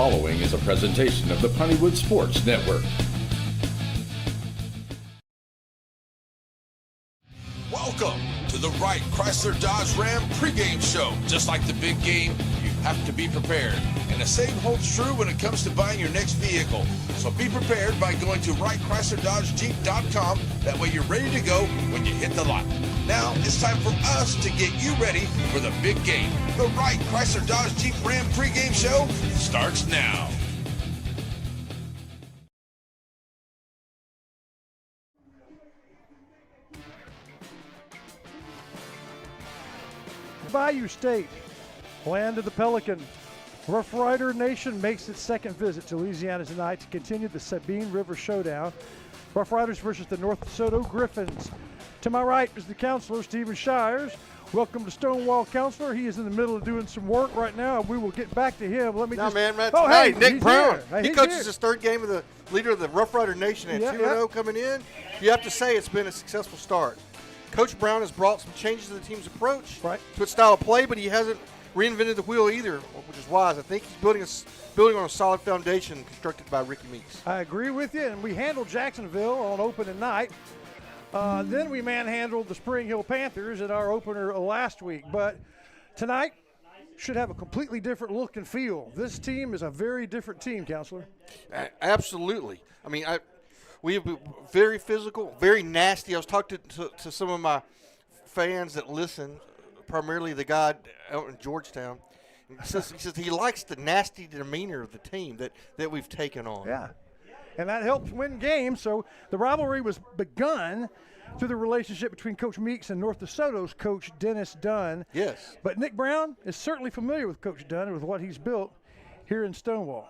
following is a presentation of the Poneywood Sports Network. Welcome to the Wright Chrysler Dodge Ram pregame show. Just like the big game, you have to be prepared. And the same holds true when it comes to buying your next vehicle. So be prepared by going to WrightChryslerDodgeJeep.com. That way you're ready to go when you hit the lot. Now it's time for us to get you ready for the big game. The Wright Chrysler Dodge Jeep Ram pregame show starts now. Bayou State, land of the Pelican. Rough Rider Nation makes its second visit to Louisiana tonight to continue the Sabine River Showdown. Rough Riders versus the North DeSoto Griffins. To my right is the counselor, Stephen Shires. Welcome to Stonewall, counselor. He is in the middle of doing some work right now. We will get back to him. Let me Hey, Nick Brown. Hey, he coaches his third game of the leader of the Rough Rider Nation at 2-0 coming in. You have to say it's been a successful start. Coach Brown has brought some changes to the team's approach to its style of play, but he hasn't reinvented the wheel either, which is wise. I think he's building on a solid foundation constructed by Ricky Meeks. I agree with you, and we handled Jacksonville on opening night. Then we manhandled the Spring Hill Panthers in our opener last week. But tonight should have a completely different look and feel. This team is a very different team, counselor. Absolutely. I mean, we have very physical, very nasty. I was talking to some of my fans that listen, primarily the guy out in Georgetown. He says he likes the nasty demeanor of the team that we've taken on. Yeah, and that helps win games. So the rivalry was begun through the relationship between Coach Meeks and North DeSoto's coach, Dennis Dunn. Yes. But Nick Brown is certainly familiar with Coach Dunn and with what he's built here in Stonewall.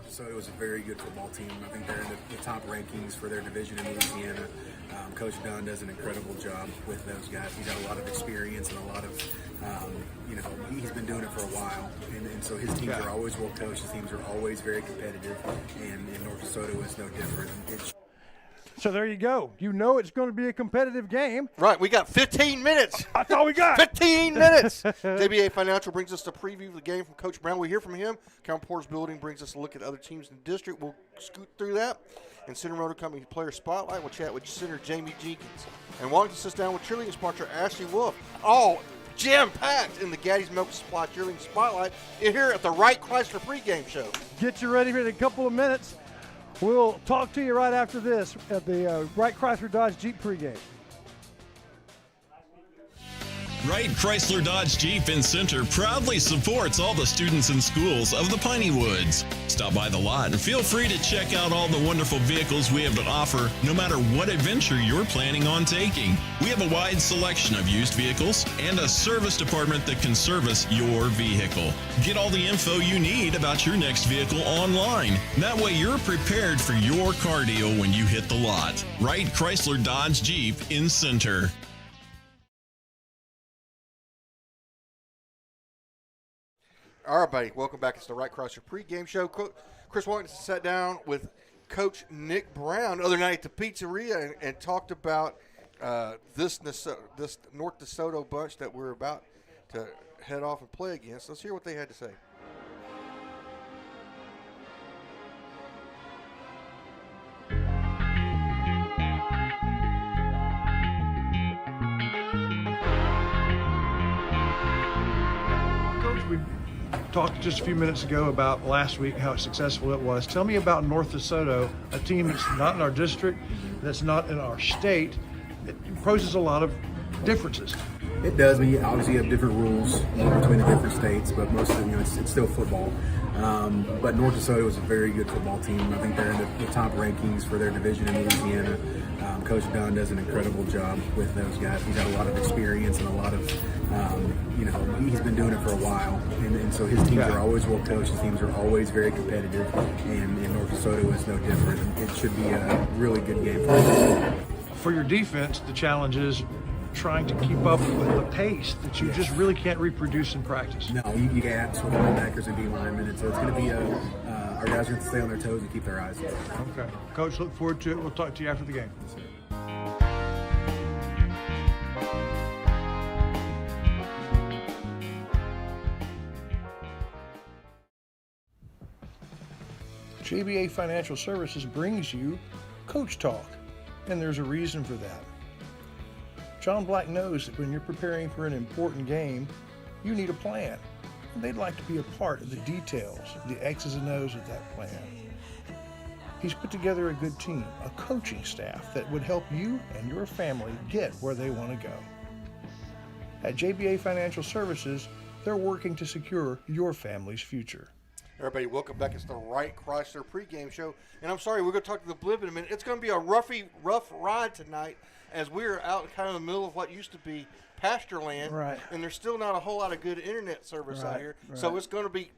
So it was a very good football team. I think they're in the top rankings for their division in Louisiana. Coach Dunn does an incredible job with those guys. He's got a lot of experience and a lot of, he's been doing it for a while. And so his teams are always well coached. His teams are always very competitive. And North DeSoto is no different. So there you go. You know it's going to be a competitive game. Right. We got 15 minutes. That's all we got. 15 minutes. JBA Financial brings us the preview of the game from Coach Brown. We'll hear from him. Count Porter's Building brings us a look at other teams in the district. We'll scoot through that. And Center Motor Company Player Spotlight. We'll chat with Center Jamie Jenkins. And Washington sits down with cheerleading sponsor Ashley Wolf. All jam-packed in the Gaddy's Milk Supply Cheerleading Spotlight here at the Wright Chrysler pregame show. Get you ready for in a couple of minutes. We'll talk to you right after this at the Wright Chrysler Dodge Jeep pregame. Wright Chrysler Dodge Jeep in Center proudly supports all the students and schools of the Piney Woods. Stop by the lot and feel free to check out all the wonderful vehicles we have to offer, no matter what adventure you're planning on taking. We have a wide selection of used vehicles and a service department that can service your vehicle. Get all the info you need about your next vehicle online. That way you're prepared for your car deal when you hit the lot. Wright Chrysler Dodge Jeep in Center. All right, buddy. Welcome back. It's the Wright Chrysler pregame show. Chris Washington sat down with Coach Nick Brown the other night at the pizzeria and talked about this North DeSoto bunch that we're about to head off and play against. Let's hear what they had to say. Coach, we talked just a few minutes ago about last week, how successful it was. Tell me about North DeSoto, a team that's not in our district, that's not in our state. It poses a lot of differences. It does. We obviously have different rules between the different states, but most of it's still football. But North DeSoto is a very good football team. I think they're in the top rankings for their division in Louisiana. Coach Dunn does an incredible job with those guys. He's got a lot of experience and a lot of, he's been doing it for a while. And so his teams are always well coached. His teams are always very competitive. And North DeSoto is no different. It should be a really good game for us. For your defense, the challenge is trying to keep up with the pace that you just really can't reproduce in practice. No, you got with linebackers and D linemen, and so it's going to be our guys are going to stay on their toes and keep their eyes open. Okay. Coach, look forward to it. We'll talk to you after the game. Yes, sir. JBA Financial Services brings you Coach Talk, and there's a reason for that. John Black knows that when you're preparing for an important game, you need a plan, and they'd like to be a part of the details, the X's and O's of that plan. He's put together a good team, a coaching staff that would help you and your family get where they want to go. At JBA Financial Services, they're working to secure your family's future. Everybody, welcome back. It's the Wright Chrysler pregame show. And I'm sorry, we're going to talk to the Blip in a minute. It's going to be a rough ride tonight as we're out kind of in the middle of what used to be pasture land. Right. And there's still not a whole lot of good internet service out here. Right. So it's going to be,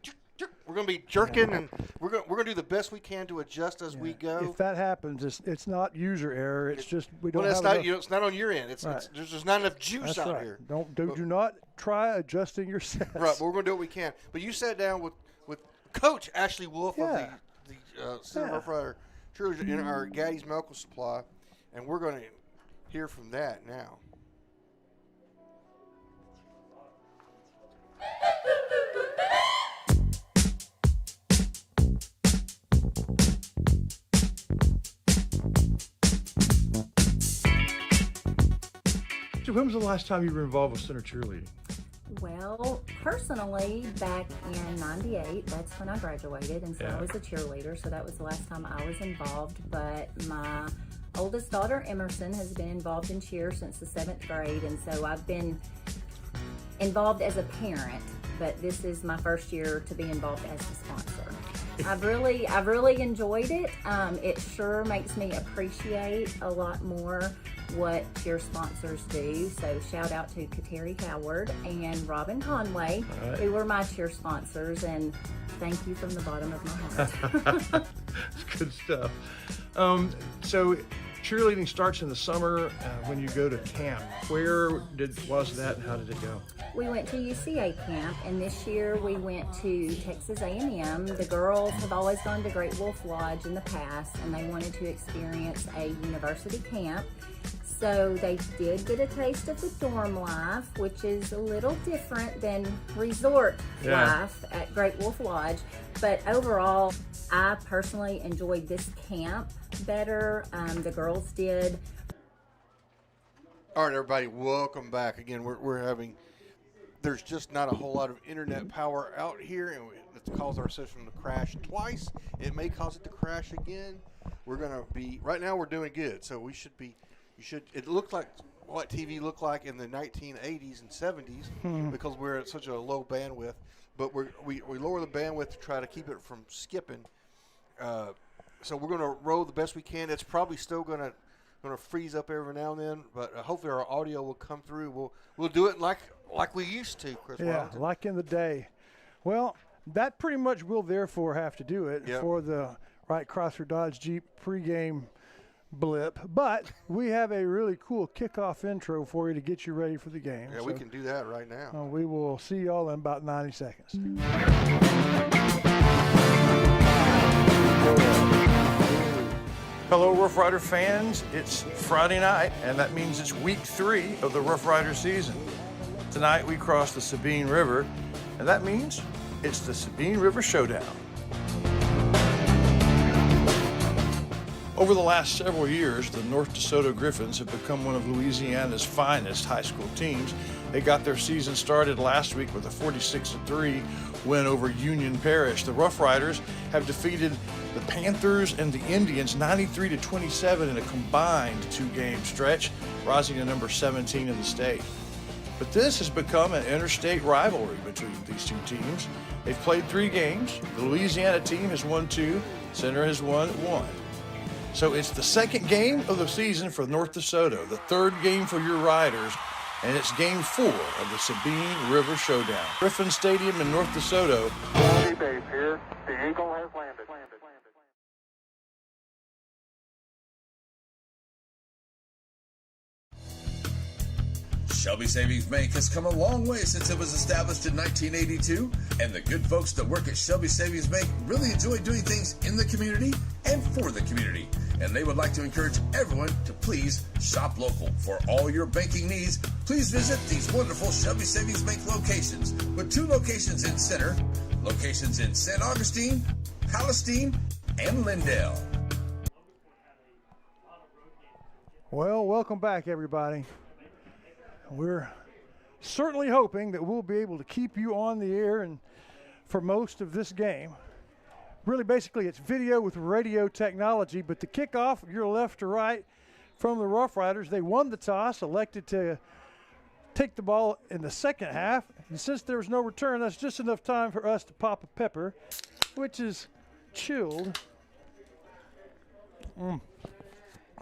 we're going to be jerking, and we're going to do the best we can to adjust as we go. If that happens, it's not user error. It's just we don't have it's not, enough. it's not on your end. There's just not enough juice That's out right. here. Do not try adjusting your sets. Right, but we're going to do what we can. But you sat down with Coach Ashley Wolf of the Center Rough Rider Cheerleaders in our Gaddy's Medical Supply, and we're going to hear from that now. So when was the last time you were involved with Center Cheerleading? Well, personally, back in '98, that's when I graduated, and so I was a cheerleader, so that was the last time I was involved. But my oldest daughter, Emerson, has been involved in cheer since the 7th grade, and so I've been involved as a parent, but this is my first year to be involved as a sponsor. I've really enjoyed it. It sure makes me appreciate a lot more what cheer sponsors do. So shout out to Kateri Howard and Robin Conway, who were my cheer sponsors, and thank you from the bottom of my heart. That's good stuff. So cheerleading starts in the summer when you go to camp. Where was that, and how did it go? We went to UCA camp, and this year we went to Texas A&M. The girls have always gone to Great Wolf Lodge in the past, and they wanted to experience a university camp. So they did get a taste of the dorm life, which is a little different than resort life at Great Wolf Lodge. But overall, I personally enjoyed this camp better. The girls did. All right, everybody, welcome back. Again, there's just not a whole lot of internet power out here, and it's caused our system to crash twice. It may cause it to crash again. Right now we're doing good, so it looked like what TV looked like in the 1980s and 70s because we're at such a low bandwidth, but we lower the bandwidth to try to keep it from skipping. So we're going to roll the best we can. It's probably still going to freeze up every now and then, but hopefully our audio will come through. We'll do it like we used to, Chris. Yeah, Wellington. like in the day. Well, that pretty much will therefore have to do it for the Wright Chrysler Dodge Jeep pregame blip. But we have a really cool kickoff intro for you to get you ready for the game. Yeah, we can do that right now. We will see y'all in about 90 seconds. Hello, Rough Rider fans. It's Friday night, and that means it's week 3 of the Rough Rider season. Tonight, we cross the Sabine River, and that means it's the Sabine River Showdown. Over the last several years, the North DeSoto Griffins have become one of Louisiana's finest high school teams. They got their season started last week with a 46-3 win over Union Parish. The Rough Riders have defeated the Panthers and the Indians 93-27 in a combined 2-game stretch, rising to number 17 in the state. But this has become an interstate rivalry between these two teams. They've played 3 games. The Louisiana team has won 2. Center has won 1. So it's the second game of the season for North DeSoto, the 3rd game for your Riders, and it's game 4 of the Sabine River Showdown. Griffin Stadium in North DeSoto. Base here. The Eagle has landed. Shelby Savings Bank has come a long way since it was established in 1982, and the good folks that work at Shelby Savings Bank really enjoy doing things in the community and for the community. And they would like to encourage everyone to please shop local. For all your banking needs, please visit these wonderful Shelby Savings Bank locations, with 2 locations in Center, locations in St. Augustine, Palestine, and Lindell. Well, welcome back, everybody. We're certainly hoping that we'll be able to keep you on the air and for most of this game. Really, basically, it's video with radio technology, but the kickoff, you're left to right from the Rough Riders. They won the toss, elected to take the ball in the second half, and since there was no return, that's just enough time for us to pop a pepper, which is chilled.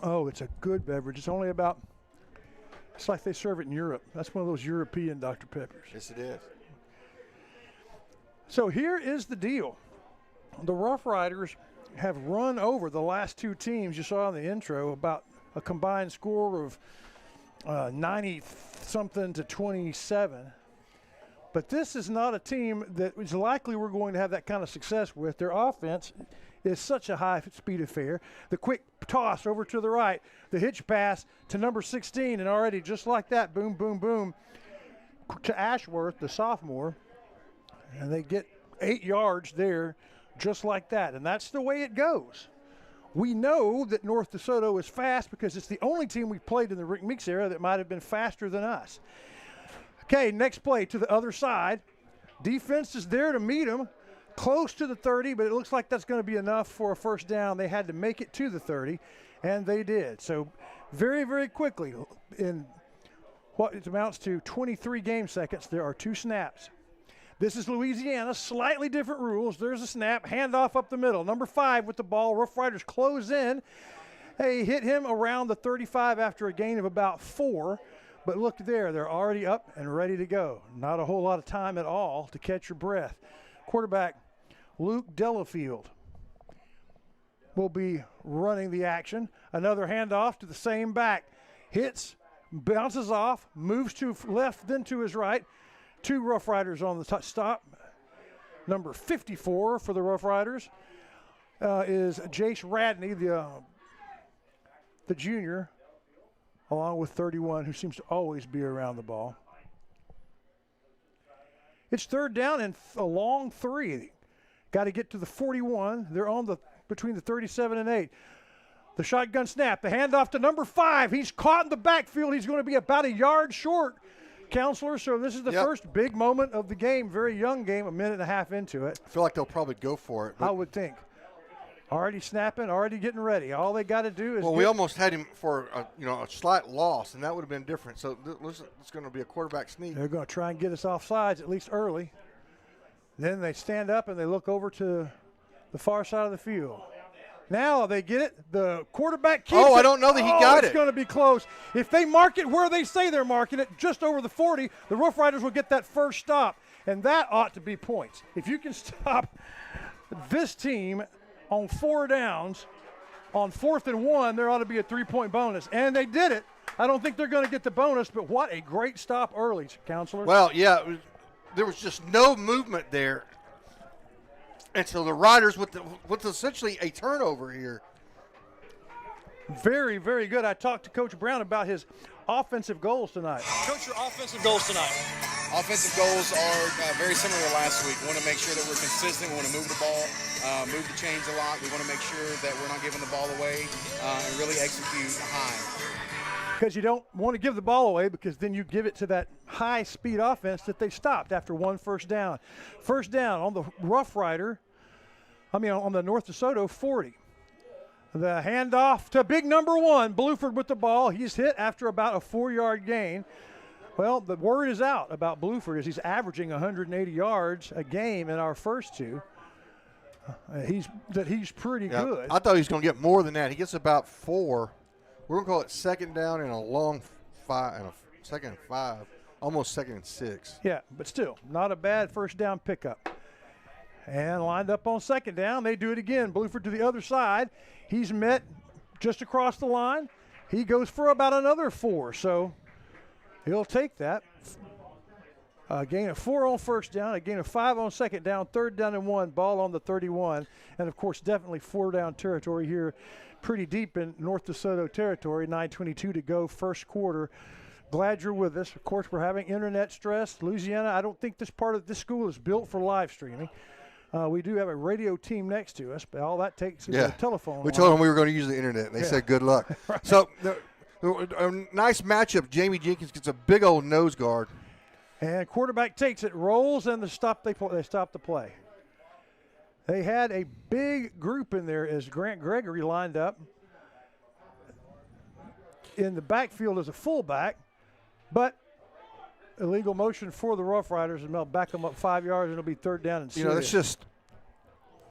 Oh, it's a good beverage. It's only about, it's like they serve it in Europe. That's one of those European Dr. Peppers. Yes, it is. So here is the deal. The Rough Riders have run over the last two teams you saw in the intro, about a combined score of 90-something to 27. But this is not a team that is likely we're going to have that kind of success with. Their offense is such a high-speed affair. The quick toss over to the right, the hitch pass to number 16, and already just like that, boom, boom, boom, to Ashworth, the sophomore. And they get 8 yards there just like that, and that's the way it goes. We know that North DeSoto is fast because it's the only team we've played in the Rick Meeks era that might have been faster than us. Okay, next play to the other side. Defense is there to meet them, close to the 30, but it looks like that's going to be enough for a first down. They had to make it to the 30, and they did. So very, very quickly, in what it amounts to 23 game seconds, there are 2 snaps. This is Louisiana, slightly different rules. There's a snap, handoff up the middle. Number 5 with the ball. Rough Riders close in. They hit him around the 35 after a gain of about 4. But look there, they're already up and ready to go. Not a whole lot of time at all to catch your breath. Quarterback Luke Delafield will be running the action. Another handoff to the same back. Hits, bounces off, moves to left, then to his right. 2 Rough Riders on the stop. Number 54 for the Rough Riders is Jace Radney, the junior, along with 31, who seems to always be around the ball. It's third down and a long 3. Got to get to the 41. They're on between the 37 and 8. The shotgun snap, the handoff to number 5. He's caught in the backfield. He's going to be about a yard short, Counselor. So this is the first big moment of the game, very young game, a minute and a half into it. I feel like they'll probably go for it. I would think. Already snapping, already getting ready. All they got to do is we almost had him for a slight loss, and that would have been different. So it's going to be a quarterback sneak. They're going to try and get us off sides, at least early. Then they stand up and they look over to the far side of the field. Now they get it. The quarterback keeps it. I don't know that he got it. It's going to be close. If they mark it where they say they're marking it, just over the 40, the Rough Riders will get that first stop, and that ought to be points. If you can stop this team on 4 downs, on 4th and 1, there ought to be a 3-point bonus, and they did it. I don't think they're going to get the bonus, but what a great stop early, Counselor. Well, yeah, there was just no movement there. And so the Riders with essentially a turnover here. Very, very good. I talked to Coach Brown about his offensive goals tonight. Coach, your offensive goals tonight? Offensive goals are very similar to last week. We want to make sure that we're consistent. We want to move the ball, move the chains a lot. We want to make sure that we're not giving the ball away and really execute high. Because you don't want to give the ball away, because then you give it to that high-speed offense that they stopped after 1 first down. First down on the Rough Rider, on the North DeSoto 40. The handoff to big number 1, Bluford with the ball. He's hit after about a 4-yard gain. Well, the word is out about Bluford as he's averaging 180 yards a game in our first 2. He's pretty good. I thought he was going to get more than that. He gets about 4. We're going to call it second down and a long 5 and a second and 5, almost second and 6. Yeah, but still, not a bad first down pickup. And lined up on second down, they do it again. Bluford to the other side. He's met just across the line. He goes for about another 4, so he'll take that. A gain of 4 on first down, a gain of 5 on second down, third down and 1, ball on the 31. And, of course, definitely 4-down territory here, pretty deep in North DeSoto territory, 9:22 to go, first quarter. Glad you're with us. Of course, we're having internet stress. Louisiana, I don't think this part of this school is built for live streaming. We do have a radio team next to us, but all that takes is a telephone. We told them we were going to use the internet, and they said good luck. Right. So a nice matchup. Jamie Jenkins gets a big old nose guard. And quarterback takes it, rolls, and they stop the play. They had a big group in there as Grant Gregory lined up in the backfield as a fullback, but illegal motion for the Rough Riders, and they'll back them up 5 yards, and it'll be third down and serious.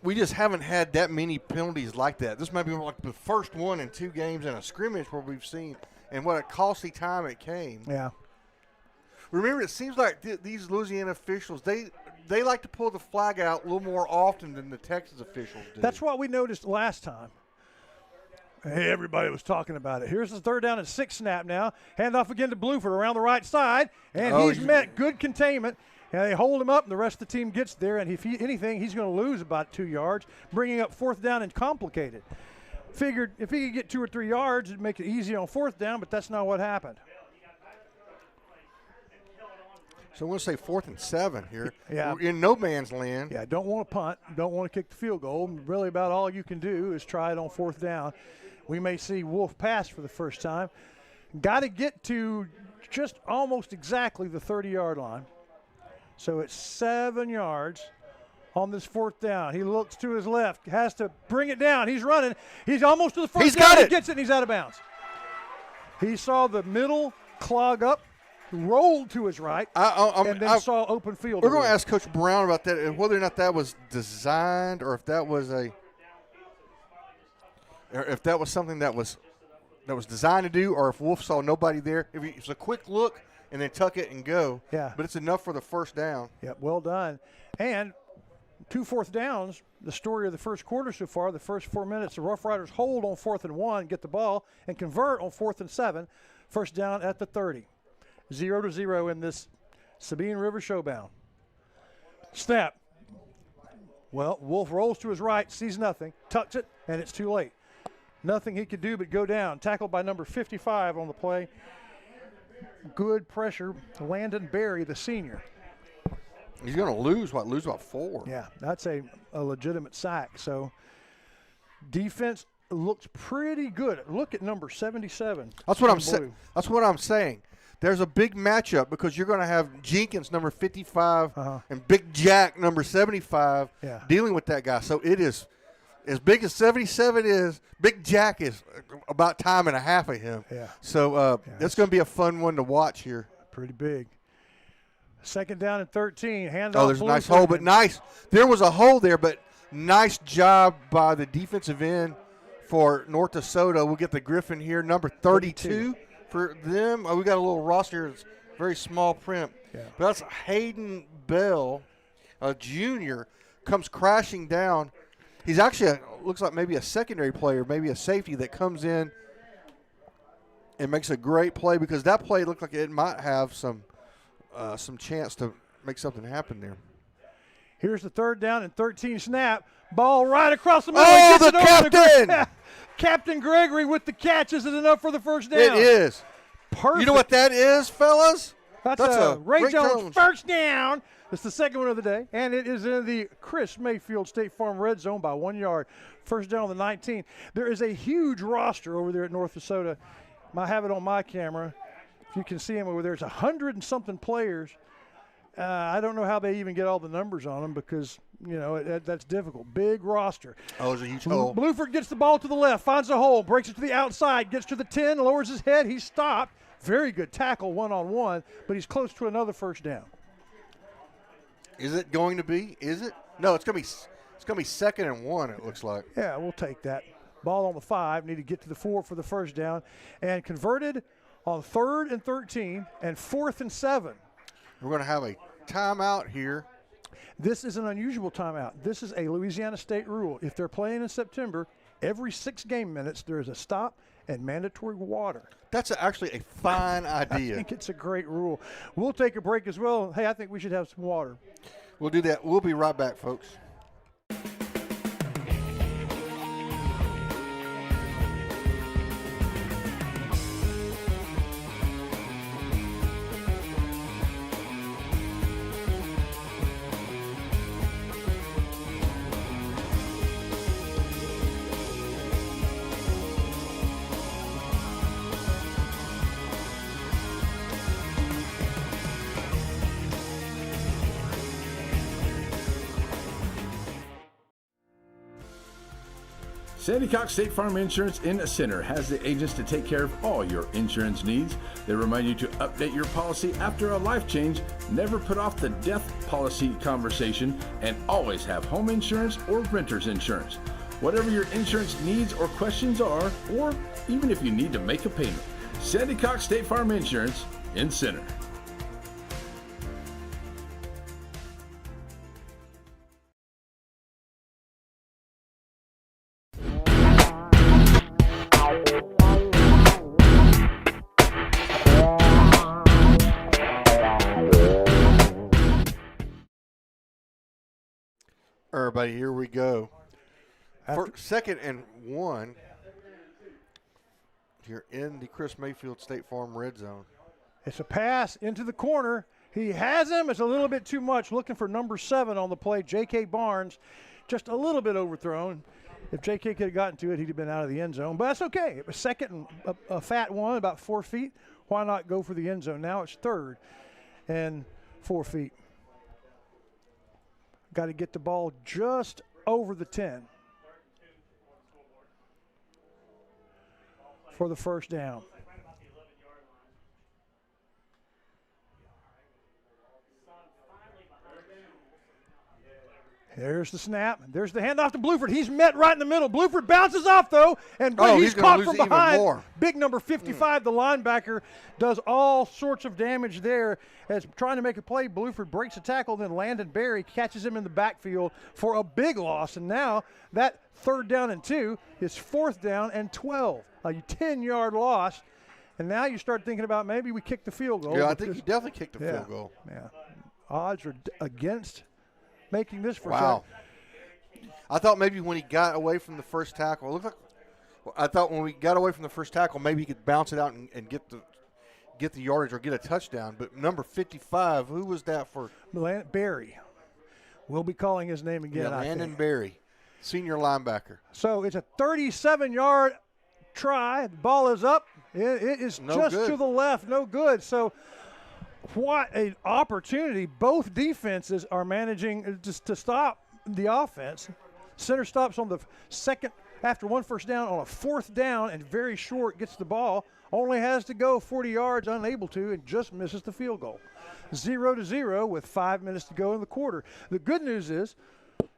We just haven't had that many penalties like that. This might be like the first one in 2 games in a scrimmage where we've seen, and what a costly time it came. Yeah. Remember, it seems like these Louisiana officials, they like to pull the flag out a little more often than the Texas officials do. That's what we noticed last time. Hey, everybody was talking about it. Here's the third down and 6 snap now. Handoff again to Bluford around the right side, and he's met good containment. And they hold him up, and the rest of the team gets there. And if anything, he's going to lose about 2 yards, bringing up fourth down and complicated. Figured if he could get 2 or 3 yards, it'd make it easy on fourth down, but that's not what happened. So I'm going to say 4th and 7 here. Yeah. We're in no man's land. Yeah, don't want to punt, don't want to kick the field goal. Really about all you can do is try it on fourth down. We may see Wolf pass for the first time. Got to get to just almost exactly the 30-yard line. So it's 7 yards on this fourth down. He looks to his left, has to bring it down. He's running. He's almost to the first down. Got it. He gets it, and he's out of bounds. He saw the middle clog up, rolled to his right, and then saw open field. We're going to ask Coach Brown about that, and whether or not that was designed or if that was something that was designed to do, or if Wolf saw nobody there. If it's a quick look and then tuck it and go. Yeah. But it's enough for the first down. Yep, well done. And 2 fourth downs, the story of the first quarter so far, the first 4 minutes, the Rough Riders hold on 4th and 1, get the ball, and convert on 4th and 7, first down at the 30. 0-0 in this Sabine River Showdown. Snap. Well, Wolf rolls to his right, sees nothing, tucks it, and it's too late. Nothing he could do but go down. Tackled by number 55 on the play. Good pressure. Landon Berry, the senior. He's going to lose about 4. Yeah, that's a legitimate sack. So defense looks pretty good. Look at number 77. That's what I'm saying. That's what I'm saying. There's a big matchup because you're going to have Jenkins, number 55, and Big Jack, number 75, dealing with that guy. So it is as big as 77 is. Big Jack is about time and a half of him. Yeah. So it's going to be a fun one to watch here. Pretty big. Second down and 13. Handoff. Oh, there's a nice hole, but nice. There was a hole there, but nice job by the defensive end for North DeSoto. We'll get the Griffin here, number 32 for them. We got a little roster. It's very small print. Yeah. But that's Hayden Bell, a junior, comes crashing down. He's actually looks like maybe a secondary player, maybe a safety that comes in and makes a great play, because that play looked like it might have some chance to make something happen there. Here's the third down and 13 snap. Ball right across the middle. Oh, the captain! Captain Gregory with the catch. Is it enough for the first down? It is. Perfect. You know what that is, fellas? That's a Ray Jones first down. It's the second one of the day, and it is in the Chris Mayfield State Farm red zone by 1 yard. First down on the 19. There is a huge roster over there at North DeSoto. I have it on my camera. If you can see them over there, it's 100 and something players. I don't know how they even get all the numbers on them because, you know, that's difficult. Big roster. Oh, there's a huge hole. Bluford gets the ball to the left, finds a hole, breaks it to the outside, gets to the 10, lowers his head. He's stopped. Very good tackle one-on-one, but he's close to another first down. Is it going to be? Is it? No, it's going to be 2nd and 1, it looks like. Yeah, we'll take that. Ball on the 5, need to get to the 4 for the first down, and converted on 3rd and 13 and 4th and 7. We're going to have a timeout here. This is an unusual timeout. This is a Louisiana State rule. If they're playing in September, every 6 game minutes there is a stop and mandatory water. That's actually a fine idea. I think it's a great rule. We'll take a break as well. Hey, I think we should have some water. We'll do that. We'll be right back, folks. Sandy Cox State Farm Insurance in the Center has the agents to take care of all your insurance needs. They remind you to update your policy after a life change, never put off the death policy conversation, and always have home insurance or renter's insurance. Whatever your insurance needs or questions are, or even if you need to make a payment, Sandy Cox State Farm Insurance in Center. Everybody, here we go. For 2nd and 1. You're in the Chris Mayfield State Farm red zone. It's a pass into the corner. He has him. It's a little bit too much. Looking for number 7 on the play, J.K. Barnes. Just a little bit overthrown. If J.K. could have gotten to it, he'd have been out of the end zone. But that's okay. It was 2nd and a fat one, about 4 feet. Why not go for the end zone? Now it's 3rd and 4 feet. Got to get the ball just over the 10 for the first down. There's the snap. There's the handoff to Bluford. He's met right in the middle. Bluford bounces off, though, and he's caught from behind. Big number 55, the linebacker, does all sorts of damage there as trying to make a play. Bluford breaks a tackle, then Landon Berry catches him in the backfield for a big loss. And now that 3rd down and 2 is 4th down and 12, a 10-yard loss. And now you start thinking about maybe we kick the field goal. Yeah, I think you definitely kicked the field goal. Yeah, odds are against making this for wow. I thought maybe when he got away from the first tackle, it looked like I thought when we got away from the first tackle, maybe he could bounce it out and get the yardage or get a touchdown. But number 55, who was that for? Berry. We'll be calling his name again. Yeah, Landon Berry, senior linebacker. So it's a 37-yard try. The ball is up. It is just to the left. No good. So what an opportunity. Both defenses are managing just to stop the offense. Center stops on the 2nd after 1 first down on a 4th down and very short, gets the ball. Only has to go 40 yards, unable to, and just misses the field goal. 0-0 with 5 minutes to go in the quarter. The good news is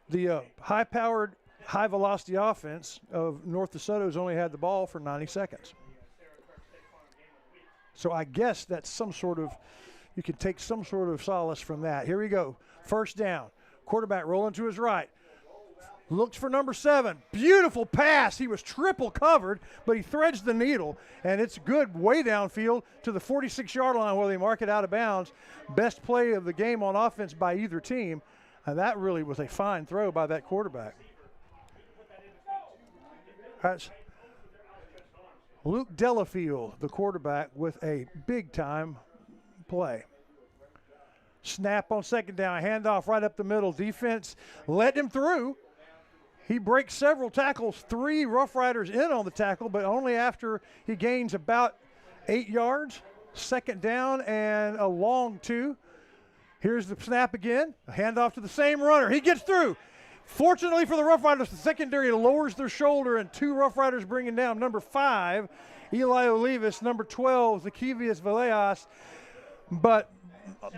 the high-powered, high-velocity offense of North DeSoto has only had the ball for 90 seconds. So I guess that's some sort of, you can take some sort of solace from that. Here we go. First down. Quarterback rolling to his right. Looks for number 7. Beautiful pass. He was triple covered, but he threads the needle, and it's good way downfield to the 46-yard line where they mark it out of bounds. Best play of the game on offense by either team, and that really was a fine throw by that quarterback. That's Luke Delafield, the quarterback, with a big-time play. Snap on 2nd down, handoff right up the middle. Defense let him through. He breaks several tackles, 3 Rough Riders in on the tackle, but only after he gains about 8 yards. 2nd down and a long 2. Here's the snap again, a handoff to the same runner. He gets through. Fortunately for the Rough Riders, the secondary lowers their shoulder, and 2 Rough Riders bringing down number 5, Eli Olivas, number 12, Zakevius Villegas. But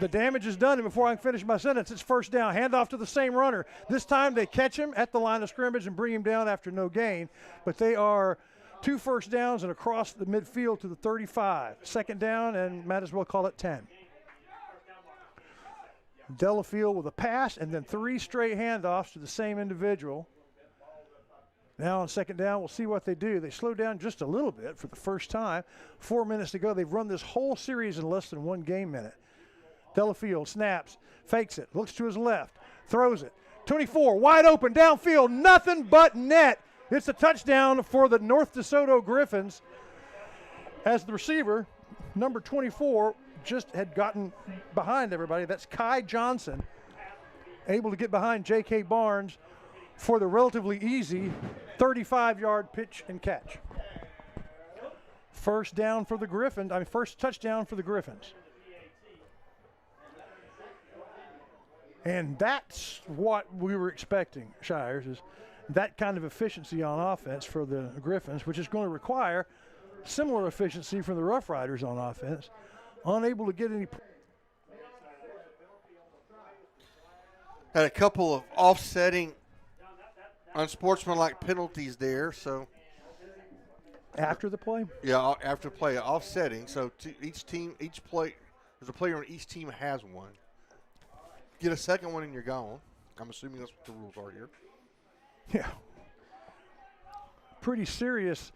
the damage is done, and before I can finish my sentence, it's first down. Handoff to the same runner. This time they catch him at the line of scrimmage and bring him down after no gain. But they are 2 first downs and across the midfield to the 35. 2nd down, and might as well call it 10. Delafield with a pass, and then 3 straight handoffs to the same individual. Now on 2nd down, we'll see what they do. They slow down just a little bit for the first time. 4 minutes to go. They've run this whole series in less than 1 game minute. Delafield snaps, fakes it, looks to his left, throws it. 24, wide open, downfield, nothing but net. It's a touchdown for the North DeSoto Griffins as the receiver, number 24, just had gotten behind everybody. That's Kai Johnson, able to get behind J.K. Barnes for the relatively easy 35-yard pitch and catch. First touchdown for the Griffins. And that's what we were expecting, Shires, is that kind of efficiency on offense for the Griffins, which is going to require similar efficiency from the Rough Riders on offense. Unable to get any. Had a couple of offsetting unsportsmanlike penalties there, so. After the play? Yeah, after the play, offsetting. So each play, there's a player on each team has one. Get a second one and you're gone. I'm assuming that's what the rules are here. Yeah. Pretty serious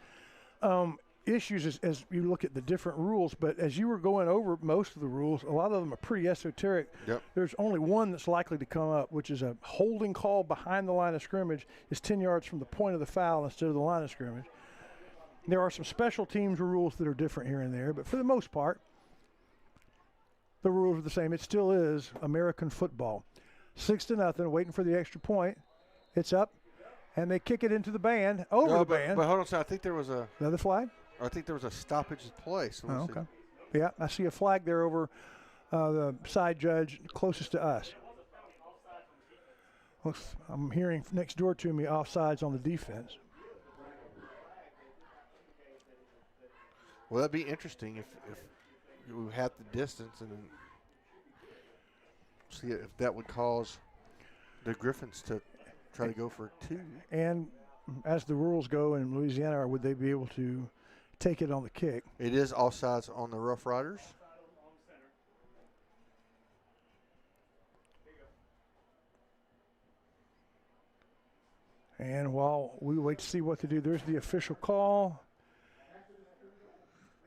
issues as you look at the different rules, but as you were going over most of the rules, a lot of them are pretty esoteric. Yep. There's only one that's likely to come up, which is a holding call behind the line of scrimmage is 10 yards from the point of the foul instead of the line of scrimmage. There are some special teams rules that are different here and there, but for the most part, the rules are the same. It still is American football. 6-0, waiting for the extra point. It's up, and they kick it into the band, over the band. But hold on a second. I think there was another flag? I think there was a stoppage of play. So Oh, okay. Yeah, I see a flag there over the side judge closest to us. I'm hearing next door to me offsides on the defense. Well, that'd be interesting if you had the distance and then see if that would cause the Griffins to try to go for 2. And as the rules go in Louisiana, would they be able to take it on the kick? It is offsides on the Rough Riders. And while we wait to see what to do, there's the official call.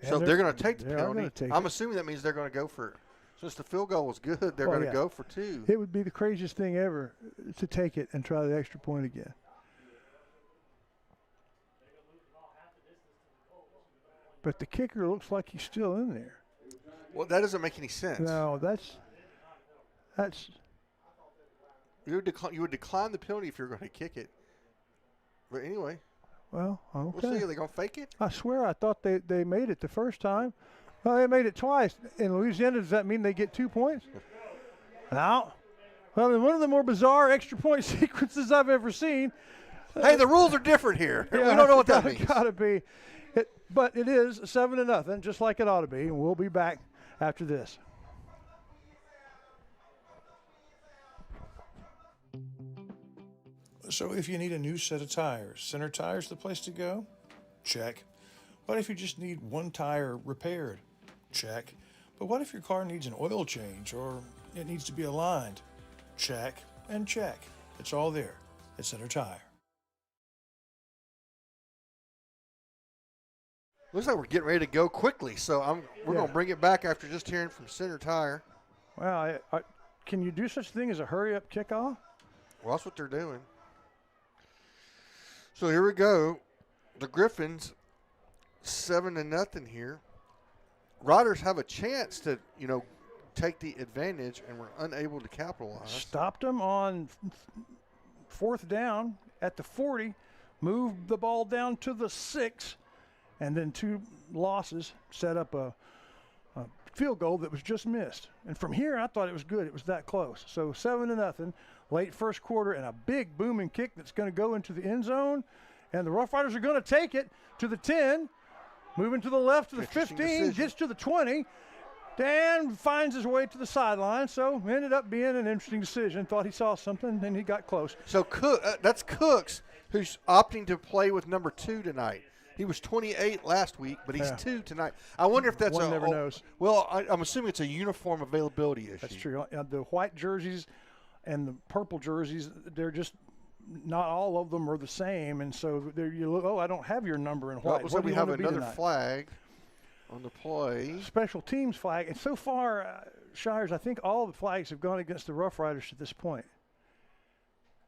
So they're going to take the penalty. I'm it. assuming that means they're going to go for, since the field goal was good, they're Well, going to yeah. go for 2. It would be the craziest thing ever to take it and try the extra point again. But the kicker looks like he's still in there. Well, that doesn't make any sense. No, that's You would decline the penalty if you're going to kick it. But anyway, well, okay. we'll see. Are they going to fake it? I swear I thought they made it the first time. Well, they made it twice. In Louisiana, does that mean they get 2 points? No. Well, in one of the more bizarre extra point sequences I've ever seen. Hey, the rules are different here. Yeah, we don't know what that means. Gotta be. But it is 7-0, just like it ought to be. And we'll be back after this. So if you need a new set of tires, Center Tire's the place to go? Check. What if you just need one tire repaired? Check. But what if your car needs an oil change or it needs to be aligned? Check and check. It's all there at Center Tire. Looks like we're getting ready to go quickly, so we're going to bring it back after just hearing from Center Tire. Well, can you do such a thing as a hurry-up kickoff? Well, that's what they're doing. So here we go. The Griffins, 7-0 here. Riders have a chance to, take the advantage, and we're unable to capitalize. Stopped them on 4th down at the 40, moved the ball down to the 6, and then 2 losses set up a field goal that was just missed. And from here, I thought it was good. It was that close. So 7-0, late first quarter, and a big booming kick that's going to go into the end zone. And the Rough Riders are going to take it to the 10, moving to the left to the 15, gets to the 20. Dan finds his way to the sideline, so ended up being an interesting decision. Thought he saw something, and he got close. So that's Cooks, who's opting to play with number 2 tonight. He was 28 last week, but he's 2 tonight. I wonder if that's One never knows. Well, I'm assuming it's a uniform availability issue. That's true. The white jerseys and the purple jerseys, they're just not all of them are the same, and so there you look. Oh, I don't have your number in white. Well, so we have another flag on the play. Special teams flag, and so far, Shires, I think all the flags have gone against the Rough Riders to this point.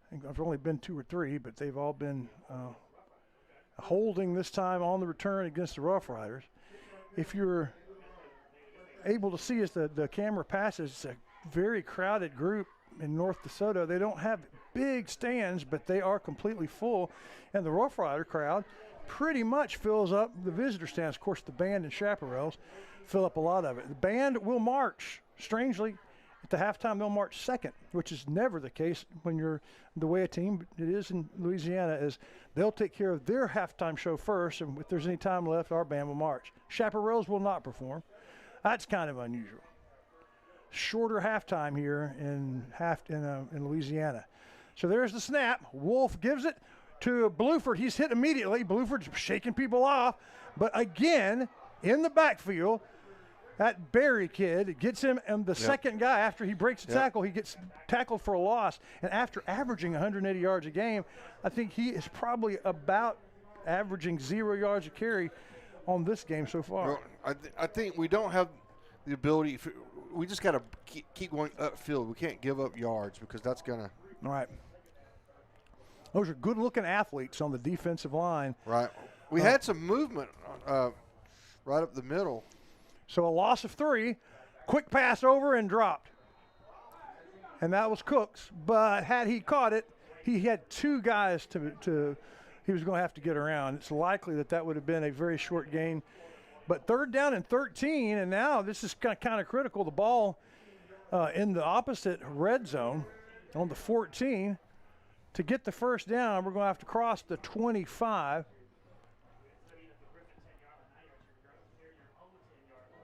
I think I've only been 2 or 3, but they've all been holding this time on the return against the Rough Riders. If you're able to see as the camera passes, it's a very crowded group in North DeSoto. They don't have big stands, but they are completely full, and the Rough Rider crowd pretty much fills up the visitor stands. Of course, the band and chaparrals fill up a lot of it. The band will march, strangely, At the halftime, they'll march second, which is never the case when you're the way a team it is in Louisiana is they'll take care of their halftime show first, and if there's any time left, our band will march. Chaparrals will not perform. That's kind of unusual. Shorter halftime here in Louisiana. So there's the snap. Wolf gives it to Bluford. He's hit immediately. Bluford's shaking people off, but again in the backfield. That Barry kid gets him, and the second guy, after he breaks the tackle, he gets tackled for a loss. And after averaging 180 yards a game, I think he is probably about averaging 0 yards a carry on this game so far. Well, I think we don't have the ability. We just got to keep going upfield. We can't give up yards because that's going to. All right. Those are good-looking athletes on the defensive line. Right. We had some movement right up the middle. So a loss of 3, quick pass over and dropped. And that was Cooks, but had he caught it, he had 2 guys he was going to have to get around. It's likely that would have been a very short gain. But 3rd down and 13, and now this is kind of critical. The ball in the opposite red zone on the 14. To get the first down, we're going to have to cross the 25.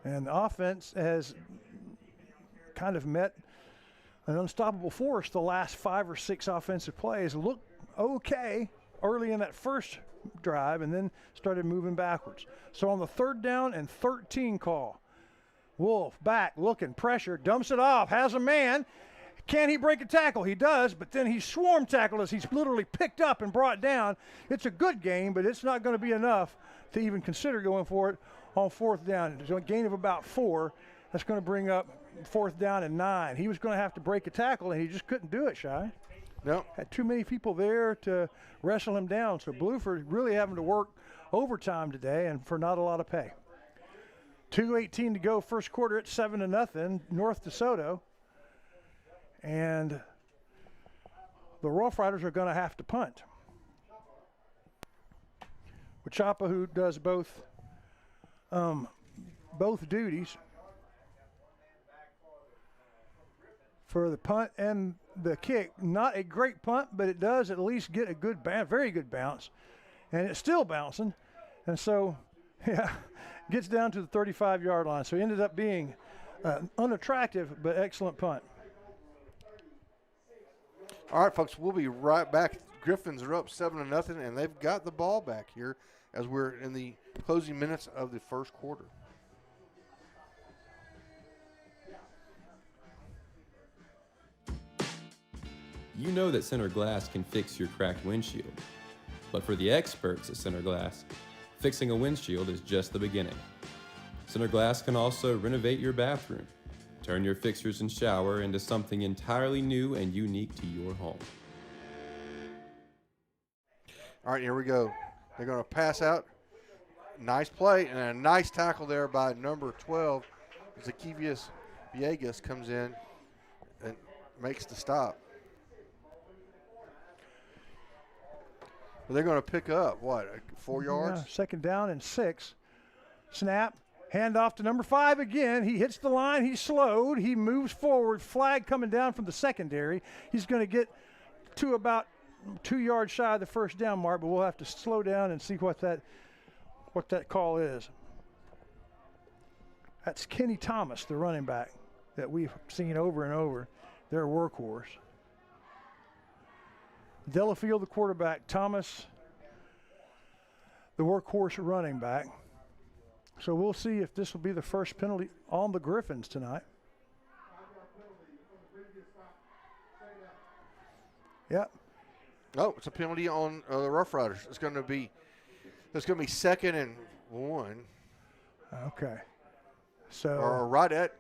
And the offense has kind of met an unstoppable force the last 5 or 6 offensive plays. Looked okay early in that first drive and then started moving backwards. So on the 3rd down and 13 call, Wolf back, looking, pressure, dumps it off, has a man. Can he break a tackle? He does, but then he swarm tackled us. He's literally picked up and brought down. It's a good game, but it's not going to be enough to even consider going for it on 4th down. There's a gain of about 4. That's going to bring up 4th down and 9. He was going to have to break a tackle, and he just couldn't do it, Shy. No. Had too many people there to wrestle him down. So Bluford really having to work overtime today and for not a lot of pay. 2:18 to go, first quarter at 7-0, North DeSoto. And the Rough Riders are going to have to punt. Wachapa, who does both duties for the punt and the kick. Not a great punt, but it does at least get a good very good bounce, and it's still bouncing, and so gets down to the 35-yard line. So it ended up being unattractive but excellent punt. All right, folks, we'll be right back. Griffins are up 7-0, and they've got the ball back here as we're in the closing minutes of the first quarter. You know that Center Glass can fix your cracked windshield. But for the experts at Center Glass, fixing a windshield is just the beginning. Center Glass can also renovate your bathroom, turn your fixtures and shower into something entirely new and unique to your home. All right, here we go. They're going to pass out. Nice play and a nice tackle there by number 12. Zakevius Villegas comes in and makes the stop. But they're going to pick up, 4 yards? Yeah, 2nd down and 6. Snap. Hand off to number 5 again. He hits the line. He's slowed. He moves forward. Flag coming down from the secondary. He's going to get to about 2 yards shy of the first down mark, but we'll have to slow down and see what that call is. That's Kenny Thomas, the running back that we've seen over and over. Their workhorse. Delafield, the quarterback. Thomas, the workhorse running back. So we'll see if this will be the first penalty on the Griffins tonight. Yep. Oh, it's a penalty on the Rough Riders. It's going to be 2nd and 1. Okay. So or right at.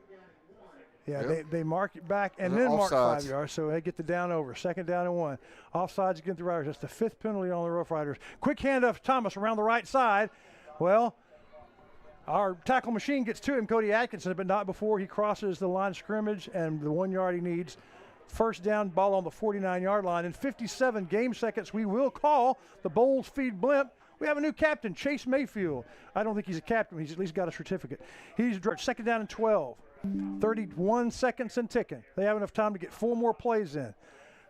Yeah, yep. they mark it back and then mark 5 yards, so they get the down over. 2nd down and 1. Offsides against the Riders. That's the 5th penalty on the Rough Riders. Quick handoff to Thomas around the right side. Well, our tackle machine gets to him, Cody Atkinson, but not before he crosses the line of scrimmage and the 1 yard he needs. First down, ball on the 49-yard line. In 57 game seconds, we will call the Bowles feed blimp. We have a new captain, Chase Mayfield. I don't think he's a captain. He's at least got a certificate. He's 2nd down and 12. 31 seconds and ticking. They have enough time to get 4 more plays in.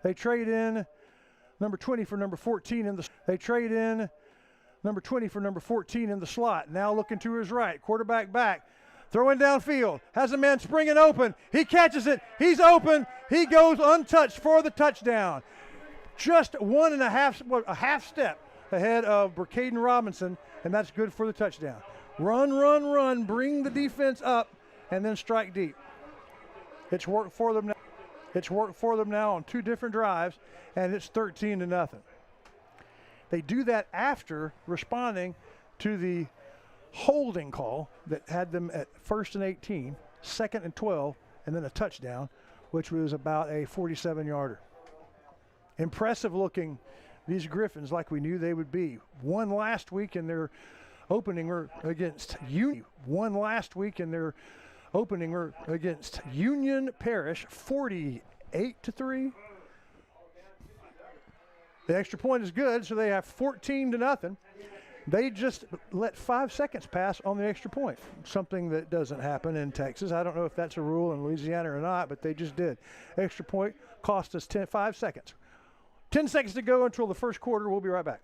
They trade in number 20 for number 14 in the. They trade in number 20 for number 14 in the slot. Now looking to his right, quarterback back, throwing downfield, has a man springing open. He catches it. He's open. He goes untouched for the touchdown. Just a half step ahead of Bracaden Robinson, and that's good for the touchdown. Run, run, run, bring the defense up, and then strike deep. It's worked for them now. It's worked for them now on 2 different drives, and it's 13-0. They do that after responding to the holding call that had them at 1st and 18, 2nd and 12, and then a touchdown, which was about a 47-yarder. Impressive looking, these Griffins, like we knew they would be. Won last week in their opening against Union. Won last week in their opening against Union Parish, 48-3. The extra point is good, so they have 14-0. They just let 5 seconds pass on the extra point, something that doesn't happen in Texas. I don't know if that's a rule in Louisiana or not, but they just did. Extra point cost us 5 seconds. 10 seconds to go until the first quarter. We'll be right back.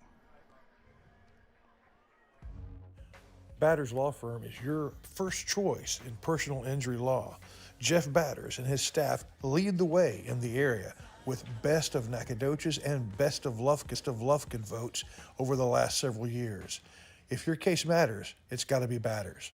Batters Law Firm is your first choice in personal injury law. Jeff Batters and his staff lead the way in the area with best of Nacogdoches and best of Lufkin votes over the last several years. If your case matters, it's got to be Batters.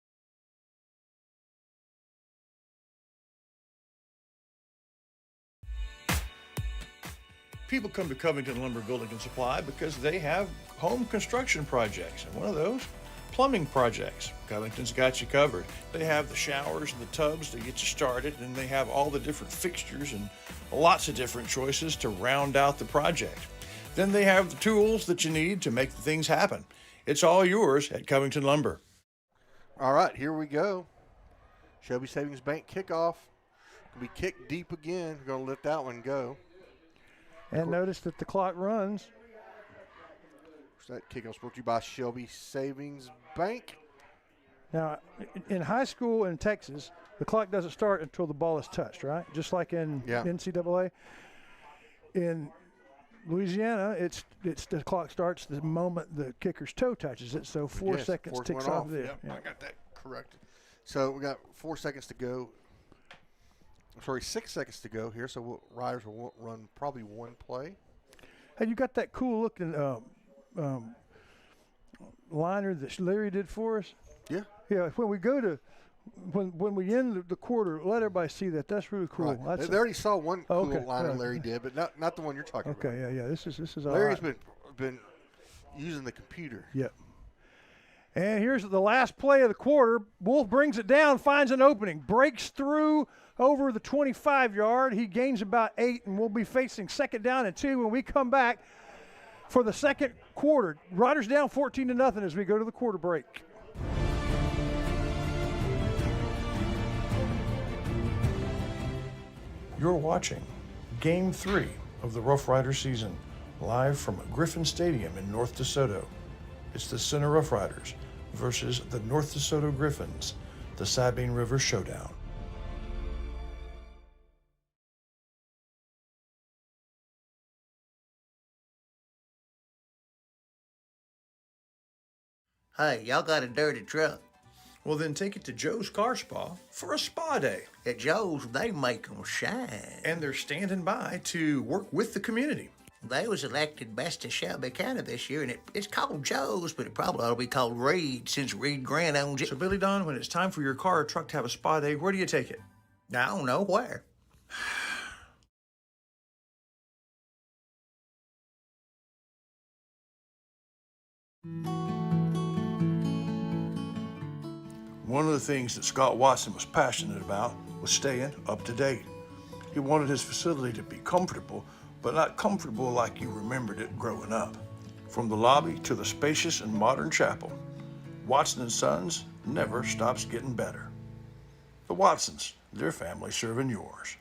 People come to Covington Lumber Building and Supply because they have home construction projects, and one of those, plumbing projects. Covington's got you covered. They have the showers and the tubs to get you started, and they have all the different fixtures and lots of different choices to round out the project. Then they have the tools that you need to make the things happen. It's all yours at Covington Lumber. All right, here we go. Shelby Savings Bank kickoff. We kick deep again. We're going to let that one go. And notice that the clock runs. That kickoff brought to you by Shelby Savings Bank. Now, in high school in Texas, the clock doesn't start until the ball is touched, right? Just like in NCAA. In Louisiana, it's the clock starts the moment the kicker's toe touches it, so 4 seconds ticks off there. Yep, I got that correct. So we got 4 seconds to go. Sorry, 6 seconds to go here, so Riders will run probably one play. Hey, you got that cool looking liner that Larry did for us? Yeah. Yeah, when we go to, when we end the quarter, let everybody see that. That's really cool. Right. They already saw one cool liner Larry did, but not the one you're talking about. Okay, yeah. This is all Larry's right. been using the computer. Yep. And here's the last play of the quarter. Wolf brings it down, finds an opening, breaks through over the 25-yard. He gains about 8, and we'll be facing 2nd down and 2 when we come back for the second quarter. Riders down 14-0 as we go to the quarter break. You're watching Game 3 of the Rough Rider season, live from Griffin Stadium in North DeSoto. It's the Center Rough Riders versus the North DeSoto Griffins, the Sabine River Showdown. Hey, y'all got a dirty truck. Well, then take it to Joe's Car Spa for a spa day. At Joe's, they make 'em shine. And they're standing by to work with the community. They was elected best of Shelby County this year, and it's called Joe's, but it probably ought to be called Reed, since Reed Grant owns it. So, Billy Don, when it's time for your car or truck to have a spa day, where do you take it? I don't know where. One of the things that Scott Watson was passionate about was staying up to date. He wanted his facility to be comfortable, but not comfortable like you remembered it growing up. From the lobby to the spacious and modern chapel, Watson & Sons never stops getting better. The Watsons, their family serving yours.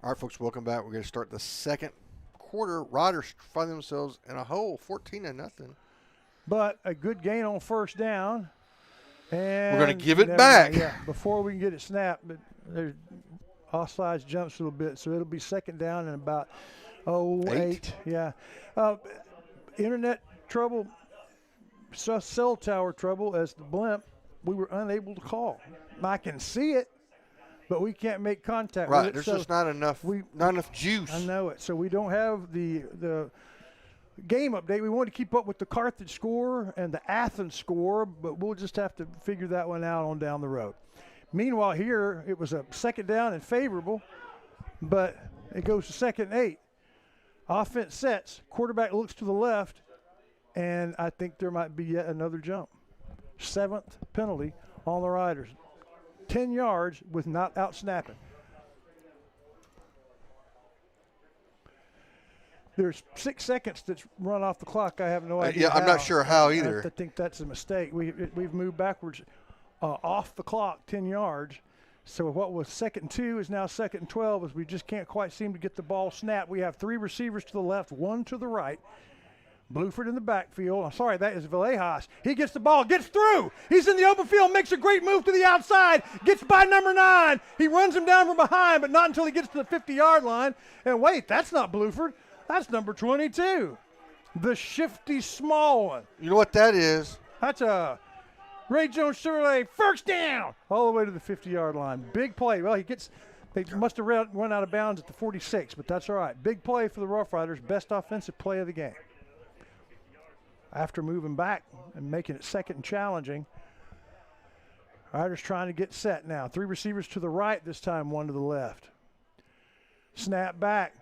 All right, folks, welcome back. We're going to start the second quarter. Riders find themselves in a hole, 14-0. But a good gain on 1st down. And we're going to give it back. Yeah, before we can get it snapped, but there's offsides jumps a little bit, so it'll be second down and about 8. Yeah. Internet trouble, cell tower trouble as the blimp, we were unable to call. I can see it, but we can't make contact with it. There's just not enough juice. I know it. So we don't have the game update. We wanted to keep up with the Carthage score and the Athens score, but we'll just have to figure that one out on down the road. Meanwhile, here it was a second down and favorable, but it goes to 2nd and 8. Offense sets, quarterback looks to the left, and I think there might be yet another jump. 7th penalty on the Riders. 10 yards with not out snapping. There's 6 seconds that's run off the clock. I have no idea. I'm not sure how either. I think that's a mistake. We've moved backwards off the clock 10 yards. So what was 2nd and 2 is now 2nd and 12 as we just can't quite seem to get the ball snapped. We have 3 receivers to the left, 1 to the right. Bluford in the backfield. I'm sorry, that is Villejas. He gets the ball, gets through. He's in the open field, makes a great move to the outside, gets by number 9. He runs him down from behind, but not until he gets to the 50-yard line. And wait, that's not Bluford. That's number 22, the shifty small one. You know what that is? That's a Ray Jones Chevrolet first down all the way to the 50-yard line. Big play. Well, they must have run out of bounds at the 46, but that's all right. Big play for the Rough Riders, best offensive play of the game. After moving back and making it 2nd and challenging, Riders trying to get set now. 3 receivers to the right this time, 1 to the left. Snap back.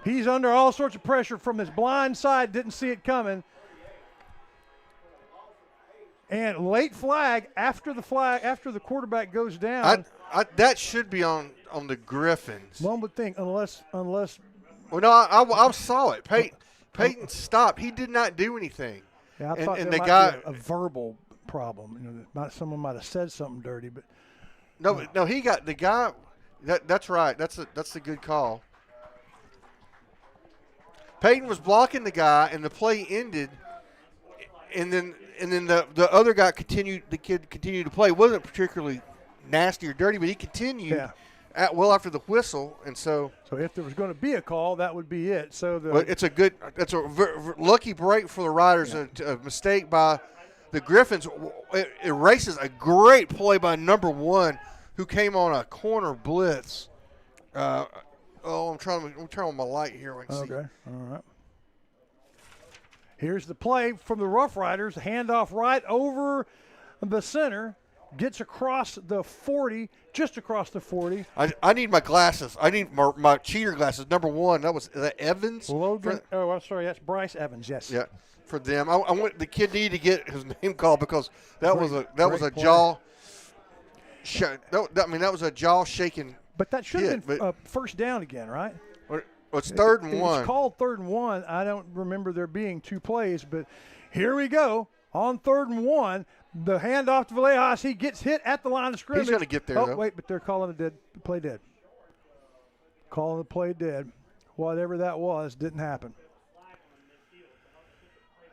He's under all sorts of pressure from his blind side, didn't see it coming. And late flag after the quarterback goes down. That should be on the Griffins. One would think, unless. Well, no, I saw it. Peyton stopped. He did not do anything. Yeah, I thought and there the might guy be a verbal problem. Someone might have said something dirty, but no, he got the guy. That's right. That's a good call. Peyton was blocking the guy, and the play ended, and then the other guy continued. The kid continued to play. It wasn't particularly nasty or dirty, but he continued. Yeah. After the whistle, and so if there was going to be a call, that would be it. So it's a lucky break for the Riders. Yeah. A mistake by the Griffins. It erases a great play by number 1, who came on a corner blitz. I'm trying to turn on my light here. Okay, all right. Here's the play from the Rough Riders. Handoff right over the center. Gets across the 40, just across the 40. I need my glasses. I need my cheater glasses. Number 1, is that Evans? Logan. I'm sorry, that's Bryce Evans. Yes. Yeah, for them. I want the kid needed to get his name called because that was a jaw. That was a jaw shaking. But that should have been first down again, right? Well, it's 3rd and 1. It's called 3rd and 1. I don't remember there being 2 plays, but here we go on 3rd and 1. The handoff to Villejas. He gets hit at the line of scrimmage. He's going to get there, though. Wait, but they're calling the play dead. Calling the play dead. Whatever that was didn't happen.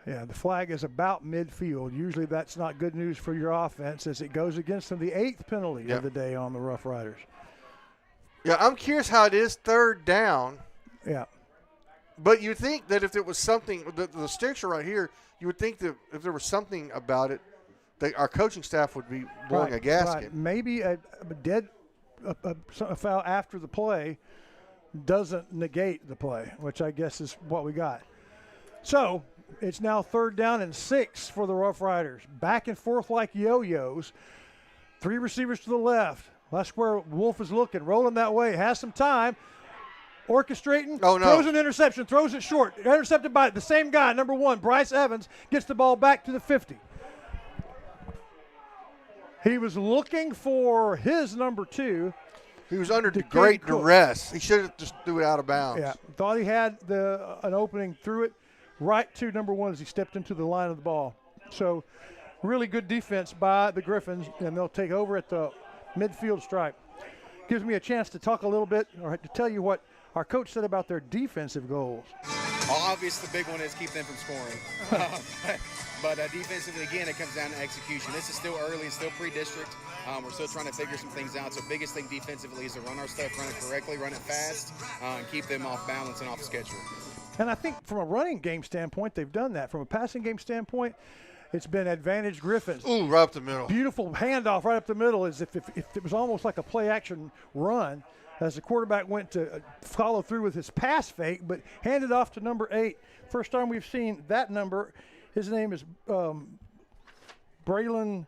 Yeah, the flag is about midfield. Usually that's not good news for your offense as it goes against them. The 8th penalty of the day on the Rough Riders. Yeah, I'm curious how it is 3rd down. Yeah. But you think that if there was something, the sticks are right here, you would think that if there was something about it, our coaching staff would be blowing a gasket. Right. Maybe a foul after the play doesn't negate the play, which I guess is what we got. So it's now 3rd down and 6 for the Rough Riders. Back and forth like yo-yos. 3 receivers to the left. That's where Wolf is looking, rolling that way, has some time. Orchestrating, throws an interception, throws it short. Intercepted by the same guy, number 1, Bryce Evans, gets the ball back to the 50. He was looking for his number 2. He was under great duress. He should have just threw it out of bounds. Yeah, thought he had an opening, threw it right to number 1 as he stepped into the line of the ball. So really good defense by the Griffins, and they'll take over at the midfield stripe. Gives me a chance to talk a little bit, or to tell you what our coach said about their defensive goals. Obvious, the big one is keep them from scoring. But defensively, again, it comes down to execution. This is still early, it's still pre-district. We're still trying to figure some things out. So biggest thing defensively is to run our stuff, run it correctly, run it fast, and keep them off balance and off schedule. And I think from a running game standpoint, they've done that. From a passing game standpoint, it's been advantage Griffins. Ooh, right up the middle. Beautiful handoff right up the middle, as if it was almost like a play-action run as the quarterback went to follow through with his pass fake, but handed off to number 8. First time we've seen that number. His name is Braylon.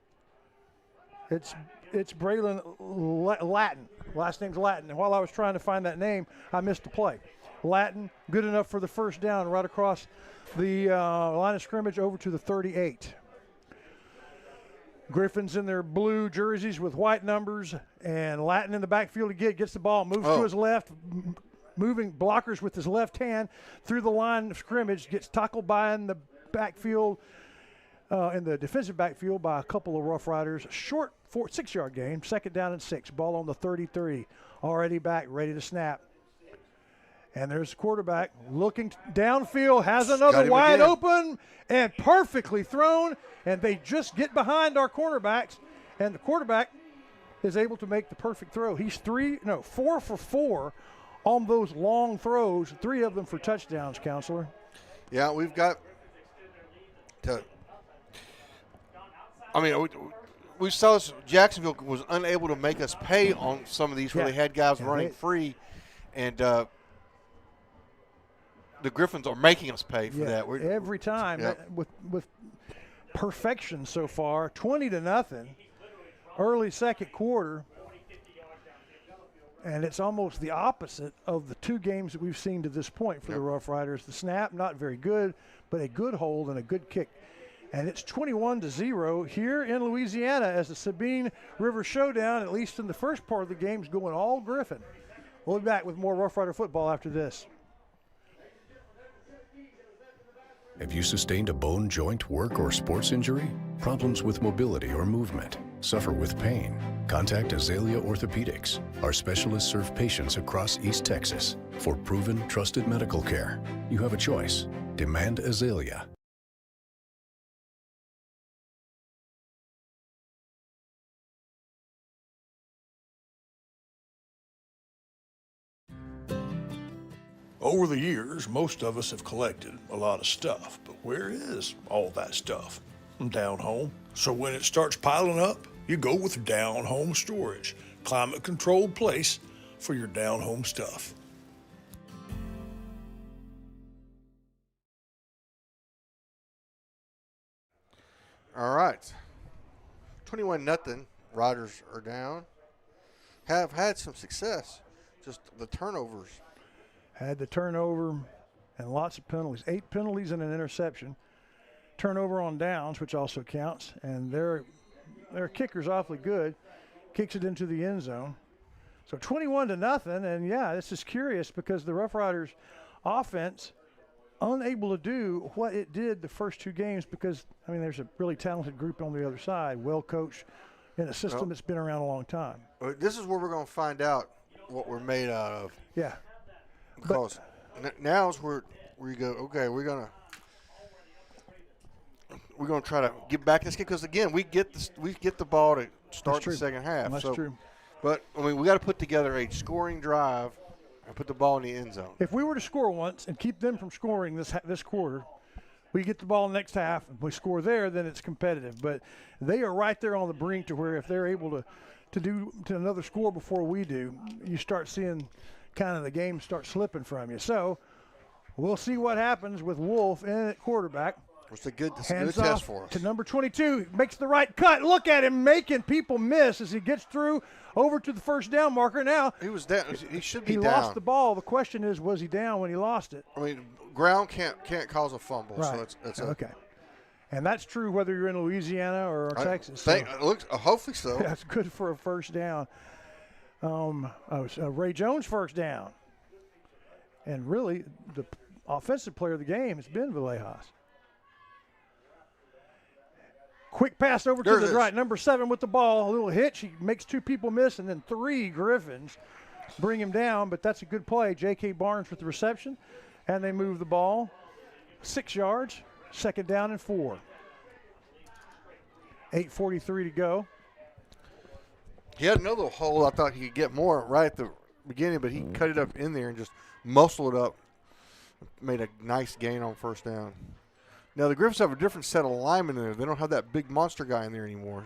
It's Braylon Latin. Last name's Latin. And while I was trying to find that name, I missed the play. Latin, good enough for the first down right across the line of scrimmage over to the 38. Griffins in their blue jerseys with white numbers, and Latin in the backfield again, gets the ball, moves to his left, moving blockers with his left hand through the line of scrimmage, gets tackled by in the backfield, in the defensive backfield by a couple of Rough Riders. Short 6-yard gain, 2nd down and 6. Ball on the 33, already back, ready to snap. And there's the quarterback looking downfield, has another wide open and perfectly thrown. And they just get behind our cornerbacks, and the quarterback is able to make the perfect throw. He's 4 for 4 on those long throws, 3 of them for touchdowns, Counselor. Yeah, we've got to. I mean, we saw Jacksonville was unable to make us pay on some of these where they had guys running free, and the Griffins are making us pay for that. Every time with perfection so far, 20-0, early second quarter, and it's almost the opposite of the 2 games that we've seen to this point for the Rough Riders. The snap, not very good, but a good hold and a good kick. And it's 21-0 here in Louisiana as the Sabine River Showdown, at least in the first part of the game, is going all Griffin. We'll be back with more Rough Rider football after this. Have you sustained a bone, joint, work, or sports injury? Problems with mobility or movement? Suffer with pain? Contact Azalea Orthopedics. Our specialists serve patients across East Texas. For proven, trusted medical care, you have a choice. Demand Azalea. Over the years, most of us have collected a lot of stuff, but where is all that stuff? Down home. So when it starts piling up, you go with Down Home Storage, climate-controlled place for your down home stuff. All right. 21-0. Riders are down. Have had some success. Just the turnovers. Had the turnover and lots of penalties. 8 penalties and an interception. Turnover on downs, which also counts. And their kicker's awfully good. Kicks it into the end zone. So 21-0. And, yeah, this is curious because the Rough Riders offense unable to do what it did the first 2 games because, I mean, there's a really talented group on the other side, well-coached in a system that's been around a long time. This is where we're going to find out what we're made out of. Yeah. Because now is where you go, okay, we're gonna try to get back this game because again we get the ball to start the second half. That's true. But I mean we got to put together a scoring drive and put the ball in the end zone. If we were to score once and keep them from scoring this quarter, we get the ball in the next half and we score there, then it's competitive. But they are right there on the brink to where if they're able to do another score before we do, you start seeing kind of the game start slipping from you. So we'll see what happens with Wolf in at quarterback. It's a good test for us. To number 22, makes the right cut. Look at him making people miss as he gets through over to the first down marker. Now he was down. He should be down. He lost the ball. The question is, was he down when he lost it? I mean, ground can't cause a fumble. Right. So it's okay. And that's true whether you're in Louisiana or Texas. Hopefully so. That's good for a first down. Ray Jones first down. And really, the offensive player of the game has been Villejas. Quick pass over to the right. Number 7 with the ball. A little hitch. He makes 2 people miss, and then 3 Griffins bring him down. But that's a good play. J.K. Barnes with the reception. And they move the ball 6 yards, 2nd down and 4. 8:43 to go. He had another hole. I thought he could get more right at the beginning, but he cut it up in there and just muscled it up. Made a nice gain on 1st down. Now, the Griffins have a different set of linemen in there. They don't have that big monster guy in there anymore.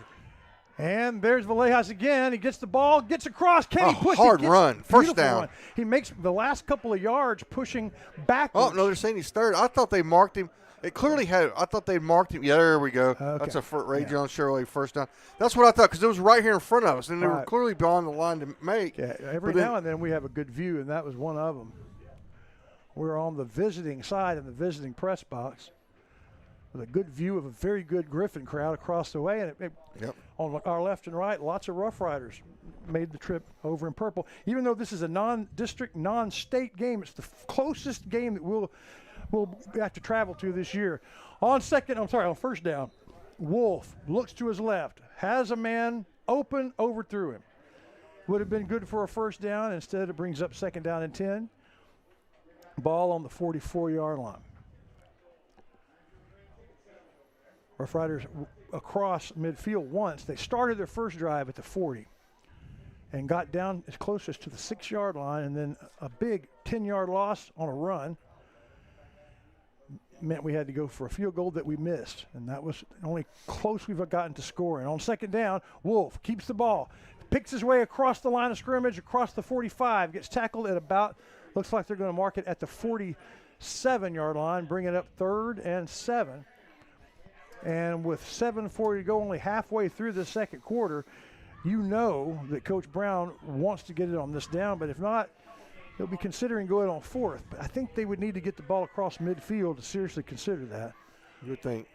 And there's Villejas again. He gets the ball, gets across. Can he push? Hard run. 1st down. Run. He makes the last couple of yards pushing backwards. Oh, no, they're saying he's 3rd. I thought they marked him. It clearly had. I thought they marked him. Yeah, there we go. Okay. That's a Ray Jones Chevrolet 1st down. That's what I thought because it was right here in front of us, and they were Right. clearly beyond the line to make. Yeah, every now and then we have a good view, and that was one of them. We're on the visiting side in the visiting press box with a good view of a very good Griffin crowd across the way. And on our left and right, lots of Rough Riders made the trip over in purple. Even though this is a non-district, non-state game, it's the closest game that we'll have to travel to this year. On 1st down, Wolf looks to his left, has a man open, overthrew him. Would have been good for a 1st down. Instead, it brings up 2nd down and 10. Ball on the 44-yard line. Rough Riders across midfield once. They started their first drive at the 40 and got down as close as to the 6-yard line, and then a big 10-yard loss on a run meant we had to go for a field goal that we missed, and that was the only close we've gotten to scoring. On 2nd down, Wolf keeps the ball, picks his way across the line of scrimmage, across the 45, gets tackled at about, looks like they're going to mark it at the 47-yard line, bring it up 3rd and 7. And with 7:40 to go, only halfway through the 2nd quarter, you know that Coach Brown wants to get it on this down, but if not, he'll be considering going on 4th. But I think they would need to get the ball across midfield to seriously consider that. You would think.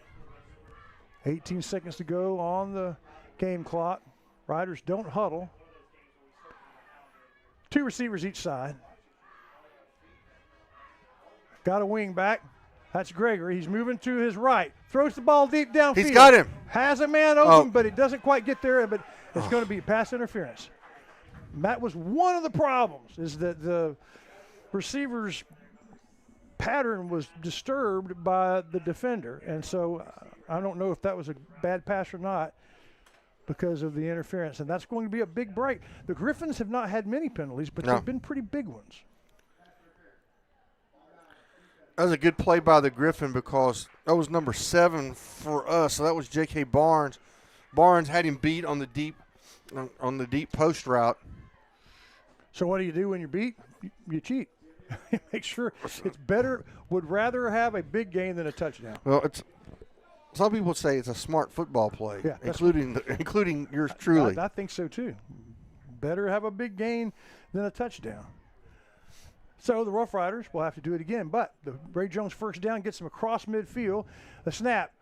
18 seconds to go on the game clock. Riders don't huddle. 2 receivers each side. Got a wing back. That's Gregory. He's moving to his right. Throws the ball deep downfield. He's got him. Has a man open, but it doesn't quite get there. But it's going to be pass interference. That was one of the problems, is that the receiver's pattern was disturbed by the defender. And so I don't know if that was a bad pass or not because of the interference. And that's going to be a big break. The Griffins have not had many penalties, but they've been pretty big ones. That was a good play by the Griffin because that was number 7 for us. So that was J.K. Barnes. Barnes had him beat on the deep post route. So what do you do when you're beat? You cheat. Make sure it's better. Would rather have a big gain than a touchdown. Well, some people say it's a smart football play, yeah, including yours truly. I think so too. Better have a big gain than a touchdown. So the Rough Riders will have to do it again, but the Ray Jones 1st down gets him across midfield. The snap.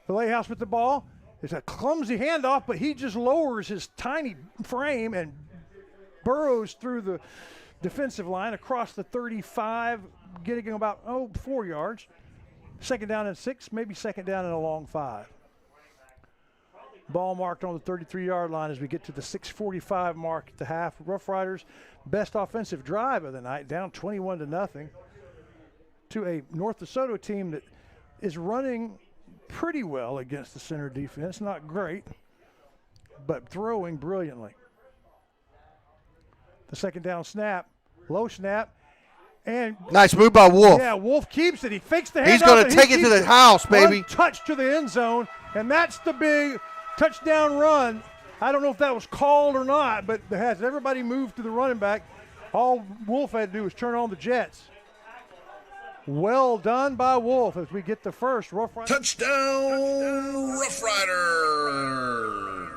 The Villejas with the ball. It's a clumsy handoff, but he just lowers his tiny frame and burrows through the defensive line across the 35, getting about 4 yards. 2nd down and 6, maybe 2nd down and a long 5. Ball marked on the 33-yard line as we get to the 6:45 mark at the half. Rough Riders, best offensive drive of the night, down 21-0 to a North DeSoto team that is running pretty well against the center defense. Not great, but throwing brilliantly. The 2nd down snap, low snap, and nice move by Wolf. Yeah, Wolf keeps it. He fakes the handoff. He's going to take it to the house, baby. Touch to the end zone, and that's the big touchdown run. I don't know if that was called or not, but has everybody moved to the running back. All Wolf had to do was turn on the jets. Well done by Wolf as we get the first Rough Riders. Touchdown, Rough Riders.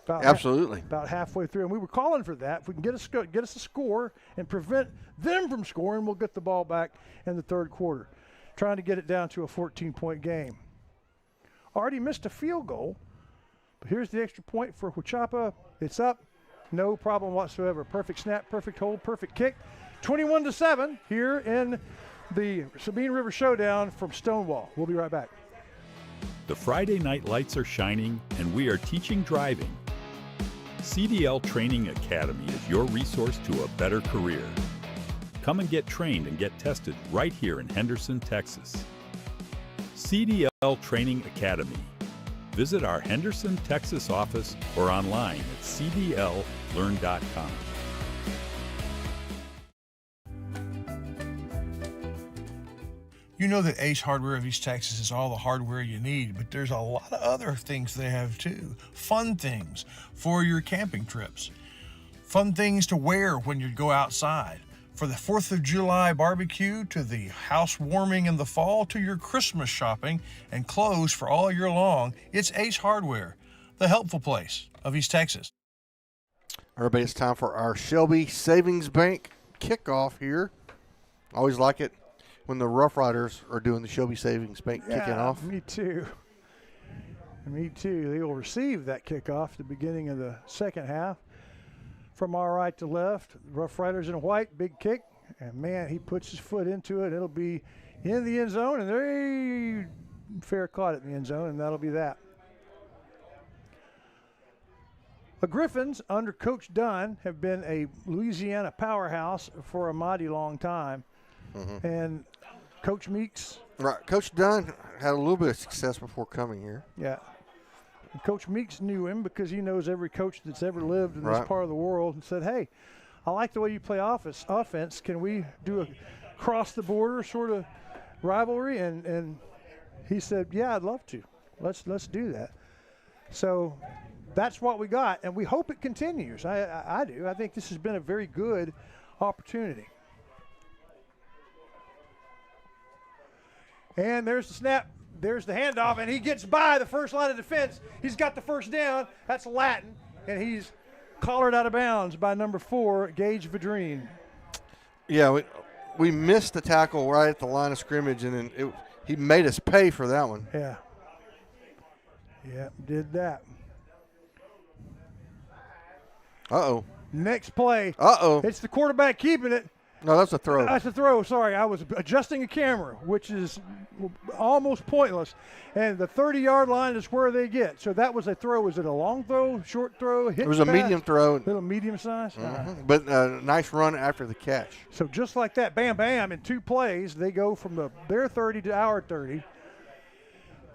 Absolutely. About halfway through, and we were calling for that. If we can get us a score and prevent them from scoring, we'll get the ball back in the 3rd quarter. Trying to get it down to a 14-point game. Already missed a field goal, but here's the extra point for Huichapa. It's up, no problem whatsoever. Perfect snap, perfect hold, perfect kick. 21-7 here in the Sabine River Showdown from Stonewall. We'll be right back. The Friday night lights are shining, and we are teaching driving. CDL Training Academy is your resource to a better career. Come and get trained and get tested right here in Henderson, Texas. CDL Training Academy. Visit our Henderson, Texas office or online at cdllearn.com. You know that Ace Hardware of East Texas is all the hardware you need, but there's a lot of other things they have too. Fun things for your camping trips. Fun things to wear when you go outside. For the 4th of July barbecue, to the housewarming in the fall, to your Christmas shopping and clothes for all year long, it's Ace Hardware, the helpful place of East Texas. Everybody, it's time for our Shelby Savings Bank kickoff here. Always like it when the Rough Riders are doing the Shelby Savings Bank kicking off. Me too. Me too. They will receive that kickoff at the beginning of the second half. From our right to left, Rough Riders in white, big kick. And, man, he puts his foot into it. It'll be in the end zone, and they fair caught it in the end zone, and that'll be that. The Griffins, under Coach Dunn, have been a Louisiana powerhouse for a mighty long time. Mm-hmm. And Coach Meeks. Right. Coach Dunn had a little bit of success before coming here. Yeah. And Coach Meeks knew him because he knows every coach that's ever lived in this part of the world and said, hey, I like the way you play offense. Can we do a cross-the-border sort of rivalry? And he said, yeah, I'd love to. Let's do that. So that's what we got, and we hope it continues. I do. I think this has been a very good opportunity. And there's the snap. There's the handoff, and he gets by the first line of defense. He's got the first down. That's Latin, and he's collared out of bounds by number 4, Gage Vadrine. Yeah, we missed the tackle right at the line of scrimmage, and then he made us pay for that one. Yeah. Yeah, did that. Uh-oh. Next play. Uh-oh. It's the quarterback keeping it. No, that's a throw. That's a throw. Sorry, I was adjusting a camera, which is almost pointless. And the 30-yard line is where they get. So that was a throw. Was it a long throw, short throw, hit It was a pass? medium throw. Little medium size? Mm-hmm. But a nice run after the catch. So just like that, bam, bam, in 2 plays, they go from their 30 to our 30.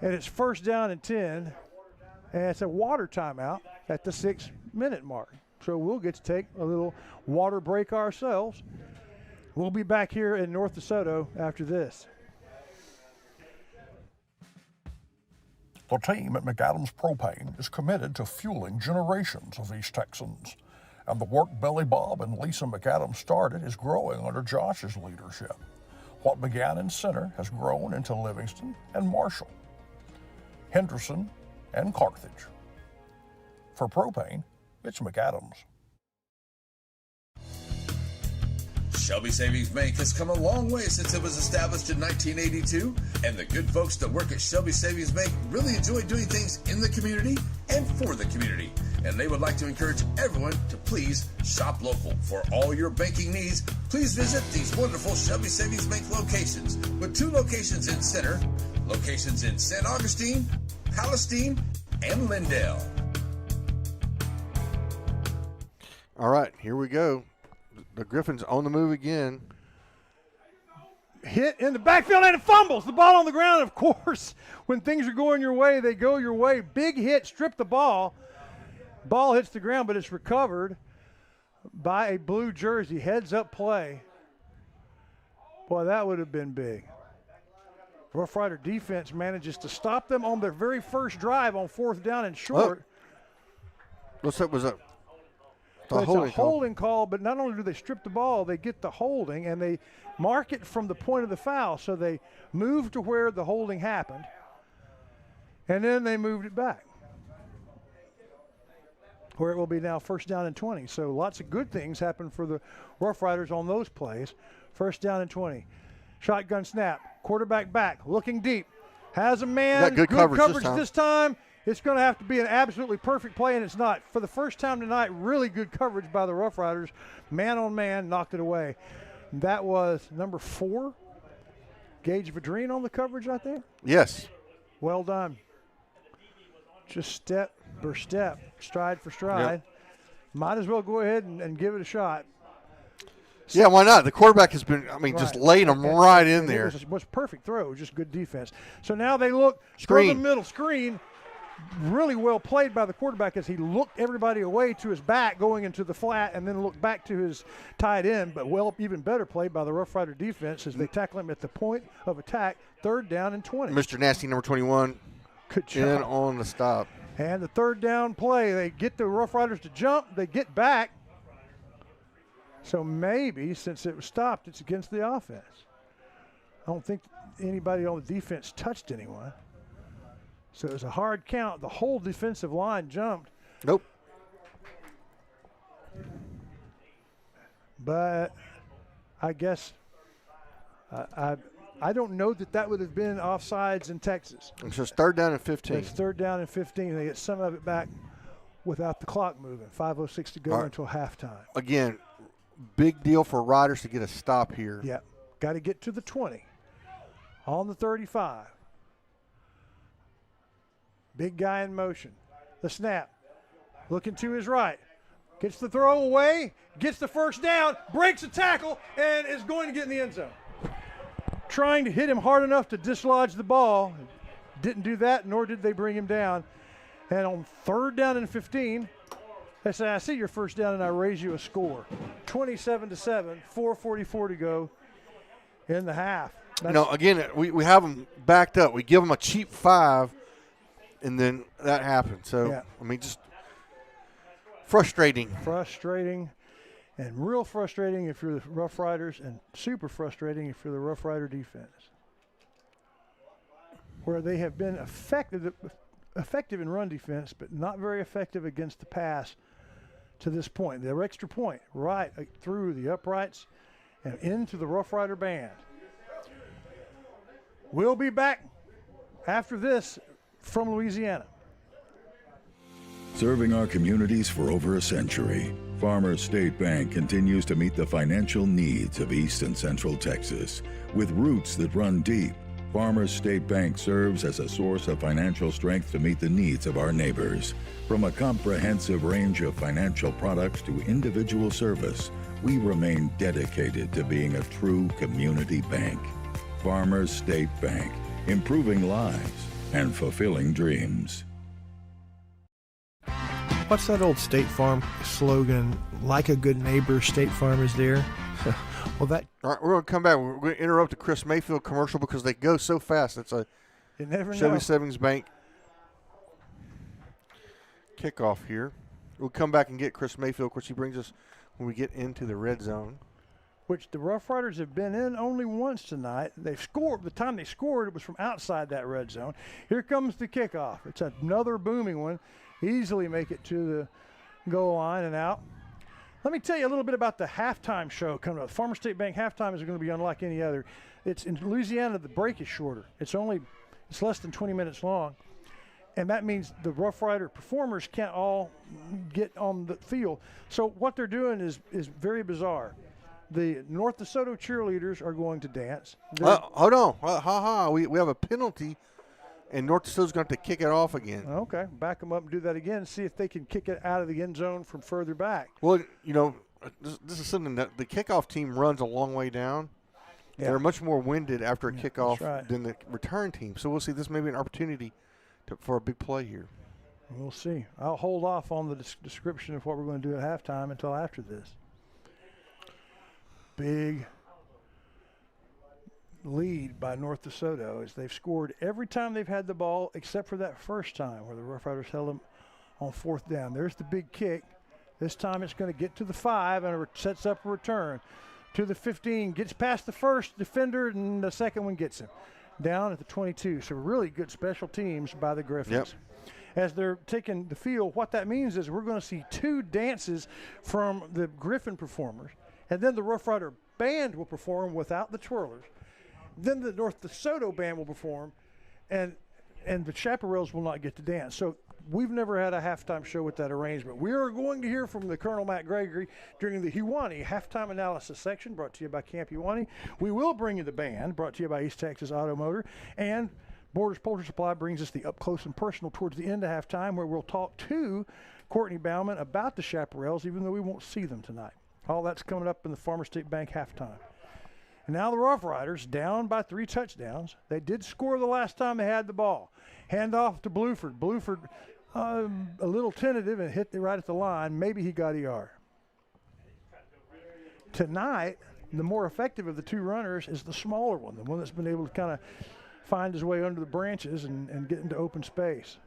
And it's first down and 10. And it's a water timeout at the 6-minute mark. So we'll get to take a little water break ourselves. We'll be back here in North DeSoto after this. The team at McAdams Propane is committed to fueling generations of East Texans. And the work Billy Bob and Lisa McAdams started is growing under Josh's leadership. What began in Center has grown into Livingston and Marshall, Henderson and Carthage. For propane, it's McAdams. Shelby Savings Bank has come a long way since it was established in 1982, and the good folks that work at Shelby Savings Bank really enjoy doing things in the community and for the community. And they would like to encourage everyone to please shop local. For all your banking needs, please visit these wonderful Shelby Savings Bank locations, with 2 locations in Center, locations in St. Augustine, Palestine, and Lindale. All right, here we go. The Griffins on the move again. Hit in the backfield and it fumbles. The ball on the ground, of course. When things are going your way, they go your way. Big hit, strip the ball. Ball hits the ground, but it's recovered by a blue jersey. Heads up play. Boy, that would have been big. Rough Rider defense manages to stop them on their very first drive on 4th down and short. What's that? Was a It's a holding call, but not only do they strip the ball, they get the holding, and they mark it from the point of the foul. So they moved to where the holding happened, and then they moved it back, where it will be now first down and 20. So lots of good things happen for the Rough Riders on those plays. First down and 20. Shotgun snap. Quarterback back, looking deep. Has a man. Good coverage this time. It's going to have to be an absolutely perfect play, and it's not. For the first time tonight, really good coverage by the Rough Riders. Man on man, knocked it away. That was number 4, Gage Vadrine on the coverage right there? Yes. Well done. Just step for step, stride for stride. Yep. might as well go ahead and give it a shot. Yeah, why not? The quarterback has been, just laying them right in there. It was perfect throw, just good defense. So now they look Screen. throw the middle screen. Really well played by the quarterback as he looked everybody away to his back going into the flat and then looked back to his tight end, but even better played by the Rough Rider defense as they tackle him at the point of attack, 3rd down and 20. Mr. Nasty, number 21, good job. in on the stop. And the 3rd down play, they get the Rough Riders to jump, they get back. So maybe since it was stopped, it's against the offense. I don't think anybody on the defense touched anyone. So it was a hard count. The whole defensive line jumped. Nope. But I guess I don't know that would have been offsides in Texas. It's just 3rd down and 15. It's 3rd down and 15. They get some of it back without the clock moving. 5:06 to go until halftime. Again, big deal for Riders to get a stop here. Yeah, got to get to the 20. On the 35. Big guy in motion. The snap. Looking to his right. Gets the throw away. Gets the 1st down. Breaks a tackle and is going to get in the end zone. Trying to hit him hard enough to dislodge the ball. Didn't do that, nor did they bring him down. And on 3rd down and 15, they say, I see your 1st down and I raise you a score. 27-7, 4:44 to go in the half. Again, we have them backed up. We give them a cheap 5, and then that happened. So, yeah. Just frustrating. Frustrating, and real frustrating if you're the Rough Riders, and super frustrating if you're the Rough Rider defense, where they have been effective in run defense, but not very effective against the pass to this point. The extra point right through the uprights and into the Rough Rider band. We'll be back after this from Louisiana. Serving our communities for over a century, Farmers State Bank continues to meet the financial needs of East and Central Texas. With roots that run deep, Farmers State Bank serves as a source of financial strength to meet the needs of our neighbors. From a comprehensive range of financial products to individual service, we remain dedicated to being a true community bank. Farmers State Bank, improving lives and fulfilling dreams. What's that old State Farm slogan? Like a good neighbor, State Farm is there. All right, we're going to come back. We're going to interrupt the Chris Mayfield commercial because they go so fast. It's a you never Chevy know. Savings Bank kickoff here. We'll come back and get Chris Mayfield. Of course, he brings us when we get into the red zone, which the Rough Riders have been in only once tonight. They've scored. The time they scored, it was from outside that red zone. Here comes the kickoff. It's another booming one. Easily make it to the goal line and out. Let me tell you a little bit about the halftime show coming up. Farmers State Bank halftime is going to be unlike any other. It's in Louisiana. The break is shorter. It's less than 20 minutes long, and that means the Rough Rider performers can't all get on the field. So what they're doing is very bizarre. The North DeSoto cheerleaders are going to dance. Hold on. We have a penalty, and North DeSoto's going to have to kick it off again. Okay, back them up and do that again. See if they can kick it out of the end zone from further back. Well, this is something that the kickoff team runs a long way down. Yeah. They're much more winded after a kickoff than the return team. So we'll see. This may be an opportunity for a big play here. We'll see. I'll hold off on the description of what we're going to do at halftime until after this. Big lead by North DeSoto as they've scored every time they've had the ball except for that first time where the Rough Riders held them on 4th down. There's the big kick. This time it's going to get to the 5 and it sets up a return to the 15. Gets past the first defender and the second one gets him down at the 22. So really good special teams by the Griffins. Yep. As they're taking the field, what that means is we're going to see 2 dances from the Griffin performers, and then the Rough Rider band will perform without the twirlers. Then the North DeSoto band will perform, and the chaparrals will not get to dance. So we've never had a halftime show with that arrangement. We are going to hear from the Colonel Matt Gregory during the Hiwanee halftime analysis section, brought to you by Camp Hiwanee. We will bring you the band, brought to you by East Texas Automotor, and Borders Poultry Supply brings us the up close and personal towards the end of halftime, where we'll talk to Courtney Bauman about the Chaparrals, even though we won't see them tonight. All that's coming up in the Farmers State Bank halftime. And now the Rough Riders down by 3 touchdowns. They did score the last time they had the ball. Hand off to Bluford. Bluford a little tentative and hit right at the line. Maybe he got a yard. Tonight, the more effective of the 2 runners is the smaller one, the one that's been able to kind of find his way under the branches and get into open space.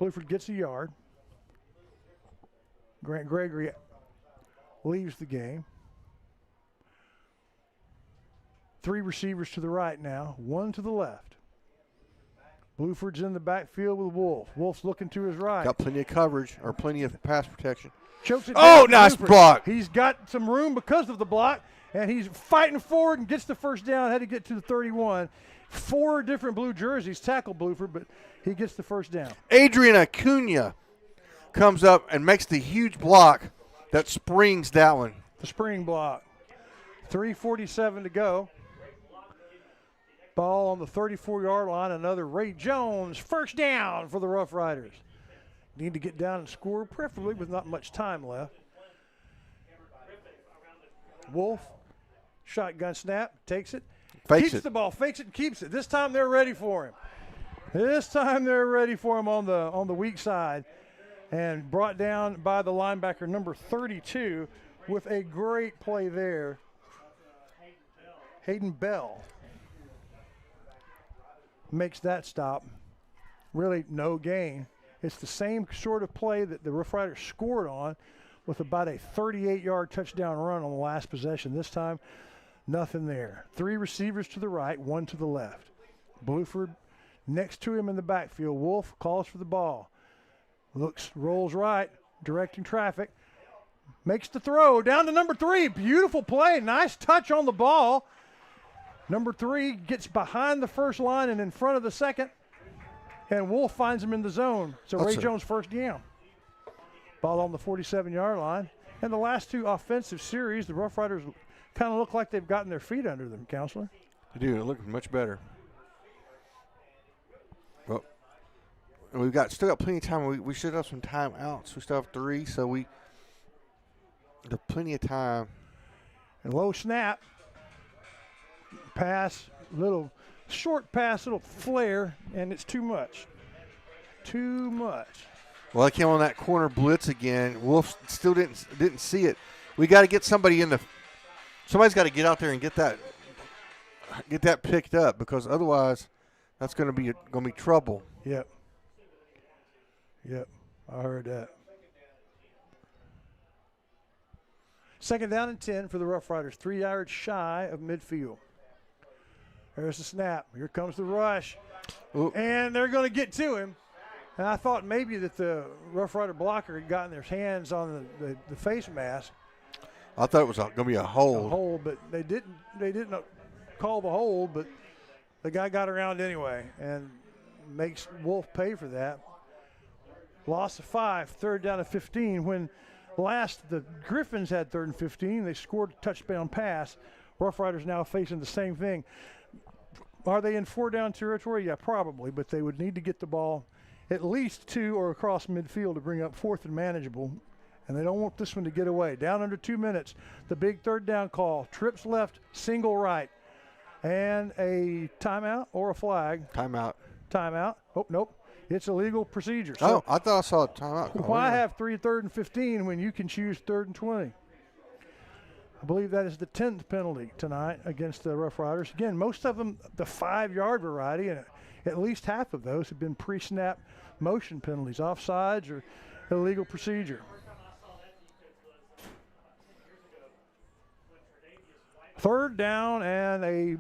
Bluford gets a yard. Grant Gregory leaves the game. 3 receivers to the right now, 1 to the left. Bluford's in the backfield with Wolf. Wolf's looking to his right. Got plenty of coverage, or plenty of pass protection. Chokes it Oh, down. nice Bluford. block. He's got some room because of the block, and he's fighting forward and gets the first down. Had to get to the 31. 4 different blue jerseys tackle Bluford, but he gets the first down. Adrian Acuna comes up and makes the huge block that springs that one. The spring block. 3:47 to go. Ball on the 34-yard line. Another Ray Jones first down for the Rough Riders. Need to get down and score, preferably with not much time left. Wolf, shotgun snap, takes it. Fakes keeps it. the ball, fakes it, and keeps it. This time they're ready for him. This time they're ready for him on the weak side. And brought down by the linebacker, number 32, with a great play there. Hayden Bell makes that stop. Really no gain. It's the same sort of play that the Rough Riders scored on with about a 38-yard touchdown run on the last possession. This time, nothing there. 3 receivers to the right, 1 to the left. Bluford next to him in the backfield. Wolf calls for the ball. Looks, rolls right, directing traffic. Makes the throw down to number 3. Beautiful play. Nice touch on the ball. Number 3 gets behind the first line and in front of the second. And Wolf finds him in the zone. So Ray Jones first down. Ball on the 47-yard line. And the last 2 offensive series, the Rough Riders kind of look like they've gotten their feet under them, Counselor. They do. They're looking much better. Well, we've still got plenty of time. We should have some timeouts. We still have 3, so there's plenty of time. And low snap. Pass, little short pass, little flare, and it's too much. Too much. Well, I came on that corner blitz again. Wolf still didn't see it. We got to get somebody somebody's got to get out there and get that picked up, because otherwise that's going to be trouble. Yep. I heard that. 2nd down and 10 for the Rough Riders, 3 yards shy of midfield. There's the snap. Here comes the rush. Ooh. And they're going to get to him. And I thought maybe that the Rough Rider blocker had gotten their hands on the face mask. I thought it was going to be a hold. A hold, but they didn't call the hold, but the guy got around anyway and makes Wolf pay for that. Loss of 5, 3rd down and 15. When last the Griffins had 3rd and 15, they scored a touchdown pass. Rough Riders now facing the same thing. Are they in 4-down territory? Yeah, probably, but they would need to get the ball at least 2 or across midfield to bring up 4th and manageable, and they don't want this one to get away. Down under 2 minutes, the big 3rd down call. Trips left, single right, and a timeout or a flag. Timeout. Oh, nope. It's illegal procedure. So I thought I saw a timeout. Why have 3rd and 15 when you can choose 3rd and 20? I believe that is the 10th penalty tonight against the Rough Riders. Again, most of them the 5-yard variety, and at least half of those have been pre-snap motion penalties, offsides or illegal procedure. 3rd down and a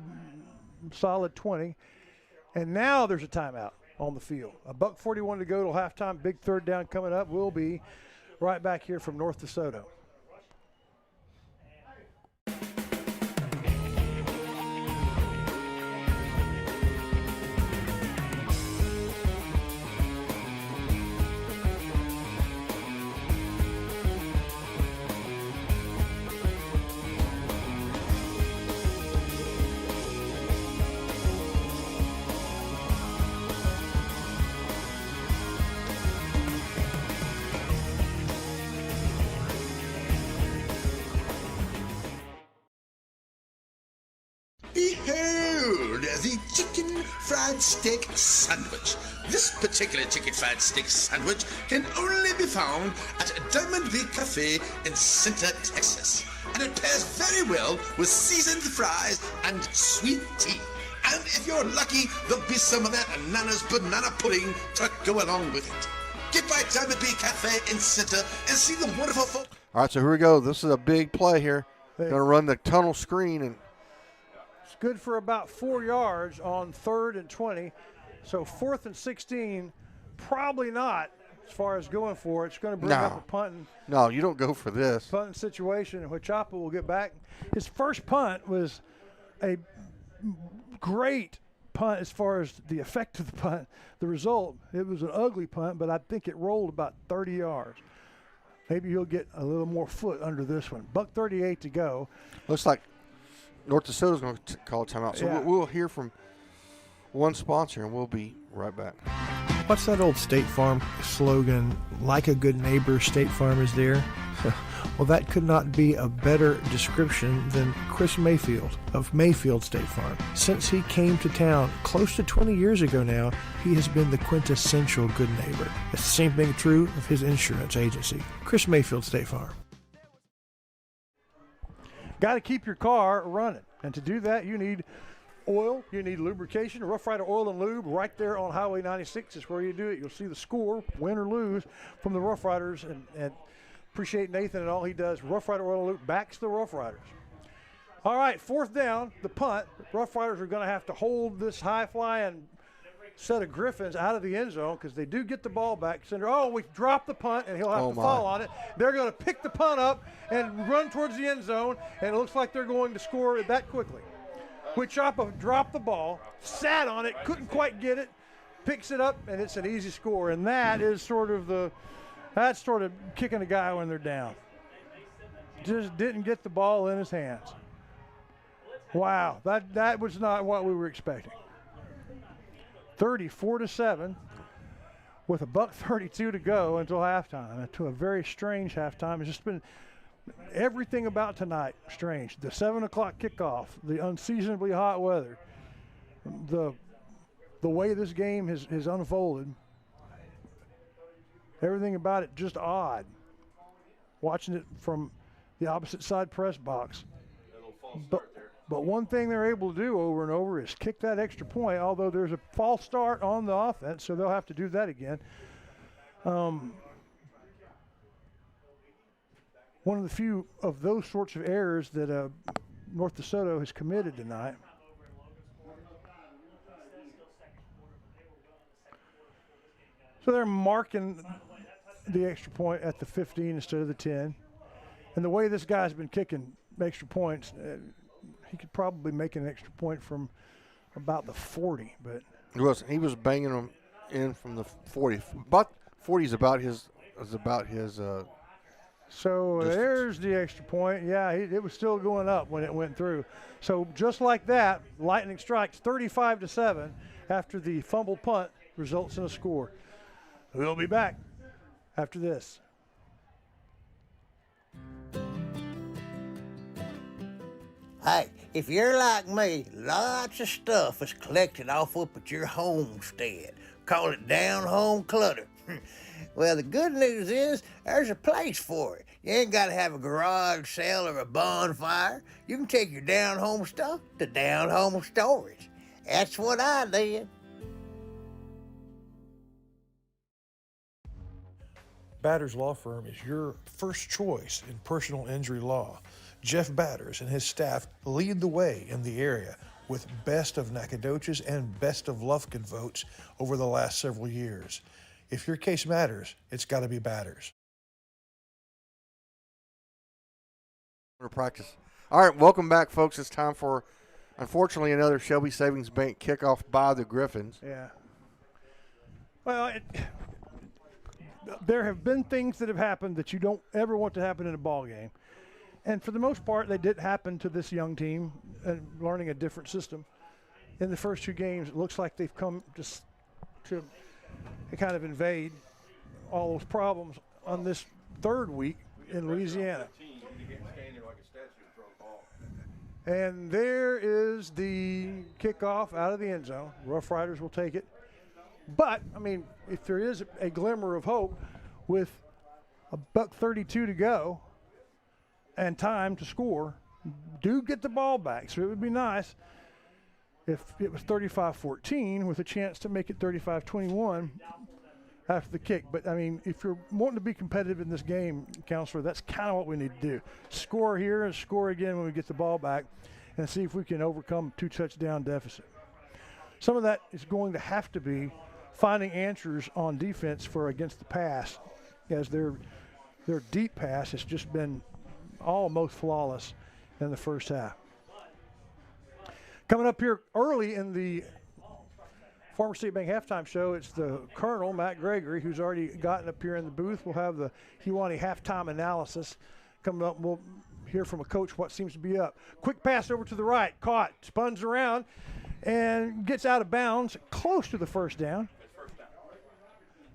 solid 20. And now there's a timeout on the field. $1:41 to go till halftime. Big 3rd down coming up. We'll be right back here from North DeSoto. Behold, the chicken fried steak sandwich. This particular chicken fried steak sandwich can only be found at Diamond V Cafe in Center, Texas. And it pairs very well with seasoned fries and sweet tea. And if you're lucky, there'll be some of that Nana's banana pudding to go along with it. Get by Diamond V Cafe in Center and see the wonderful folk. All right, so here we go. This is a big play here. Going to run the tunnel screen. And it's good for about 4 yards on 3rd and 20. So 4th and 16, probably not as far as going for it. It's going to bring up a punting. No, you don't go for this. Punting situation, and Huichapa will get back. His first punt was a great punt as far as the effect of the punt. The result, it was an ugly punt, but I think it rolled about 30 yards. Maybe he'll get a little more foot under this one. $1:38 to go. Looks like North DeSoto's going to call a timeout. So we'll hear from one sponsor, and we'll be right back. What's that old State Farm slogan, like a good neighbor, State Farm is there? Well, that could not be a better description than Chris Mayfield of Mayfield State Farm. Since he came to town close to 20 years ago now, he has been the quintessential good neighbor. It's the same thing true of his insurance agency, Chris Mayfield State Farm. Got to keep your car running, and to do that, you need oil, you need lubrication. Rough Rider Oil and Lube right there on Highway 96 is where you do it. You'll see the score, win or lose, from the Rough Riders, and appreciate Nathan and all he does. Rough Rider Oil and Lube backs the Rough Riders. All right, 4th down, the punt. Rough Riders are going to have to hold this high-flying set of Griffins out of the end zone because they do get the ball back. We dropped the punt, and he'll have to fall on it. They're going to pick the punt up and run towards the end zone, and it looks like they're going to score that quickly. Huichapa dropped the ball, sat on it, couldn't quite get it, picks it up, and it's an easy score. And that is sort of kicking a guy when they're down. Just didn't get the ball in his hands. Wow, that was not what we were expecting. 34-7 with $1:32 to go until halftime. To a very strange halftime. It's just been everything about tonight strange. The 7 o'clock kickoff, the unseasonably hot weather, the way this game has unfolded, everything about it just odd. Watching it from the opposite side press box. But one thing they're able to do over and over is kick that extra point, although there's a false start on the offense, so they'll have to do that again. One of the few of those sorts of errors that North DeSoto has committed tonight. So they're marking the extra point at the 15 instead of the 10. And the way this guy's been kicking extra points, he could probably make an extra point from about the 40. But he was banging them in from the 40. But 40 is about his So distance. There's the extra point. Yeah, it was still going up when it went through. So just like that, lightning strikes 35-7 after the fumble punt results in a score. We'll be back after this. Hey, if you're like me, lots of stuff is collected off up at your homestead. Call it down-home clutter. Well, the good news is there's a place for it. You ain't got to have a garage sale or a bonfire. You can take your down-home stuff to down-home storage. That's what I did. Batters Law Firm is your first choice in personal injury law. Jeff Batters and his staff lead the way in the area with Best of Nacogdoches and Best of Lufkin votes over the last several years. If your case matters, it's got to be Batters. Practice. All right, welcome back, folks. It's time for, unfortunately, another Shelby Savings Bank kickoff by the Griffins. Yeah. Well, there have been things that have happened that you don't ever want to happen in a ball game. And for the most part, they did happen to this young team and learning a different system. In the first two games, it looks like they've come just to kind of invade all those problems on this third week in Louisiana. And there is the kickoff out of the end zone. Rough Riders will take it. But, I mean, if there is a glimmer of hope with $1:32 to go and time to score, do get the ball back. So it would be nice if it was 35-14 with a chance to make it 35-21 after the kick. But, I mean, if you're wanting to be competitive in this game, Counselor, that's kind of what we need to do. Score here and score again when we get the ball back and see if we can overcome a 2-touchdown deficit. Some of that is going to have to be finding answers on defense for against the pass, as their deep pass has just been almost flawless in the first half. Coming up here early in the Farmer State Bank halftime show, it's the Colonel, Matt Gregory, who's already gotten up here in the booth. We'll have the Hiwanee halftime analysis coming up. We'll hear from a coach what seems to be up. Quick pass over to the right, caught, spuns around, and gets out of bounds close to the first down.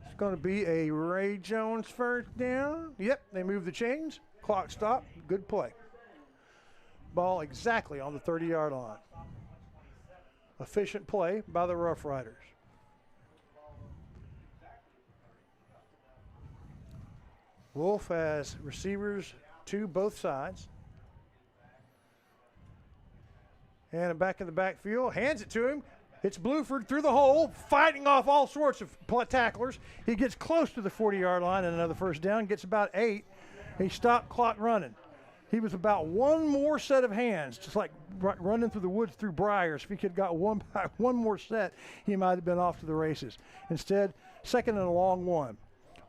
It's going to be a Ray Jones first down. Yep, they move the chains. Clock stop. Good play. Ball exactly on the 30-yard line. Efficient play by the Rough Riders. Wolf has receivers to both sides. And back in the backfield, hands it to him. It's Bluford through the hole, fighting off all sorts of tacklers. He gets close to the 40-yard line and another first down, gets about 8. He stopped clock running. He was about one more set of hands, just like running through the woods through briars. If he could have got one more set, he might have been off to the races. Instead, second and a long one.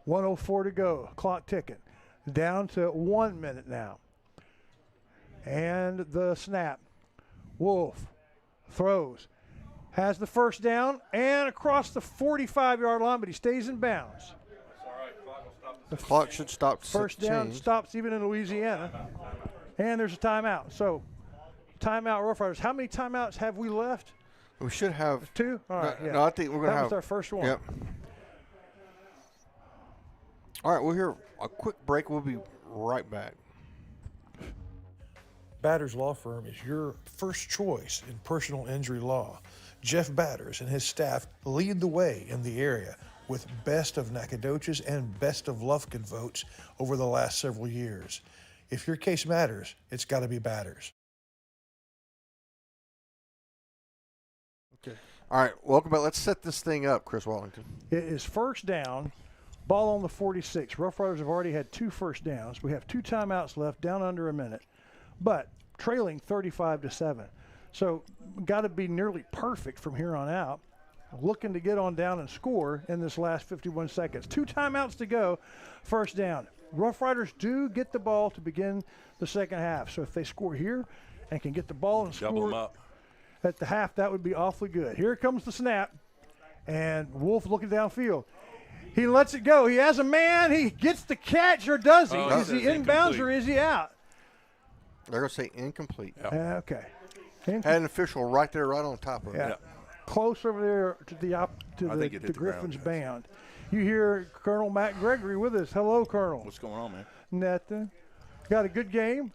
1:04 to go, clock ticking. Down to 1 minute now. And the snap. Wolf throws. Has the first down and across the 45-yard line, but he stays in bounds. The clock should stop. First down stops even in Louisiana. And there's a timeout. So, timeout, Rough Riders. How many timeouts have we left? We should have 2. All right. No, yeah. no, I think we're going to have. That was our first one. Yep. All right, we'll hear a quick break. We'll be right back. Batters Law Firm is your first choice in personal injury law. Jeff Batters and his staff lead the way in the area with best of Nacogdoches and best of Lufkin votes over the last several years. If your case matters, it's got to be Batters. Okay. All right, welcome back. Let's set this thing up, Chris Wallington. It is first down, ball on the 46. Rough Riders have already had 2 first downs. We have 2 timeouts left, down under a minute, but trailing 35-7. So got to be nearly perfect from here on out. Looking to get on down and score in this last 51 seconds. 2 timeouts to go, first down. Rough Riders do get the ball to begin the second half. So if they score here and can get the ball and score at the half, that would be awfully good. Here comes the snap, and Wolf looking downfield. He lets it go. He has a man. He gets the catch, or does he? Is he inbounds or is he out? They're going to say incomplete. Okay. Had an official right there, right on top of it. Yeah. Close over there to the Griffin's band. You hear Colonel Matt Gregory with us. Hello, Colonel. What's going on, man? Nothing. Got a good game?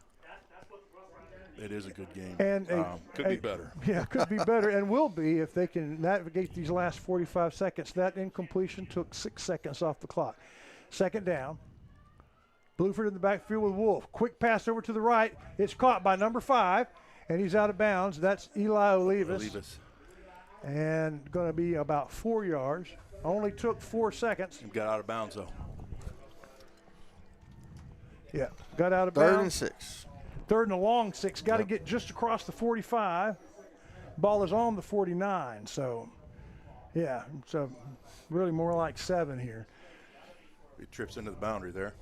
It is a good game. And could be better. Yeah, could be better, and will be if they can navigate these last 45 seconds. That incompletion took 6 seconds off the clock. Second down. Bluford in the backfield with Wolf. Quick pass over to the right. It's caught by number 5, and he's out of bounds. That's Eli Olivas. And going to be about 4 yards. Only took 4 seconds. He got out of bounds, though. Yeah, got out of bounds. 3rd and 6. 3rd and a long 6. Got to get just across the 45. Ball is on the 49. So, yeah, so really more like 7 here. He trips into the boundary there.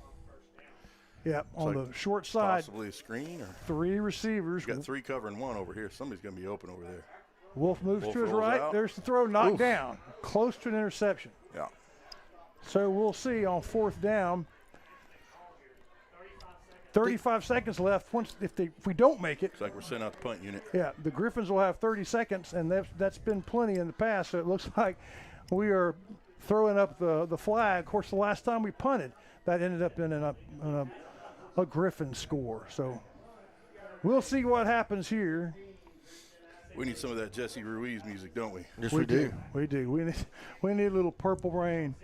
Yeah, on the short side. Possibly a screen or 3 receivers. You got 3 covering 1 over here. Somebody's going to be open over there. Wolf moves to his right. Out. There's the throw, knocked down. Close to an interception. Yeah. So we'll see on 4th down. 35 seconds left. If we don't make it. Looks like we're sending out the punt unit. Yeah, the Griffins will have 30 seconds, and that's been plenty in the past. So it looks like we are throwing up the flag. Of course, the last time we punted, that ended up in a Griffin score. So we'll see what happens here. We need some of that Jesse Ruiz music, don't we? Yes, we do. We do. We need a little Purple Rain.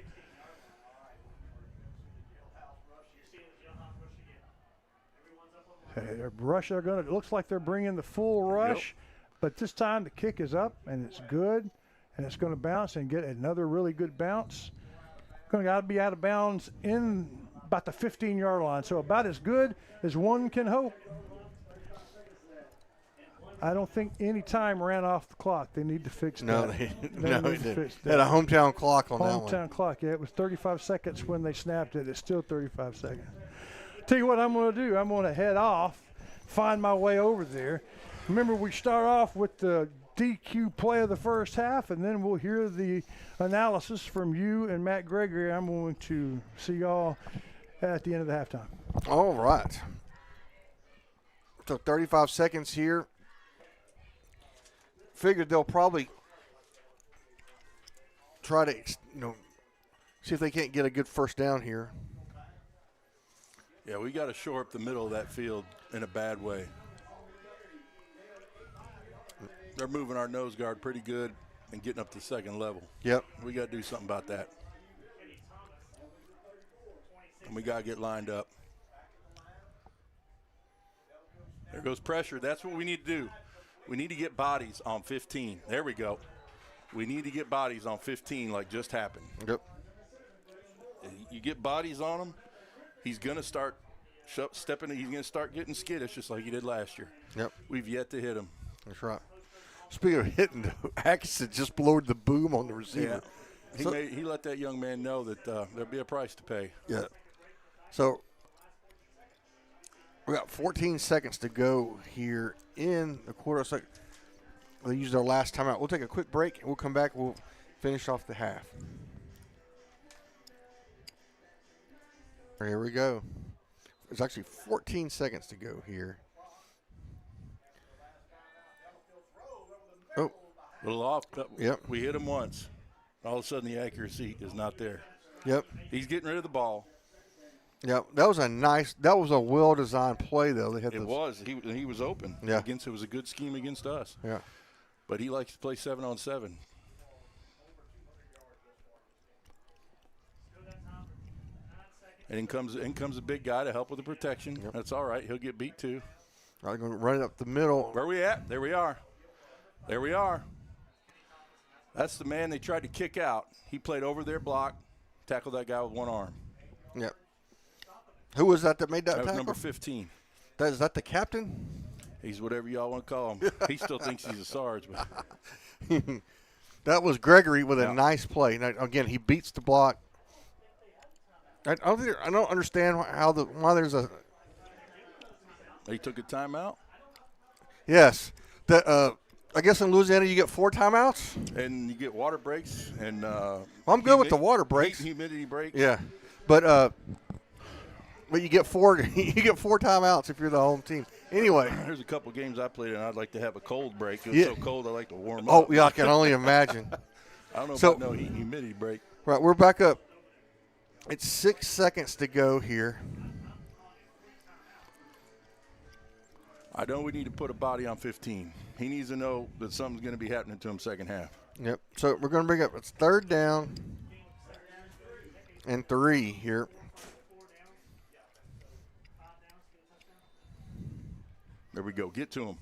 Hey, it looks like they're bringing the full rush, but this time the kick is up and it's good, and it's going to bounce and get another really good bounce. Going to be out of bounds in about the 15-yard line, so about as good as one can hope. I don't think any time ran off the clock. They need to fix that. No, they fix had a hometown clock on that one. Hometown clock, yeah. It was 35 seconds when they snapped it. It's still 35 seconds. Tell you what I'm going to do. I'm going to head off, find my way over there. Remember, we start off with the DQ play of the first half, and then we'll hear the analysis from you and Matt Gregory. I'm going to see y'all at the end of the halftime. All right. So 35 seconds here. Figured they'll probably try to, see if they can't get a good first down here. Yeah, we got to shore up the middle of that field in a bad way. They're moving our nose guard pretty good and getting up to second level. Yep. We got to do something about that. And we got to get lined up. There goes pressure. That's what we need to do. We need to get bodies on 15. There we go. We need to get bodies on 15 like just happened. Yep. You get bodies on him, he's going to start stepping. He's going to start getting skittish just like he did last year. Yep. We've yet to hit him. That's right. Speaking of hitting, Atkinson just blowed the boom on the receiver. Yeah. He let that young man know that there'll be a price to pay. Yeah. So we got 14 seconds to go here in the quarter. So they used our last timeout. We'll take a quick break, and we'll come back. We'll finish off the half. Here we go. There's actually 14 seconds to go here. Oh. A little off. Yep. We hit him once. All of a sudden, the accuracy is not there. Yep. He's getting rid of the ball. Yep. That was a well-designed play, though. It was. He was open. Yeah. It was a good scheme against us. Yeah. But he likes to play 7-on-7. And in comes a big guy to help with the protection. Yep. That's all right. He'll get beat too. All right, going to run it up the middle. Where are we at? There we are. There we are. That's the man they tried to kick out. He played over their block, tackled that guy with one arm. Yep. Who was that made that tackle? That was number 15. Is that the captain? He's whatever y'all want to call him. He still thinks he's a sarge. But that was Gregory with a nice play. Now, again, he beats the block. I don't understand why there's a. He took a timeout? Yes. I guess in Louisiana you get 4 timeouts. And you get water breaks. And I'm good with the water breaks. Humidity breaks. Yeah, but you get 4. You get 4 timeouts if you're the home team. Anyway, there's a couple games I played in. I'd like to have a cold break. It was so cold I like to warm up. Oh yeah, I can only imagine. I don't know about no humidity break. Right, we're back up. It's 6 seconds to go here. I know we need to put a body on 15. He needs to know that something's going to be happening to him second half. Yep. So we're going to bring up, it's 3rd down and 3 here. There we go. Get to him.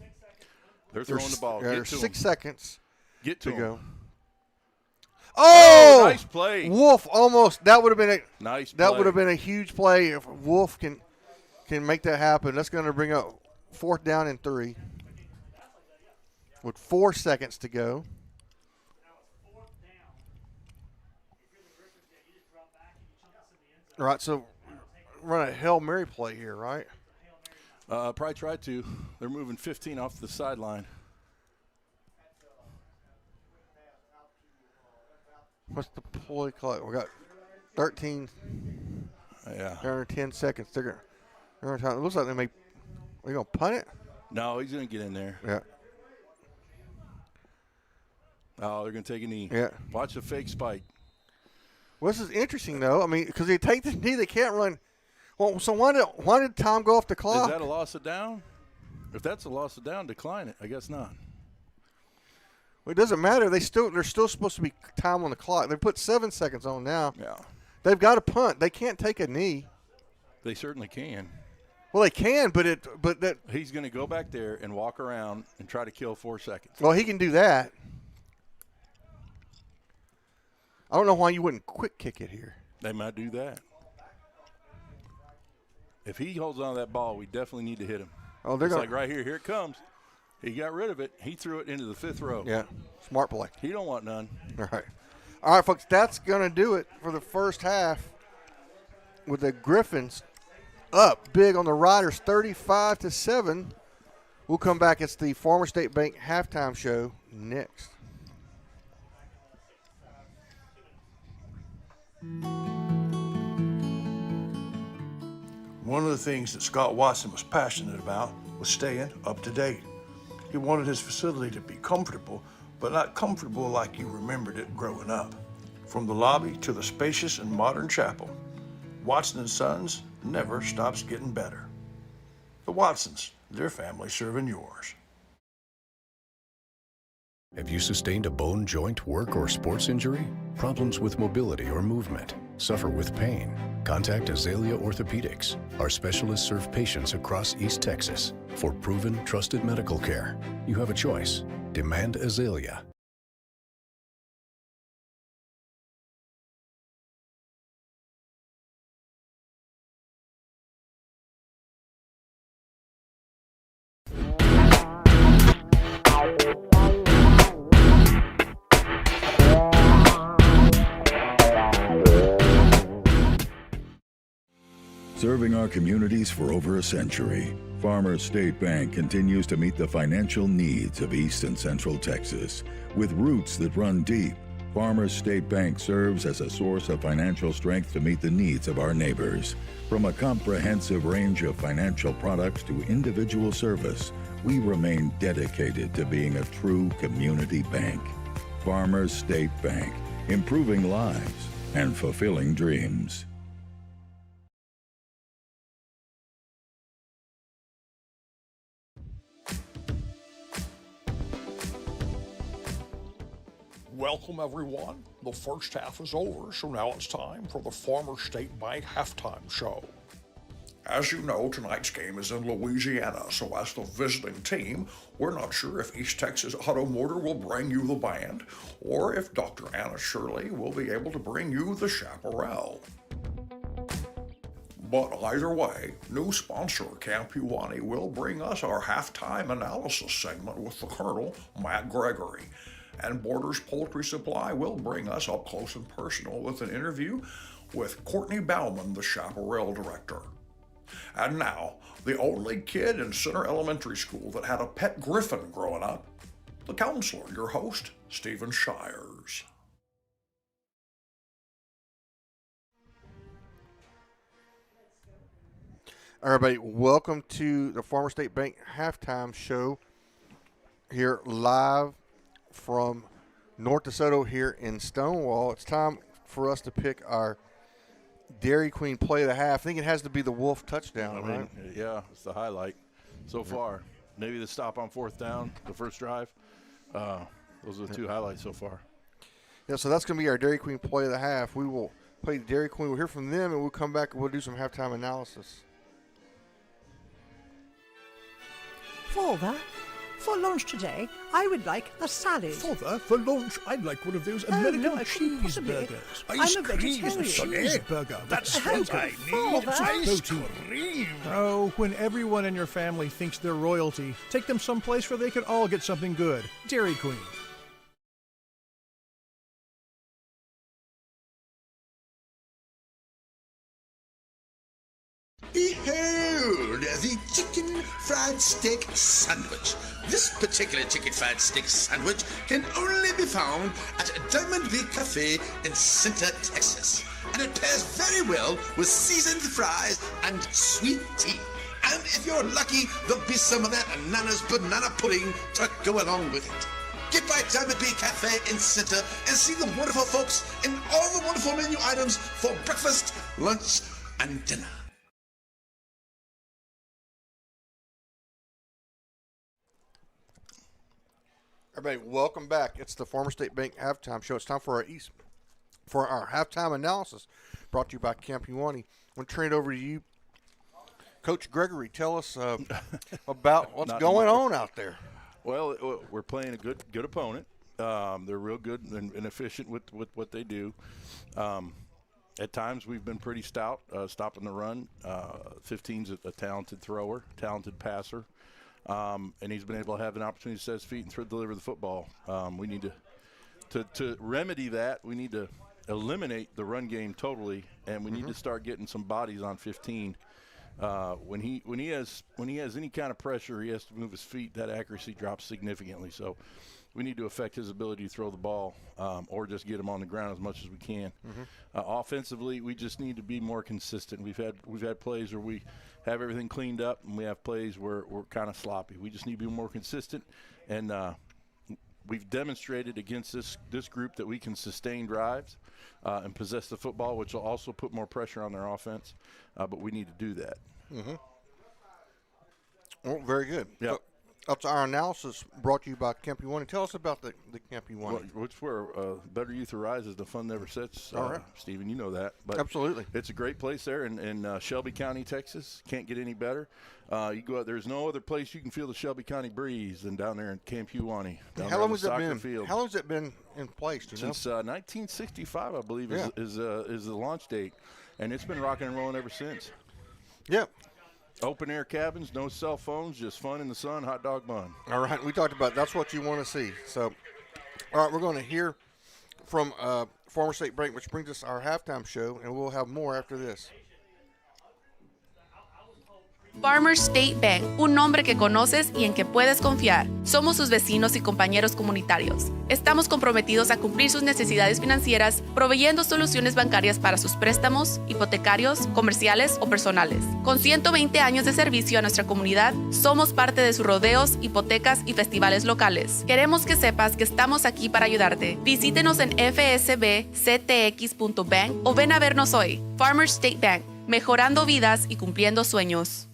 They're throwing the ball. There's 6 seconds to go. Oh, nice play. Wolf almost. That would have been a nice. That would have been a huge play if Wolf can make that happen. That's going to bring up 4th down and 3 with 4 seconds to go. All right, so run a Hail Mary play here, right? Probably try to. They're moving 15 off the sideline. What's the play clock? We got 13. Yeah. They're under 10 seconds. They're going to. It looks like they may. Are you going to punt it? No, he's going to get in there. Yeah. Oh, they're going to take a knee. Yeah. Watch the fake spike. Well, this is interesting, though. I mean, because they take the knee, they can't run. Well, so why did time go off the clock? Is that a loss of down? If that's a loss of down, decline it. I guess not. Well, it doesn't matter. There's still supposed to be time on the clock. They put 7 seconds on now. Yeah. They've got to punt. They can't take a knee. They certainly can. Well, they can, but he's going to go back there and walk around and try to kill 4 seconds. Well, he can do that. I don't know why you wouldn't quick kick it here. They might do that. If he holds on to that ball, we definitely need to hit him. Oh, they're it's gonna, like right here. Here it comes. He got rid of it. He threw it into the 5th row. Yeah, smart play. He don't want none. All right, folks, that's going to do it for the first half with the Griffins up big on the Riders, 35-7. We'll come back. It's the Farmer State Bank halftime show next. One of the things that Scott Watson was passionate about was staying up to date. He wanted his facility to be comfortable, but not comfortable like you remembered it growing up. From the lobby to the spacious and modern chapel, Watson & Sons never stops getting better. The Watsons, their family serving yours. Have you sustained a bone, joint, work, or sports injury? Problems with mobility or movement? Suffer with pain? Contact Azalea Orthopedics. Our specialists serve patients across East Texas. For proven, trusted medical care, you have a choice. Demand Azalea. Serving our communities for over a century, Farmers State Bank continues to meet the financial needs of East and Central Texas. With roots that run deep, Farmers State Bank serves as a source of financial strength to meet the needs of our neighbors. From a comprehensive range of financial products to individual service, we remain dedicated to being a true community bank. Farmers State Bank, improving lives and fulfilling dreams. Welcome, everyone. The first half is over, so now it's time for the Farmer State Bank halftime show. As you know, tonight's game is in Louisiana, so as the visiting team, we're not sure if East Texas Automotor will bring you the band, or if Dr. Anna Shirley will be able to bring you the chaparral. But either way, new sponsor Camp Uwani will bring us our halftime analysis segment with the Colonel, Matt Gregory. And Borders Poultry Supply will bring us up close and personal with an interview with Courtney Bauman, the chaparral director. And now, the only kid in Center Elementary School that had a pet griffin growing up, the counselor, your host, Stephen Shires. Everybody, welcome to the Farmer State Bank halftime show here live from North DeSoto here in Stonewall. It's time for us to pick our Dairy Queen play of the half. I think it has to be the Wolf touchdown, right? Yeah, it's the highlight so far. Maybe the stop on 4th down, the first drive. Those are the two highlights so far. Yeah, so that's going to be our Dairy Queen play of the half. We will play the Dairy Queen. We'll hear from them, and we'll come back and we'll do some halftime analysis. Father, for lunch today, I would like a salad. Father, for lunch, I'd like one of those American cheeseburgers. I'm a vegetarian. Cheeseburger. That's what I need. Ice cream. Oh, when everyone in your family thinks they're royalty, take them someplace where they can all get something good. Dairy Queen. Behold, the chicken fried steak sandwich. This particular chicken fried steak sandwich can only be found at Diamond Big Cafe in Center, Texas. And it pairs very well with seasoned fries and sweet tea. And if you're lucky, there'll be some of that Nana's banana pudding to go along with it. Get by Diamond Big Cafe in Center and see the wonderful folks and all the wonderful menu items for breakfast, lunch, and dinner. Everybody, welcome back. It's the Farmer State Bank halftime show. It's time for our halftime analysis, brought to you by Camp Uwani. I'm going to turn it over to you, Coach Gregory. Tell us about what's going on out there. Well, we're playing a good opponent. They're real good and efficient with what they do. At times, we've been pretty stout, stopping the run. 15's a talented thrower, talented passer. And he's been able to have an opportunity to set his feet and deliver the football. We need to remedy that. We need to eliminate the run game totally, and we need to start getting some bodies on 15. When he has any kind of pressure, he has to move his feet. That accuracy drops significantly. So we need to affect his ability to throw the ball, or just get him on the ground as much as we can. Offensively, we just need to be more consistent. We've had plays where we have everything cleaned up, and we have plays where we're kind of sloppy. We just need to be more consistent, and we've demonstrated against this group that we can sustain drives and possess the football, which will also put more pressure on their offense. But we need to do that. Well, very good. Yeah. That's our analysis brought to you by Camp Uwani. Tell us about the Camp Uwani. Which where Better Youth Arises, the fun never sets. All right. Stephen, you know that. But absolutely. It's a great place there in Shelby County, Texas. Can't get any better. You go out, there's no other place you can feel the Shelby County breeze than down there in Camp Uwani. How long has it been in place? Do you know? Since 1965, I believe, is the launch date. And it's been rocking and rolling ever since. Yeah. Open air cabins, no cell phones, just fun in the sun, hot dog bun. All right, we talked about that's what you want to see. So, all right, we're going to hear from Farmer State Bank, which brings us our halftime show, and we'll have more after this. Farmer State Bank, un nombre que conoces y en que puedes confiar. Somos sus vecinos y compañeros comunitarios. Estamos comprometidos a cumplir sus necesidades financieras, proveyendo soluciones bancarias para sus préstamos, hipotecarios, comerciales o personales. Con 120 años de servicio a nuestra comunidad, somos parte de sus rodeos, hipotecas y festivales locales. Queremos que sepas que estamos aquí para ayudarte. Visítenos en fsbctx.bank o ven a vernos hoy. Farmer State Bank, mejorando vidas y cumpliendo sueños.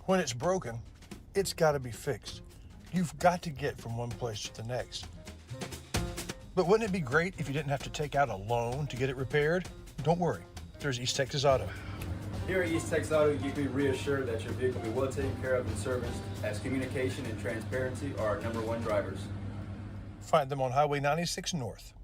When it's broken, it's got to be fixed. You've got to get from one place to the next. But wouldn't it be great if you didn't have to take out a loan to get it repaired? Don't worry, there's East Texas Auto. Here at East Texas Auto, you can be reassured that your vehicle will be well taken care of and serviced, as communication and transparency are our #1 drivers. Find them on Highway 96 North.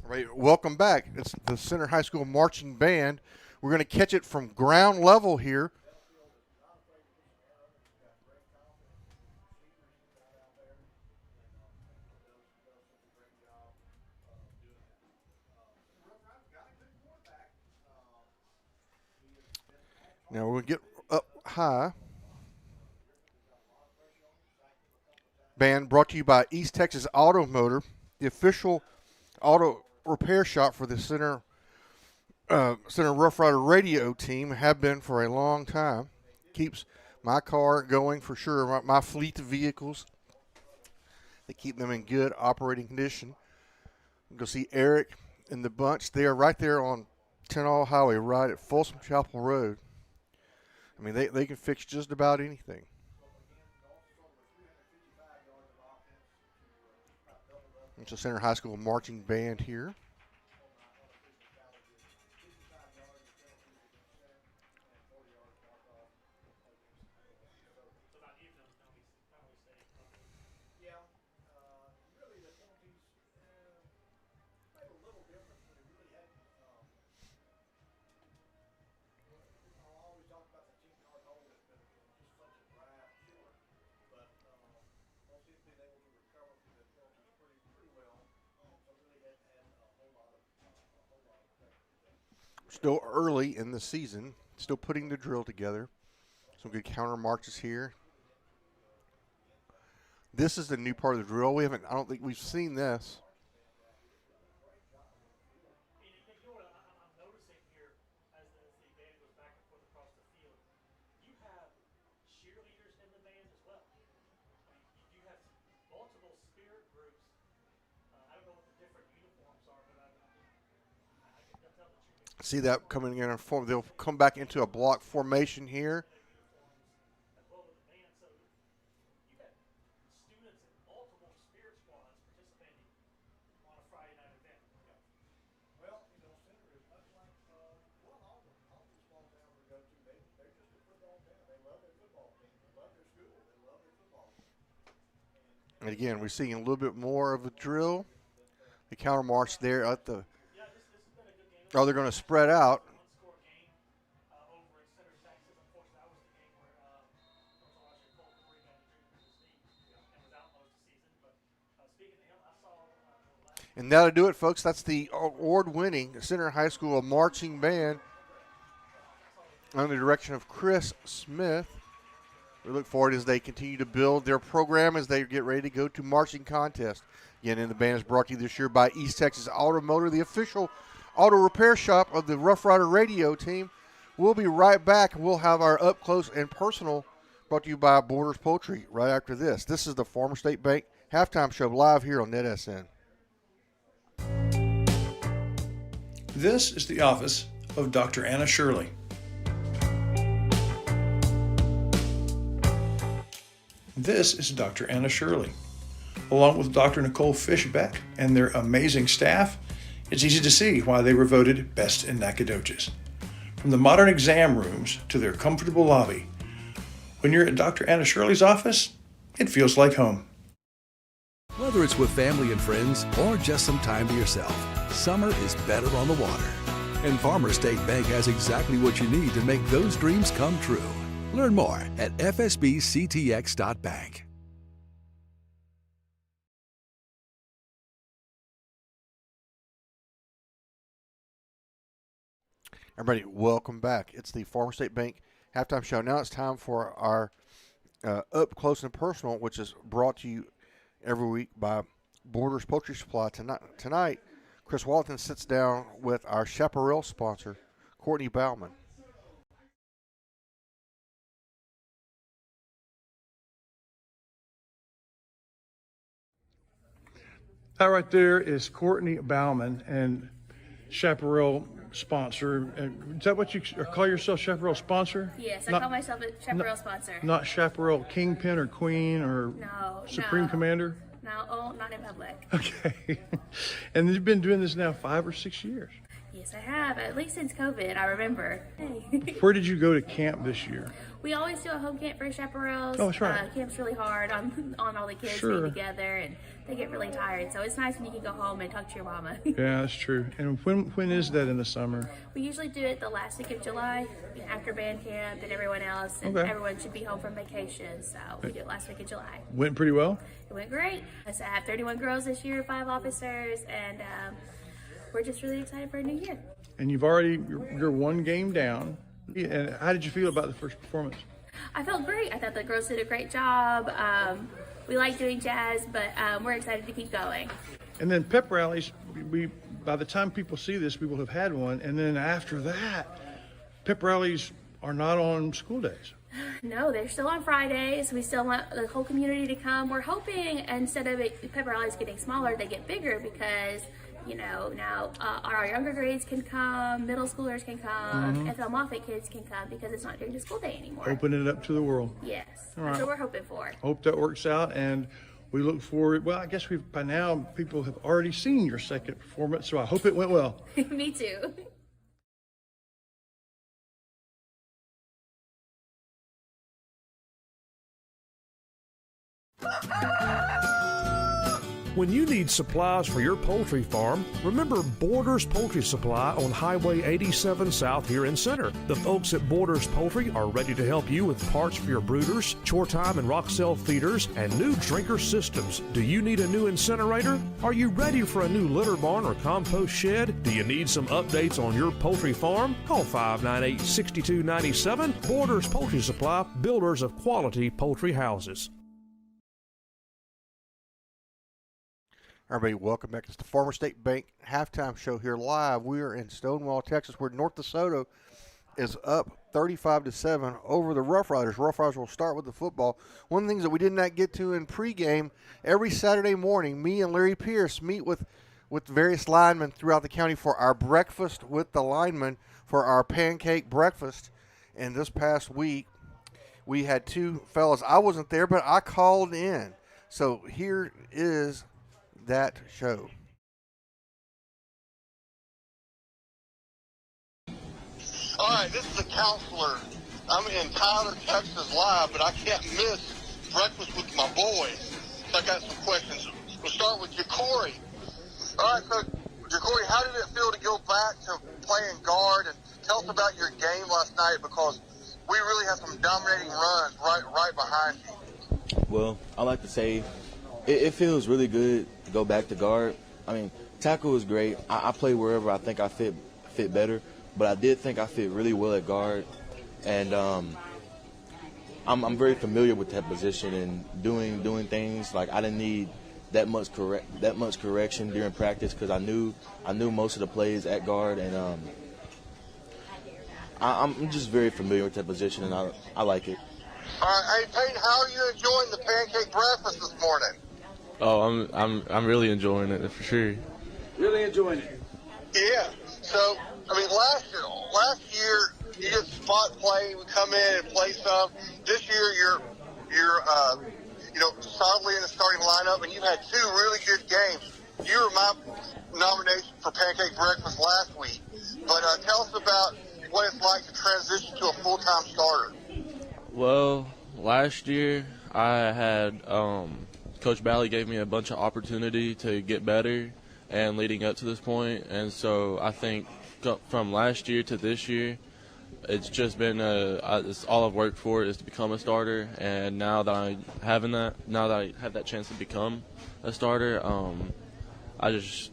Right, welcome back. It's the Center High School Marching Band. We're going to catch it from ground level here. Now we're going to get up high. Band brought to you by East Texas Automotor, the official auto repair shop for the Center Rough Rider radio team, have been for a long time. Keeps my car going for sure, my fleet of vehicles. They keep them in good operating condition. Go see Eric and the bunch. They are right there on 10 All Highway, right at Folsom Chapel Road. I mean, they can fix just about anything. It's a Center High School marching band here. Still early in the season. Still putting the drill together. Some good counter marches here. This is the new part of the drill. I don't think we've seen this. See that coming in a form. They'll come back into a block formation here. And again, we're seeing a little bit more of a drill. The counter march there at the. Oh, they're going to spread out. And that'll do it, folks. That's the award-winning Center High School marching band under the direction of Chris Smith. We look forward as they continue to build their program as they get ready to go to marching contest. Again, and the band is brought to you this year by East Texas Automotive, the official auto repair shop of the Rough Rider radio team. We'll be right back. We'll have our up close and personal brought to you by Borders Poultry right after this. This is the Farmer State Bank halftime show live here on NETSN. This is the office of Dr. Anna Shirley. This is Dr. Anna Shirley. Along with Dr. Nicole Fishbeck and their amazing staff, it's easy to see why they were voted best in Nacogdoches. From the modern exam rooms to their comfortable lobby, when you're at Dr. Anna Shirley's office, it feels like home. Whether it's with family and friends or just some time to yourself, summer is better on the water. And Farmer State Bank has exactly what you need to make those dreams come true. Learn more at fsbctx.bank. Everybody, welcome back. It's the Farmer State Bank halftime show. Now it's time for our up close and personal, which is brought to you every week by Borders Poultry Supply. Tonight, Chris Walton sits down with our Chaparral sponsor, Courtney Bauman. That right there is Courtney Bauman and Chaparral sponsor. Is that what you call yourself, Chaparral sponsor? Yes, I call myself a Chaparral sponsor. Not Chaparral Kingpin or Queen or Supreme Commander? No, not in public. Okay. And you've been doing this now 5 or 6 years. Yes, I have. At least since COVID, I remember. Hey. Where did you go to camp this year? We always do a home camp for chaparrals. Oh, that's right. Camp's really hard on all the kids being together, and they get really tired. So it's nice when you can go home and talk to your mama. Yeah, that's true. And when is that in the summer? We usually do it the last week of July, after band camp and everyone else, and everyone should be home from vacation. So we do it last week of July. Went pretty well? It went great. So I have 31 girls this year, 5 officers, and we're just really excited for a new year. And you're one game down. And how did you feel about the first performance? I felt great. I thought the girls did a great job. We like doing jazz, but we're excited to keep going. And then pep rallies, by the time people see this, we will have had one. And then after that, pep rallies are not on school days. No, they're still on Fridays. We still want the whole community to come. We're hoping instead of pep rallies getting smaller, they get bigger because, now our younger grades can come, middle schoolers can come, FL Moffitt kids can come because it's not during the school day anymore. Open it up to the world. Yes, All that's right. what we're hoping for. Hope that works out, and we look forward. Well, I guess by now people have already seen your second performance, so I hope it went well. Me too. When you need supplies for your poultry farm, remember Borders Poultry Supply on Highway 87 South here in Center. The folks at Borders Poultry are ready to help you with parts for your brooders, chore time and rock cell feeders, and new drinker systems. Do you need a new incinerator? Are you ready for a new litter barn or compost shed? Do you need some updates on your poultry farm? Call 598-6297. Borders Poultry Supply, builders of quality poultry houses. Everybody, welcome back. It's the Farmer State Bank halftime show here live. We are in Stonewall, Texas, where North DeSoto is up 35-7 over the Rough Riders. Rough Riders will start with the football. One of the things that we did not get to in pregame, every Saturday morning, me and Larry Pierce meet with various linemen throughout the county for our breakfast with the linemen for our pancake breakfast. And this past week, we had two fellas. I wasn't there, but I called in. So here is that show. All right, this is a counselor. I'm in Tyler, Texas live, but I can't miss breakfast with my boys. So I got some questions. We'll start with Jacory. All right, so Jacory, how did it feel to go back to playing guard? And tell us about your game last night, because we really have some dominating runs right behind you. Well, I like to say it feels really good to go back to guard. I mean, tackle is great. I play wherever I think I fit better, but I did think I fit really well at guard, and I'm very familiar with that position and doing things like I didn't need that much correction during practice because I knew most of the plays at guard, and I'm just very familiar with that position, and I like it. All right, hey Peyton, how are you enjoying the pancake breakfast this morning? Oh, I'm really enjoying it for sure. Really enjoying it. Yeah. So, I mean, last year you did spot play. We come in and play some. This year you're solidly in the starting lineup, and you've had two really good games. You were my nomination for pancake breakfast last week, but tell us about what it's like to transition to a full-time starter. Well, last year I had Coach Bally gave me a bunch of opportunity to get better and leading up to this point, and so I think from last year to this year, it's just been it's all I've worked for is to become a starter, and now that I have that chance to become a starter, I just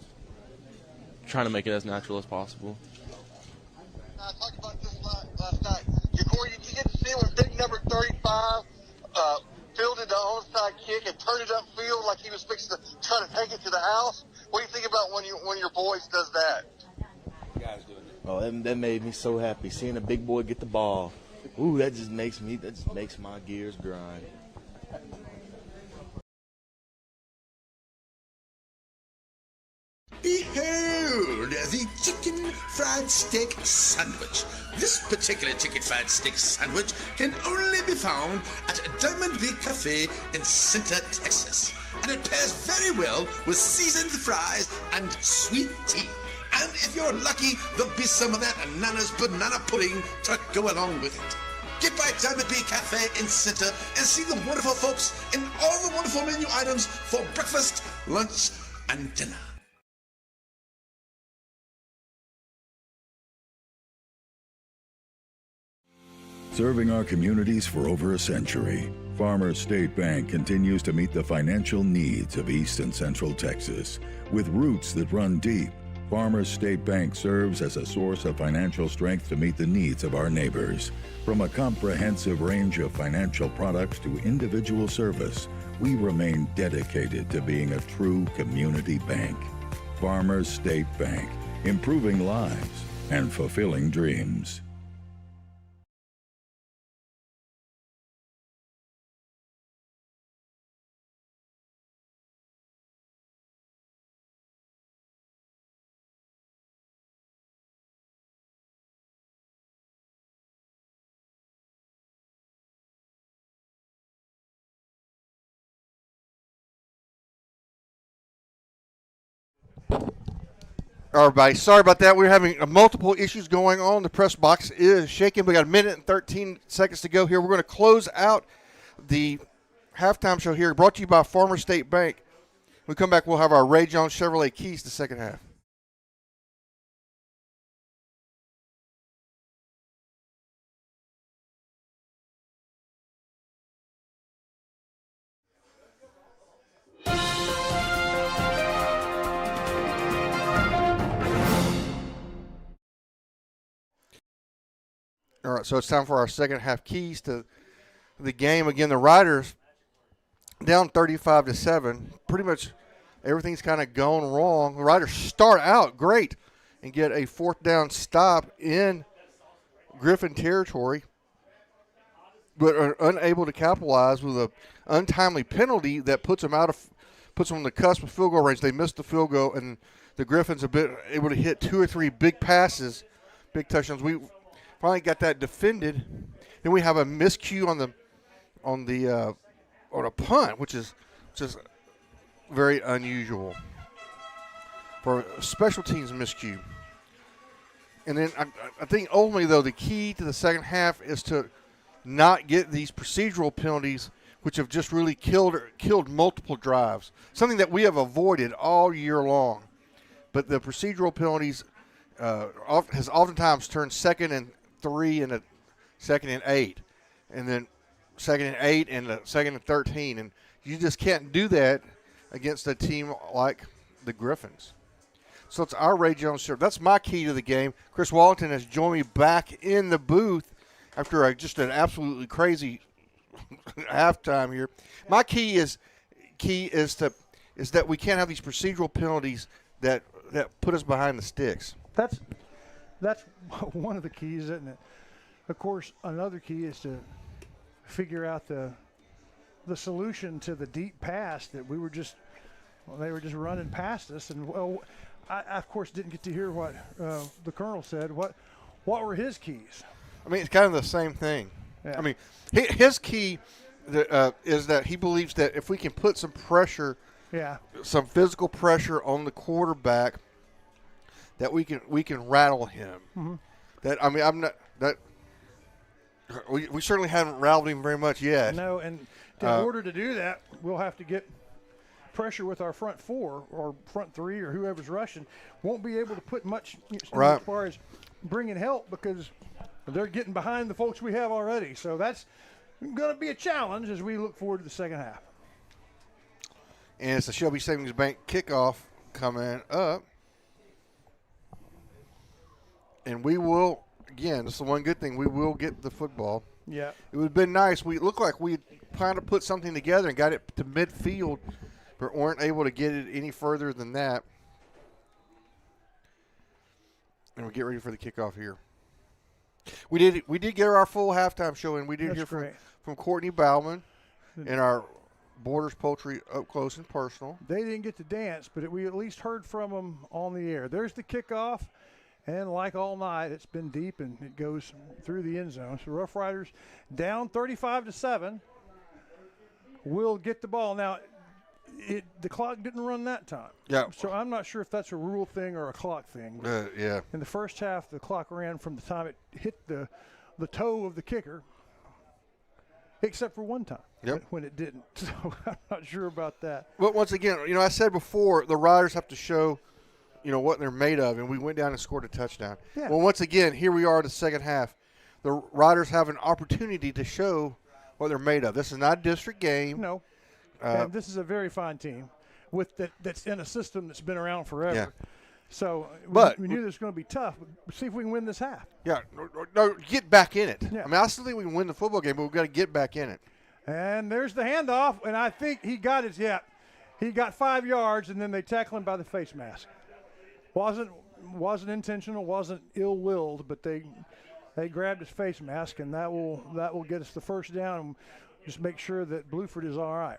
trying to make it as natural as possible. I talked about this last night. Jacory, did you get to see when big number 35 fielded the onside kick and turned it upfield like he was fixing to try to take it to the house? What do you think about when your boys does that? Oh, that made me so happy seeing a big boy get the ball. Ooh, that just makes my gears grind. Behold, the chicken fried steak sandwich. This particular chicken fried steak sandwich can only be found at Diamond Big Cafe in Center, Texas. And it pairs very well with seasoned fries and sweet tea. And if you're lucky, there'll be some of that Nana's banana pudding to go along with it. Get by Diamond Big Cafe in Center and see the wonderful folks and all the wonderful menu items for breakfast, lunch, and dinner. Serving our communities for over a century, Farmers State Bank continues to meet the financial needs of East and Central Texas. With roots that run deep, Farmers State Bank serves as a source of financial strength to meet the needs of our neighbors. From a comprehensive range of financial products to individual service, we remain dedicated to being a true community bank. Farmers State Bank, improving lives and fulfilling dreams. Everybody, sorry about that. We're having multiple issues going on. The press box is shaking. We got 1 minute and 13 seconds to go here. We're going to close out the halftime show here, brought to you by Farmers State Bank. we come back, we'll have our Ray Jones Chevrolet keys to second half. All right, so it's time for our second half keys to the game. Again, the Riders down 35-7. Pretty much everything's kind of gone wrong. The Riders start out great and get a fourth down stop in Griffin territory, but are unable to capitalize with an untimely penalty that puts them on the cusp of field goal range. They missed the field goal, and the Griffins have been able to hit 2 or 3 big passes, big touchdowns. We finally got that defended. Then we have a miscue on a punt, which is just very unusual for a special teams miscue. And then I think ultimately, though, the key to the second half is to not get these procedural penalties, which have just really killed multiple drives, something that we have avoided all year long. But the procedural penalties has oftentimes turned 2nd and 3 and a 2nd and 8, and then 2nd and 8 and a 2nd and 13. And you just can't do that against a team like the Griffins. So it's our Ray Jones serve. That's my key to the game. Chris Wallington has joined me back in the booth after just an absolutely crazy halftime here. My key is that we can't have these procedural penalties that put us behind the sticks. That's one of the keys, isn't it? Of course, another key is to figure out the solution to the deep pass that they were just running past us. And I of course didn't get to hear what the Colonel said. What were his keys? I mean, it's kind of the same thing. Yeah. I mean, his key is that he believes that if we can put some pressure, some physical pressure on the quarterback, that we can rattle him. Mm-hmm. That I mean, I'm not that. We certainly haven't rattled him very much yet. No, and in order to do that, we'll have to get pressure with our front 4 or front 3 or whoever's rushing. Won't be able to put much as far as bringing help because they're getting behind the folks we have already. So that's going to be a challenge as we look forward to the second half. And it's the Shelby Savings Bank kickoff coming up. And we will, again, this is the one good thing, we will get the football. Yeah. It would have been nice. We looked like we kind of put something together and got it to midfield, but weren't able to get it any further than that. And we get ready for the kickoff here. We did get our full halftime show, and we did hear from Courtney Bauman and our Borders Poultry up close and personal. They didn't get to dance, but we at least heard from them on the air. There's the kickoff, and like all night, it's been deep, and it goes through the end zone. So Rough Riders down 35-7 will get the ball. Now, the clock didn't run that time. Yeah. So I'm not sure if that's a rule thing or a clock thing. Yeah. In the first half, the clock ran from the time it hit the toe of the kicker, except for one time when it didn't. So I'm not sure about that. Well, once again, I said before, the Riders have to show, what they're made of, and we went down and scored a touchdown. Yeah. Well, once again, here we are in the second half. The Riders have an opportunity to show what they're made of. This is not a district game. No. And this is a very fine team that's in a system that's been around forever. Yeah. So we knew this was going to be tough. But see if we can win this half. Yeah, no, get back in it. Yeah. I mean, I still think we can win the football game, but we've got to get back in it. And there's the handoff, and I think he got his, he got 5 yards, and then they tackle him by the face mask. Wasn't intentional, wasn't ill-willed, but they grabbed his face mask, and that will get us the first down and just make sure that Bluford is all right.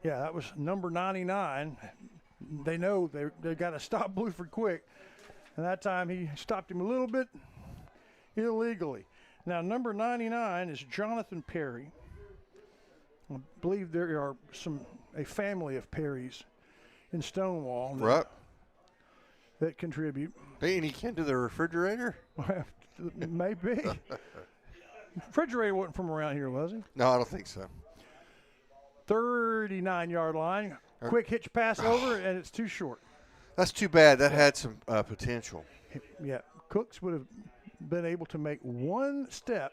Yeah, that was number 99. They know they got to stop Bluford quick. And that time he stopped him a little bit illegally. Now, number 99 is Jonathan Perry. I believe there are a family of Perrys in Stonewall that contribute. Ain't he kin to the refrigerator? Maybe. Refrigerator wasn't from around here, was he? No, I don't think so. 39-yard line. Quick hitch pass over, and it's too short. That's too bad. That had some potential. Yeah, Cooks would have been able to make one step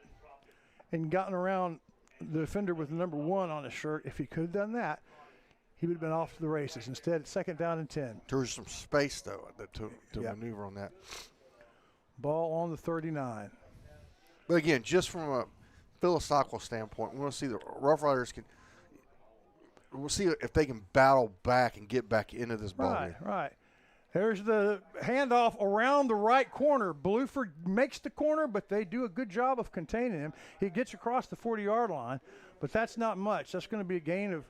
and gotten around the defender with the number 1 on his shirt. If he could have done that, he would have been off to the races. Instead, it's 2nd down and 10. There was some space, though, to maneuver on that. Ball on the 39. But again, just from a philosophical standpoint, we want to see the Rough Riders can. We'll see if they can battle back and get back into this ball game. Right. There's the handoff around the right corner. Bluford makes the corner, but they do a good job of containing him. He gets across the 40-yard line, but that's not much. That's going to be a gain of.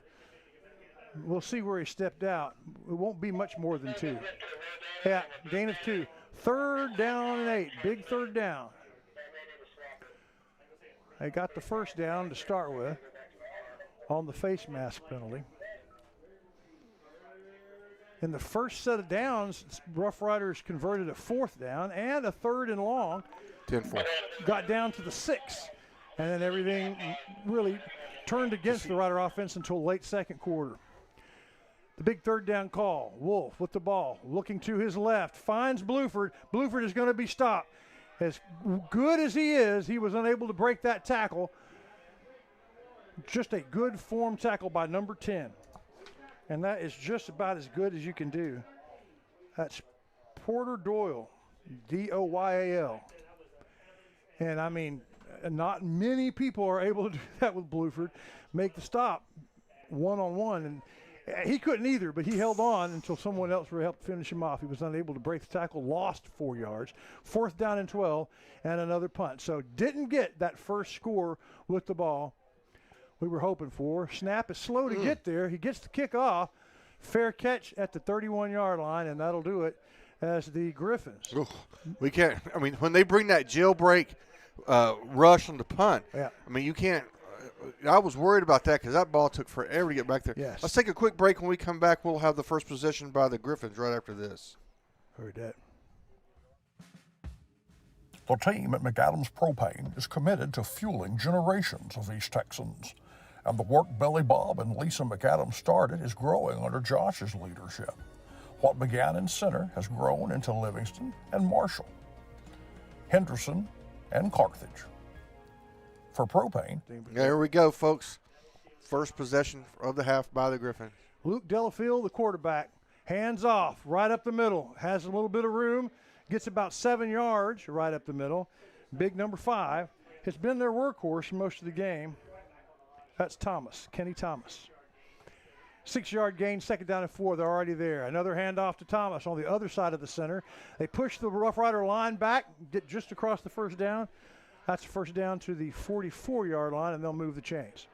We'll see where he stepped out. It won't be much more than 2. Yeah, gain of 2. 3rd down and 8. Big 3rd down. They got the 1st down to start with on the face mask penalty. In the first set of downs, Rough Riders converted a 4th down and a 3rd and long. 10-4. Got down to the 6. And then everything really turned against the Rider offense until late 2nd quarter. The big 3rd down call. Wolf with the ball, looking to his left, finds Bluford. Bluford is going to be stopped. As good as he is, he was unable to break that tackle. Just a good form tackle by number 10. And that is just about as good as you can do. That's Porter Doyle, Doyal. And I mean, not many people are able to do that with Bluford. Make the stop one-on-one. And he couldn't either, but he held on until someone else would help finish him off. He was unable to break the tackle, lost 4 yards. 4th down and 12, and another punt. So didn't get that first score with the ball we were hoping for. Snap is slow to get there. He gets the kick off. Fair catch at the 31-yard line, and that'll do it as the Griffins. We can't. I mean, when they bring that jailbreak rush on the punt, I mean, you can't. I was worried about that because that ball took forever to get back there. Yes. Let's take a quick break. When we come back, we'll have the first possession by the Griffins right after this. Heard that. The team at McAdams Propane is committed to fueling generations of East Texans. And the work Billy Bob and Lisa McAdams started is growing under Josh's leadership. What began in Center has grown into Livingston and Marshall, Henderson and Carthage. For Propane. There we go, folks. First possession of the half by the Griffins. Luke Delafield, the quarterback, hands off, right up the middle. Has a little bit of room, gets about 7 yards right up the middle. Big number 5 has been their workhorse most of the game. That's Thomas, Kenny Thomas. 6-yard gain, 2nd down and 4. They're already there. Another handoff to Thomas on the other side of the center. They push the Rough Rider line back, get just across the 1st down. That's 1st down to the 44-yard line, and they'll move the chains.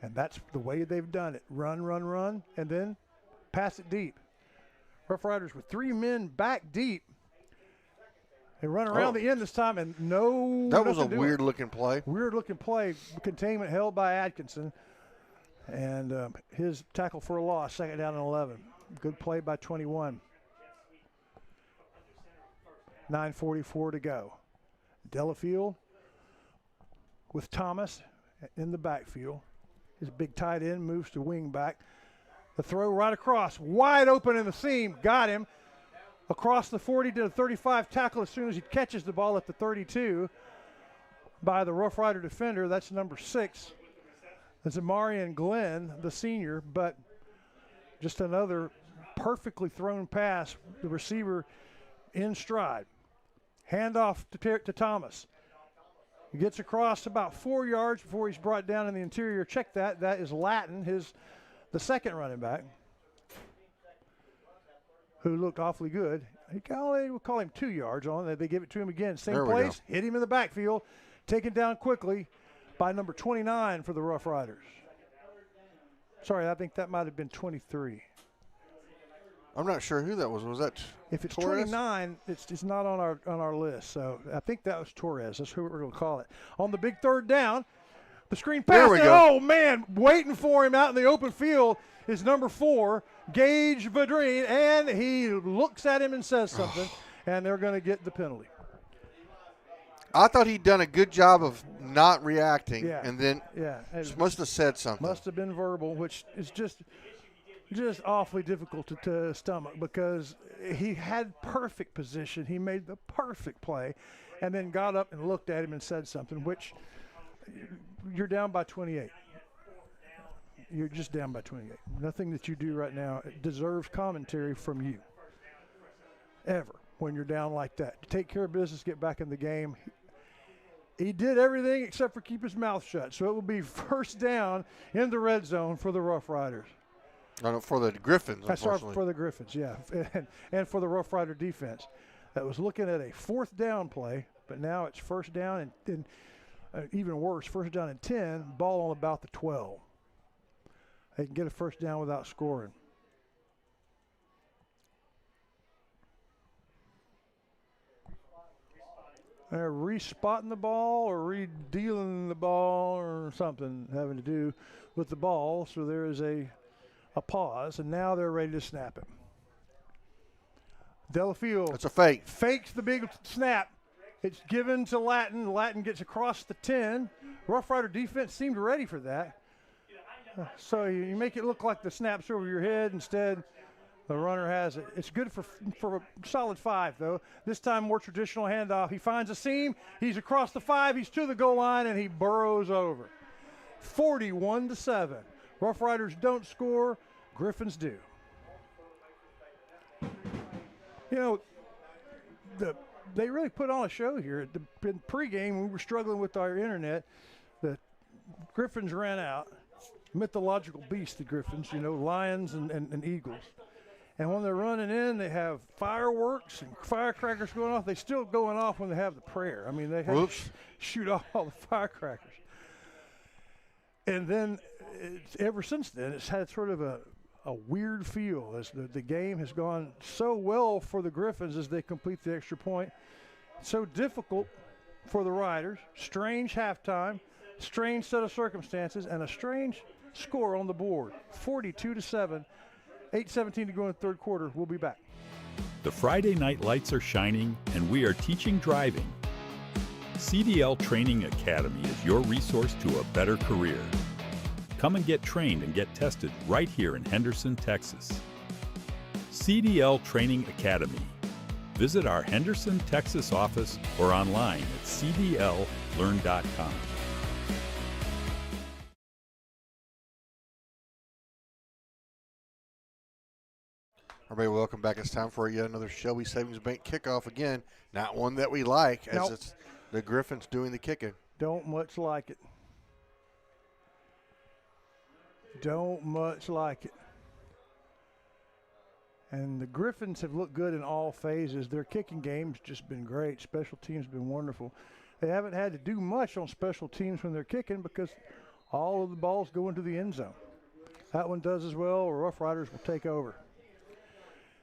And that's the way they've done it. Run, run, run, and then pass it deep. Rough Riders with 3 men back deep. They run around the end this time, and that was a weird-looking play. Weird-looking play. Containment held by Atkinson. And his tackle for a loss, 2nd down and 11. Good play by 21. 9:44 to go. Delafield with Thomas in the backfield. His big tight end moves to wing back. The throw right across, wide open in the seam, got him. Across the 40 to the 35 tackle as soon as he catches the ball at the 32 by the Rough Rider defender. That's number 6. That's Amarian Glenn, the senior, but just another perfectly thrown pass. The receiver in stride. Handoff to Thomas. He gets across about 4 yards before he's brought down in the interior. Check that. That is Lattin, the second running back, who looked awfully good. We'll call him 2 yards on it. They give it to him again. Same place, hit him in the backfield, taken down quickly by number 29 for the Rough Riders. Sorry, I think that might have been 23. I'm not sure who that was. Was that If it's Torres? 29, it's not on our list. So I think that was Torres. That's who we're going to call it. On the big 3rd down, the screen pass. Oh, man, waiting for him out in the open field is number 4, Gage Vadrine, and he looks at him and says something, and they're going to get the penalty. I thought he'd done a good job of not reacting, Yeah. and then must have said something. Must have been verbal, which is just awfully difficult to stomach because he had perfect position. He made the perfect play and then got up and looked at him and said something, which you're down by 28. You're just down by 28. Nothing that you do right now deserves commentary from you, ever, when you're down like that. Take care of business, get back in the game. He did everything except for keep his mouth shut. So it will be first down in the red zone for the Rough Riders. For the Griffins, Sorry, unfortunately. for the Griffins, yeah, and for the Rough Rider defense. That was looking at a fourth down play, but now it's first down and even worse, first down and 10, ball on about the 12. They can get a first down without scoring. They're re-spotting the ball or re-dealing the ball or something having to do with the ball, so there is a pause, and now they're ready to snap it. Delafield. It's a fake. Fakes the big snap. It's given to Latin. Latin gets across the 10. Rough Rider defense seemed ready for that. So you make it look like the snap's over your head. Instead, the runner has it. It's good for a solid 5, though. This time, more traditional handoff. He finds a seam. He's across the 5. He's to the goal line, and he burrows over. 41-7. Rough Riders don't score. Griffins do. You know, they really put on a show here. In pregame, we were struggling with our internet. The Griffins ran out. Mythological beasts, the Griffins, lions and eagles. And when they're running in, they have fireworks and firecrackers going off. They're still going off when they have the prayer. I mean, they have to shoot off all the firecrackers. And then, ever since then, it's had sort of a weird feel as the game has gone so well for the Griffins as they complete the extra point. So difficult for the Riders. Strange halftime, strange set of circumstances, and a strange score on the board. 42-7, 8:17 to go in the third quarter. We'll be back. The Friday night lights are shining, and we are teaching driving. CDL Training Academy is your resource to a better career. Come and get trained and get tested right here in Henderson, Texas. CDL Training Academy. Visit our Henderson, Texas office or online at cdllearn.com. Everybody, welcome back. It's time for yet another Shelby Savings Bank kickoff. Again, not one that we like, as it's the Griffins doing the kicking. Don't much like it. Don't much like it. And the Griffins have looked good in all phases. Their kicking game's just been great. Special teams been wonderful. They haven't had to do much on special teams when they're kicking because all of the balls go into the end zone. That one does as well, or Rough Riders will take over.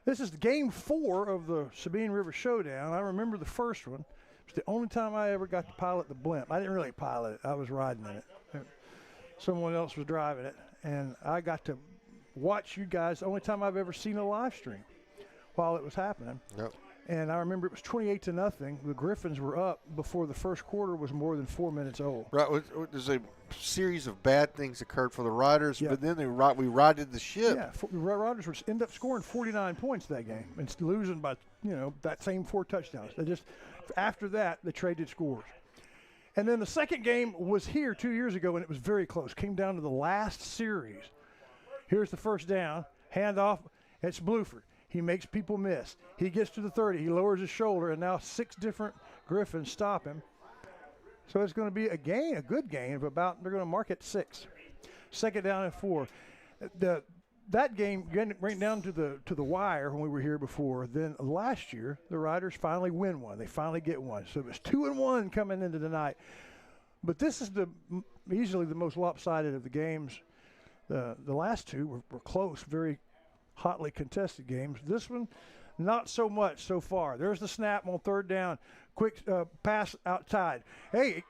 This is game 4 of the Sabine River Showdown. I remember the first one. It's the only time I ever got to pilot the blimp. I didn't really pilot it. I was riding in it. Someone else was driving it. And I got to watch you guys the only time I've ever seen a live stream while it was happening. Yep. And I remember it was 28-0. The Griffins were up before the first quarter was more than 4 minutes old. Right. There's a series of bad things occurred for the Riders, but then we righted the ship. Yeah, the Riders would end up scoring 49 points that game and losing by, that same 4 touchdowns. They just, after that, they traded scores. And then the second game was here 2 years ago, and it was very close. Came down to the last series. Here's the first down. Handoff. It's Bluford. He makes people miss. He gets to the 30. He lowers his shoulder, and now 6 different Griffins stop him. So it's going to be a good gain of about, they're going to mark it 6. Second down and 4. That game went down to the wire when we were here before. Then last year, the Riders finally win one. They finally get one. So it was 2-1 coming into the night. But this is easily the most lopsided of the games. The last 2 were close, very hotly contested games. This one, not so much so far. There's the snap on third down. Quick pass outside. Hey,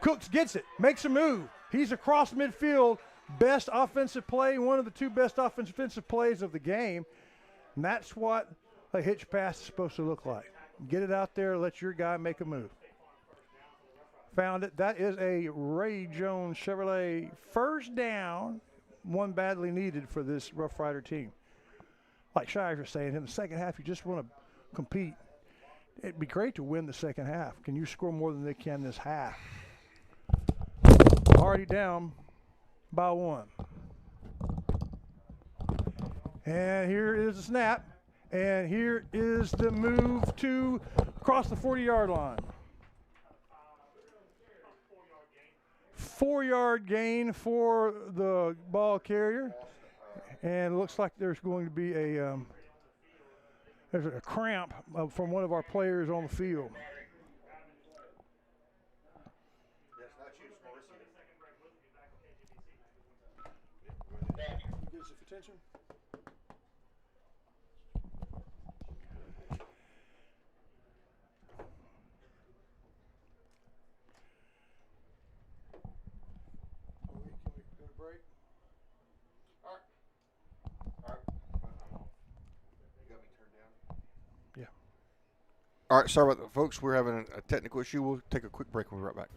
Cooks gets it, makes a move. He's across midfield. Best offensive play, one of the 2 best offensive plays of the game. And that's what a hitch pass is supposed to look like. Get it out there, let your guy make a move. Found it. That is a Ray Jones Chevrolet first down, one badly needed for this Rough Rider team. Like Shires was saying, in the second half, you just want to compete. It'd be great to win the second half. Can you score more than they can this half? Already down by 1. And here is the snap. And here is the move to cross the 40-yard line. 4-yard gain for the ball carrier. And it looks like there's going to be there's a cramp from one of our players on the field. Get some attention. Can we go to break? Yeah. All right, sorry about that, folks. We're having a technical issue. We'll take a quick break. We'll be right back.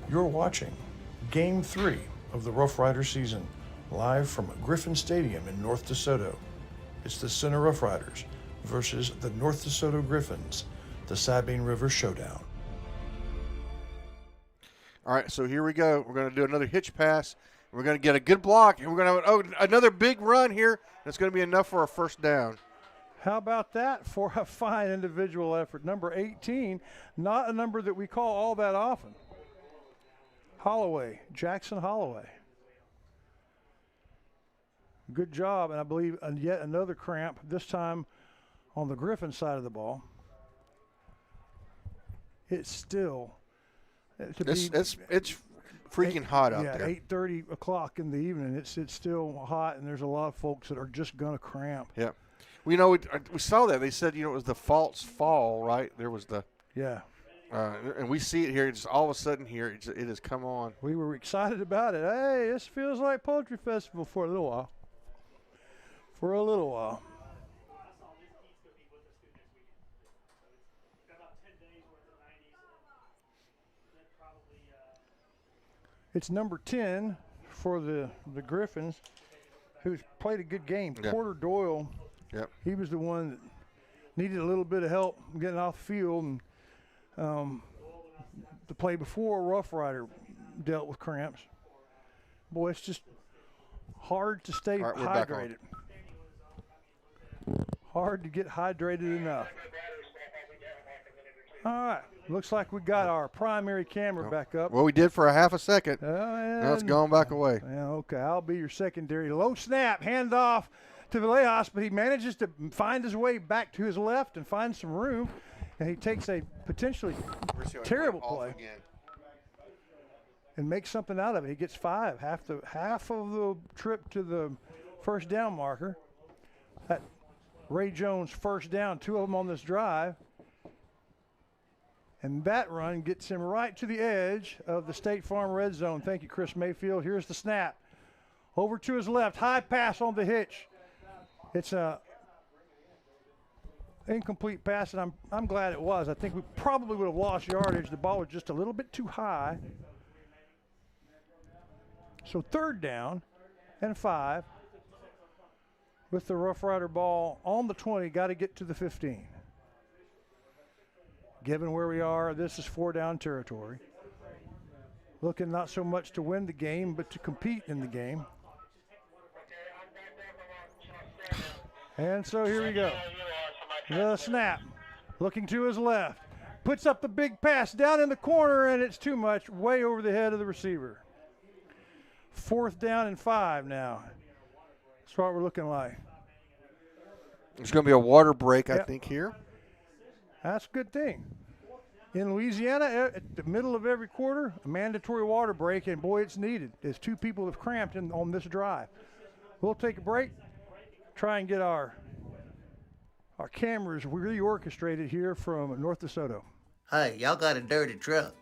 You're watching Game 3 of the Rough Rider season, live from Griffin Stadium in North DeSoto. It's the Center Rough Riders versus the North DeSoto Griffins, the Sabine River Showdown. All right, so here we go. We're going to do another hitch pass. We're going to get a good block, and we're going to have another big run here. That's going to be enough for our first down. How about that for a fine individual effort? Number 18, not a number that we call all that often. Holloway, Jackson Holloway. Good job, and I believe yet another cramp, this time on the Griffin side of the ball. It's still it's freaking hot out there. 8:30 o'clock in the evening. It's still hot, and there's a lot of folks that are just gonna cramp. Yeah, we saw that. They said it was the false fall, right? There was the and we see it here. Just all of a sudden here, it has come on. We were excited about it. Hey, this feels like Poultry Festival for a little while. For a little while. It's number 10 for the Griffins, who's played a good game. Yeah. Porter Doyle. Yep. He was the one that needed a little bit of help getting off the field, and the play before Rough Rider dealt with cramps. Boy, it's just hard to stay hydrated. Hard to get hydrated enough. All right, looks like we got our primary camera back up. Well, we did for a half a second. Now it's gone back away. Yeah, okay, I'll be your secondary. Low snap, handoff to Villegas, but he manages to find his way back to his left and find some room, and he takes a potentially terrible play and makes something out of it. He gets 5, half of the trip to the first down marker. That Ray Jones first down, 2 of them on this drive. And that run gets him right to the edge of the State Farm red zone. Thank you, Chris Mayfield. Here's the snap. Over to his left, high pass on the hitch. It's a incomplete pass, and I'm glad it was. I think we probably would have lost yardage. The ball was just a little bit too high. So 3rd down and 5 with the Rough Rider ball on the 20. Got to get to the 15. Given where we are, this is 4-down territory. Looking not so much to win the game, but to compete in the game. And so here we go. The snap, looking to his left. Puts up the big pass down in the corner, and it's too much, way over the head of the receiver. 4th down and 5 now. That's what we're looking like. There's going to be a water break, I think, here. That's a good thing. In Louisiana, at the middle of every quarter, a mandatory water break, and boy, it's needed. As 2 people have cramped on this drive. We'll take a break, try and get our cameras reorchestrated here from North DeSoto. Hey, y'all got a dirty truck.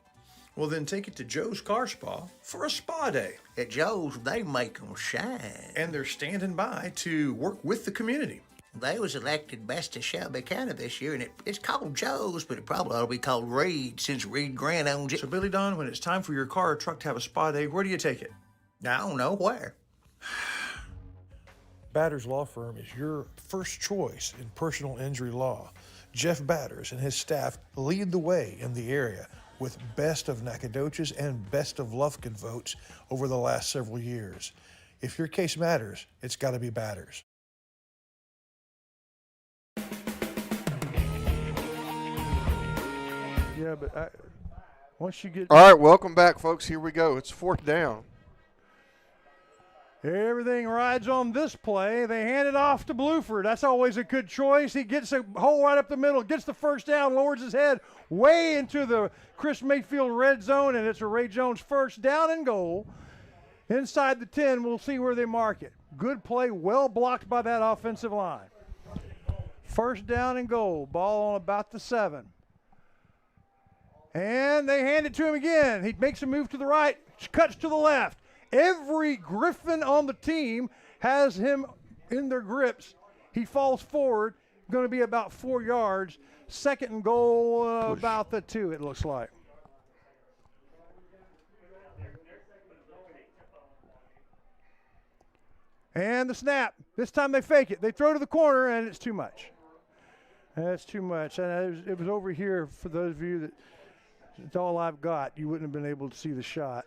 Well, then take it to Joe's Car Spa for a spa day. At Joe's, they make 'em shine. And they're standing by to work with the community. They was elected best of Shelby County this year, and it's called Joe's, but it probably ought to be called Reed since Reed Grant owns it. So, Billy Don, when it's time for your car or truck to have a spa day, where do you take it? I don't know where. Batters Law Firm is your first choice in personal injury law. Jeff Batters and his staff lead the way in the area with best of Nacogdoches and best of Lufkin votes over the last several years. If your case matters, it's got to be Batters. Yeah, but once you get... All right, welcome back, folks. Here we go. It's 4th down. Everything rides on this play. They hand it off to Bluford. That's always a good choice. He gets a hole right up the middle, gets the first down, lowers his head way into the Chris Mayfield red zone, and it's a Ray Jones first down and goal. Inside the 10, we'll see where they mark it. Good play, well blocked by that offensive line. First down and goal, ball on about the 7. And they hand it to him again. He makes a move to the right, cuts to the left. Every Griffin on the team has him in their grips. He falls forward, going to be about 4 yards. Second and goal, about the 2, it looks like. And the snap. This time they fake it. They throw to the corner, and it's too much. That's too much. And it was over here for those of you that it's all I've got. You wouldn't have been able to see the shot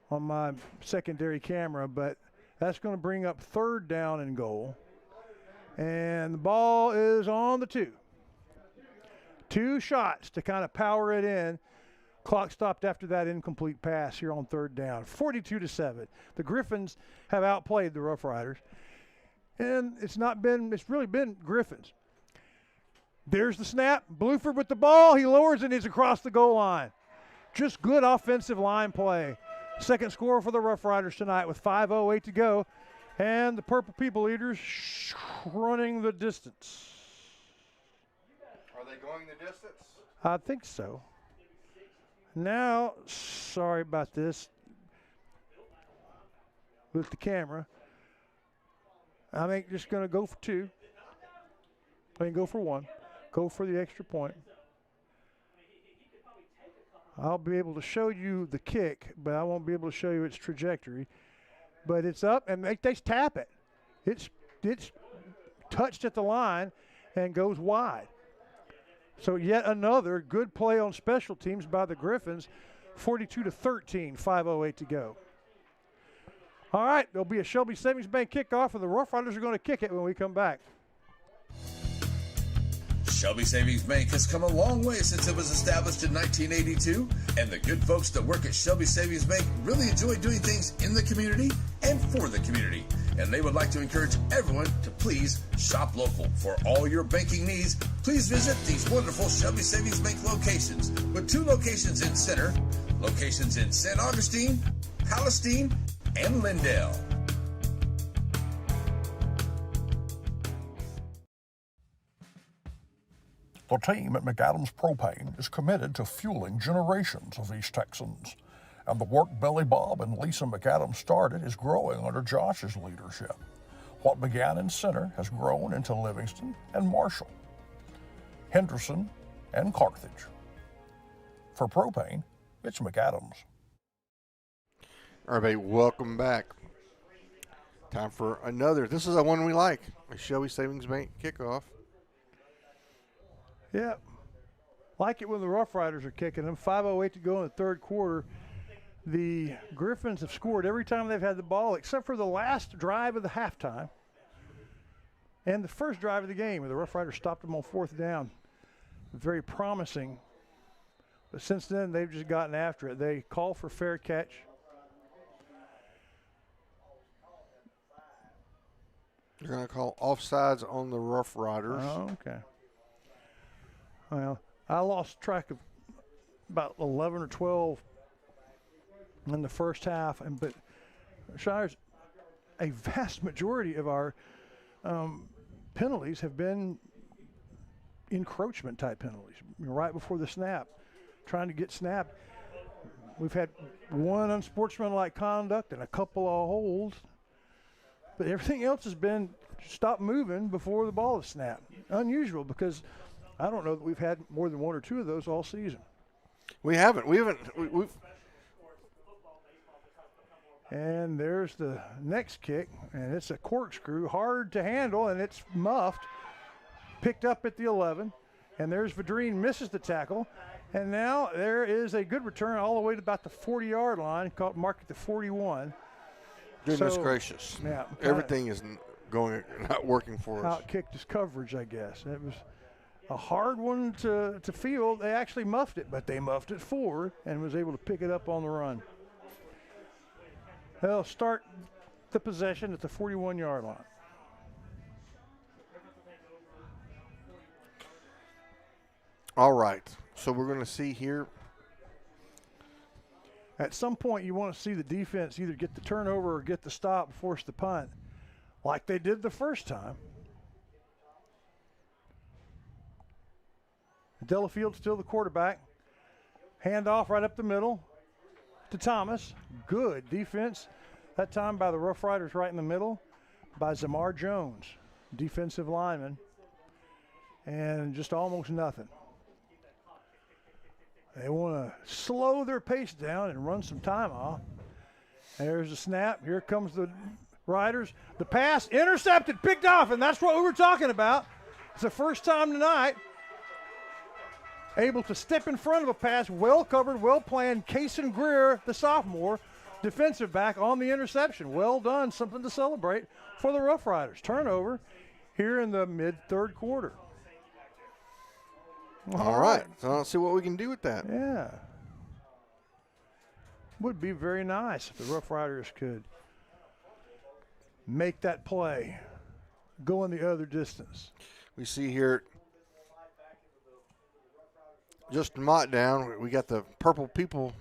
on my secondary camera, but that's going to bring up 3rd down and goal. And the ball is on the 2. 2 shots to kind of power it in. Clock stopped after that incomplete pass here on 3rd down. 42-7. The Griffins have outplayed the Rough Riders. And it's really been Griffins. There's the snap. Bluford with the ball. He lowers it. He's across the goal line. Just good offensive line play. Second score for the Rough Riders tonight with 5:08 to go. And the Purple People Eaters running the distance. Are they going the distance? I think so. Now, sorry about this with the camera. I think just going to go for 2. I mean, go for 1. Go for the extra point. I'll be able to show you the kick, but I won't be able to show you its trajectory. But it's up, and they tap it. It's touched at the line and goes wide. So yet another good play on special teams by the Griffins. 42-13, 5:08 to go. All right, there'll be a Shelby Savings Bank kickoff, and the Rough Riders are going to kick it when we come back. Shelby Savings Bank has come a long way since it was established in 1982, and the good folks that work at Shelby Savings Bank really enjoy doing things in the community and for the community. And they would like to encourage everyone to please shop local. For all your banking needs, please visit these wonderful Shelby Savings Bank locations, with 2 locations in Center, locations in St. Augustine, Palestine, and Lindale. The team at McAdams Propane is committed to fueling generations of East Texans, and the work Billy Bob and Lisa McAdams started is growing under Josh's leadership. What began in Center has grown into Livingston and Marshall, Henderson and Carthage. For propane, it's McAdams. All right, everybody, welcome back. Time for another. This is the one we like, a Shelby Savings Bank kickoff. Yeah, like it when the Rough Riders are kicking them. 5:08 to go in the 3rd quarter. The Griffins have scored every time they've had the ball, except for the last drive of the halftime and the first drive of the game, where the Rough Riders stopped them on 4th down. Very promising. But since then, they've just gotten after it. They call for fair catch. They're going to call offsides on the Rough Riders. Oh, okay. Well, I lost track of about 11 or 12 in the first half, but Shires, a vast majority of our penalties have been encroachment type penalties, right before the snap, trying to get snapped. We've had one unsportsmanlike conduct and a couple of holds, but everything else has been stop moving before the ball is snapped. Unusual, because I don't know that we've had more than one or two of those all season. We haven't. We've. And there's the next kick, and it's a corkscrew, hard to handle, and it's muffed. Picked up at the 11, and there's Vadrine, misses the tackle, and now there is a good return all the way to about the 40-yard line, marked at the 41. Goodness gracious. Yeah, everything is not working for us. Outkicked his coverage, I guess. It was a hard one to field. They actually muffed it, but they muffed it forward and was able to pick it up on the run. They'll start the possession at the 41-yard line. All right, so we're going to see here. At some point, you want to see the defense either get the turnover or get the stop, force the punt, like they did the first time. Delafield's still the quarterback. Handoff right up the middle to Thomas. Good defense. That time by the Rough Riders right in the middle by Zamar Jones, defensive lineman. And just almost nothing. They want to slow their pace down and run some time off. There's a snap. Here comes the Riders. The pass intercepted, picked off, and that's what we were talking about. It's the first time tonight. Able to step in front of a pass, well covered, well planned. Kason Greer, the sophomore, defensive back on the interception. Well done, something to celebrate for the Rough Riders. Turnover here in the mid-third quarter. All right, so let's see what we can do with that. Yeah. Would be very nice if the Rough Riders could make that play, go in the other distance. We see here just Mott down. We got the Purple People.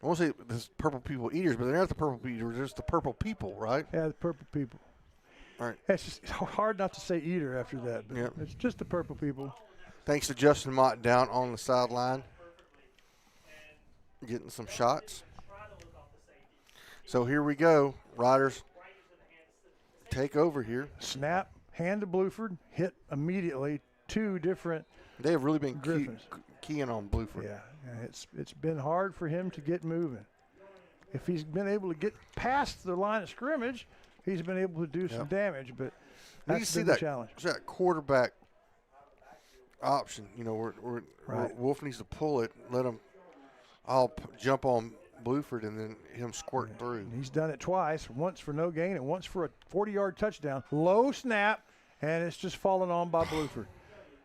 I won't say this Purple People Eaters, but they're not the Purple People Eaters. They're just the Purple People, right? Yeah, the Purple People. All right. It's just hard not to say Eater after that, but it's just the Purple People. Thanks to Justin Mott down on the sideline, getting some shots. So here we go. Riders take over here. Snap, hand to Bluford, hit immediately. Two different. They have really been keying on Bluford. Yeah, it's been hard for him to get moving. If he's been able to get past the line of scrimmage, he's been able to do some damage. But that's been the challenge. That quarterback option, where Wolf needs to pull it, let him jump on Bluford and then him squirt through. He's done it twice, once for no gain and once for a 40-yard touchdown. Low snap, and it's just fallen on by Bluford.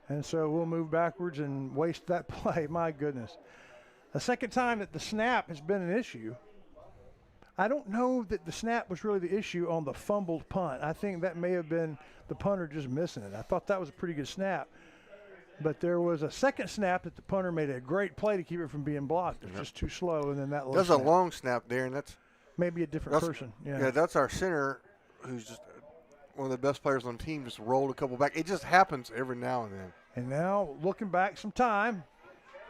And so we'll move backwards and waste that play. My goodness. The second time that the snap has been an issue. I don't know that the snap was really the issue on the fumbled punt. I think that may have been the punter just missing it. I thought that was a pretty good snap. But there was a second snap that the punter made a great play to keep it from being blocked. It was just too slow, and then that. There's a long snap there, and that's maybe a different person. Yeah, that's our center, who's just one of the best players on the team. Just rolled a couple back. It just happens every now and then. And now looking back some time,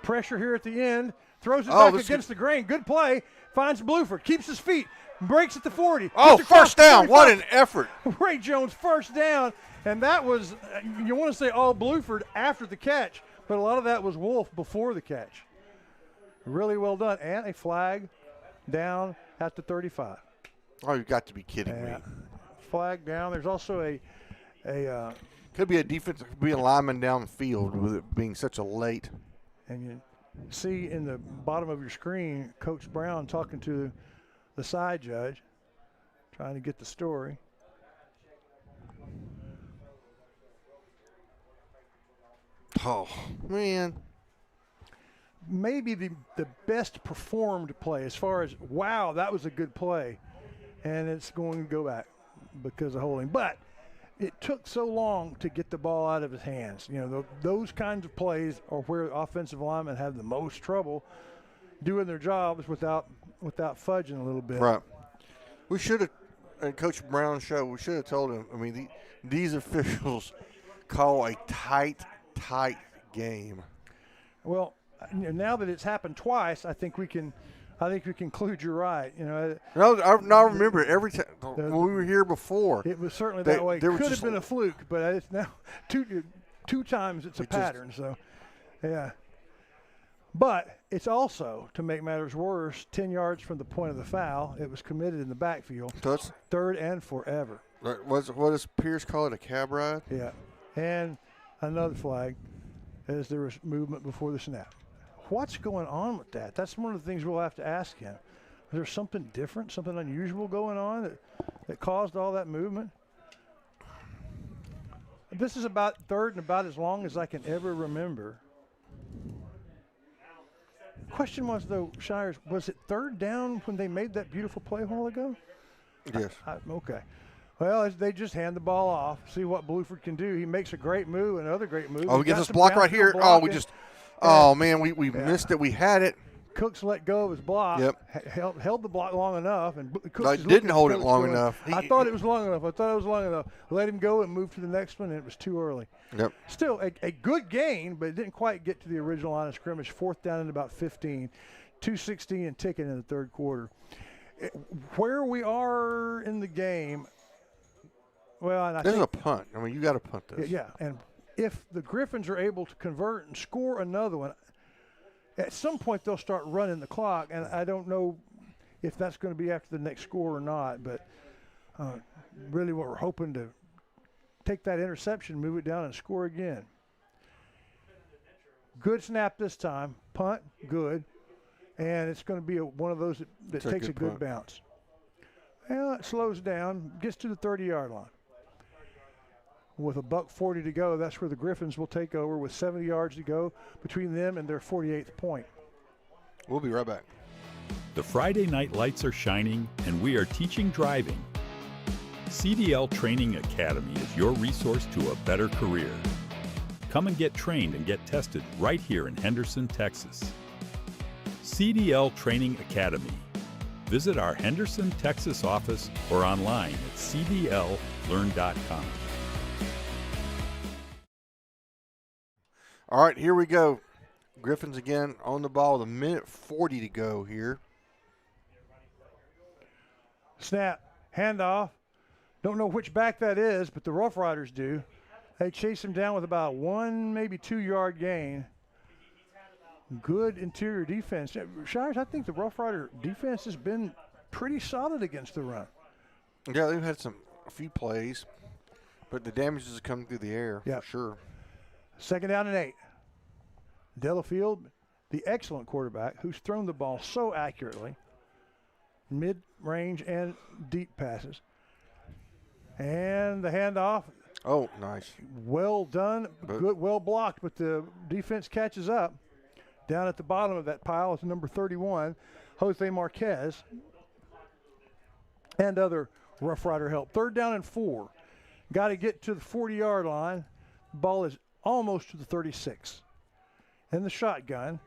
pressure here at the end, throws it back against the grain. Good play. Finds Bluford, keeps his feet, breaks at the 40. Oh, first down! What an effort! Ray Jones first down. And that was, you want to say all Bluford after the catch, but a lot of that was Wolf before the catch. Really well done. And a flag down at the 35. Oh, you've got to be kidding me. Flag down. There's also a could be a defensive, could be a lineman down the field with it being such a late. And you see in the bottom of your screen, Coach Brown talking to the side judge, trying to get the story. Oh, man. Maybe the best performed play as far as, wow, that was a good play. And it's going to go back because of holding. But it took so long to get the ball out of his hands. Those kinds of plays are where offensive linemen have the most trouble doing their jobs without fudging a little bit. Right. We should have, at Coach Brown's show, we should have told him. I mean, these officials call a tight game. Well, now that it's happened twice, I think we can conclude you're right. I remember every time when we were here before. It was certainly that way. It could have been a fluke, but it's now two times it's a pattern. So, yeah. But it's also, to make matters worse, 10 yards from the point of the foul. It was committed in the backfield. So it's third and forever. What does Pierce call it, a cab ride? Yeah. And another flag as there was movement before the snap. What's going on with that? That's one of the things we'll have to ask him. Is there something different, something unusual going on that caused all that movement? This is about third and about as long as I can ever remember. Question was, though, Shires, was it third down when they made that beautiful play a while ago? Yes. Okay. Well, they just hand the ball off, see what Bluford can do. He makes a great move, another great move. Oh, he gets this block right here. Man, we missed it. We had it. Cooks let go of his block. Yep. Held the block long enough, and Cooks didn't hold it long enough. I thought it was long enough. Let him go and move to the next one, and it was too early. Yep. Still a good gain, but it didn't quite get to the original line of scrimmage. Fourth down and about 15, 2:16 and ticking in the third quarter. Where we are in the game. Well, and this is a punt. I mean, you got to punt this. Yeah, and if the Griffins are able to convert and score another one, at some point they'll start running the clock, and I don't know if that's going to be after the next score or not, but really what we're hoping to take that interception, move it down, and score again. Good snap this time. Punt, good. And it's going to be one of those that takes a good bounce. Well, it slows down, gets to the 30-yard line. With $1:40 to go, that's where the Griffins will take over with 70 yards to go between them and their 48th point. We'll be right back. The Friday night lights are shining, and we are teaching driving. CDL Training Academy is your resource to a better career. Come and get trained and get tested right here in Henderson, Texas. CDL Training Academy. Visit our Henderson, Texas office or online at cdllearn.com. All right, here we go. Griffins again on the ball with 1:40 to go here. Snap, handoff. Don't know which back that is, but the Rough Riders do. They chase him down with about 1, maybe 2-yard gain. Good interior defense. Shires, I think the Rough Rider defense has been pretty solid against the run. Yeah, they've had a few plays, but the damage is coming through the air for sure. Second down and 8. Delafield, the excellent quarterback, who's thrown the ball so accurately, mid-range and deep passes. And the handoff. Oh, nice. Well done, good, well blocked, but the defense catches up. Down at the bottom of that pile is number 31, Jose Marquez, and other Rough Rider help. Third down and 4. Got to get to the 40-yard line. Ball is almost to the 36. In the shotgun.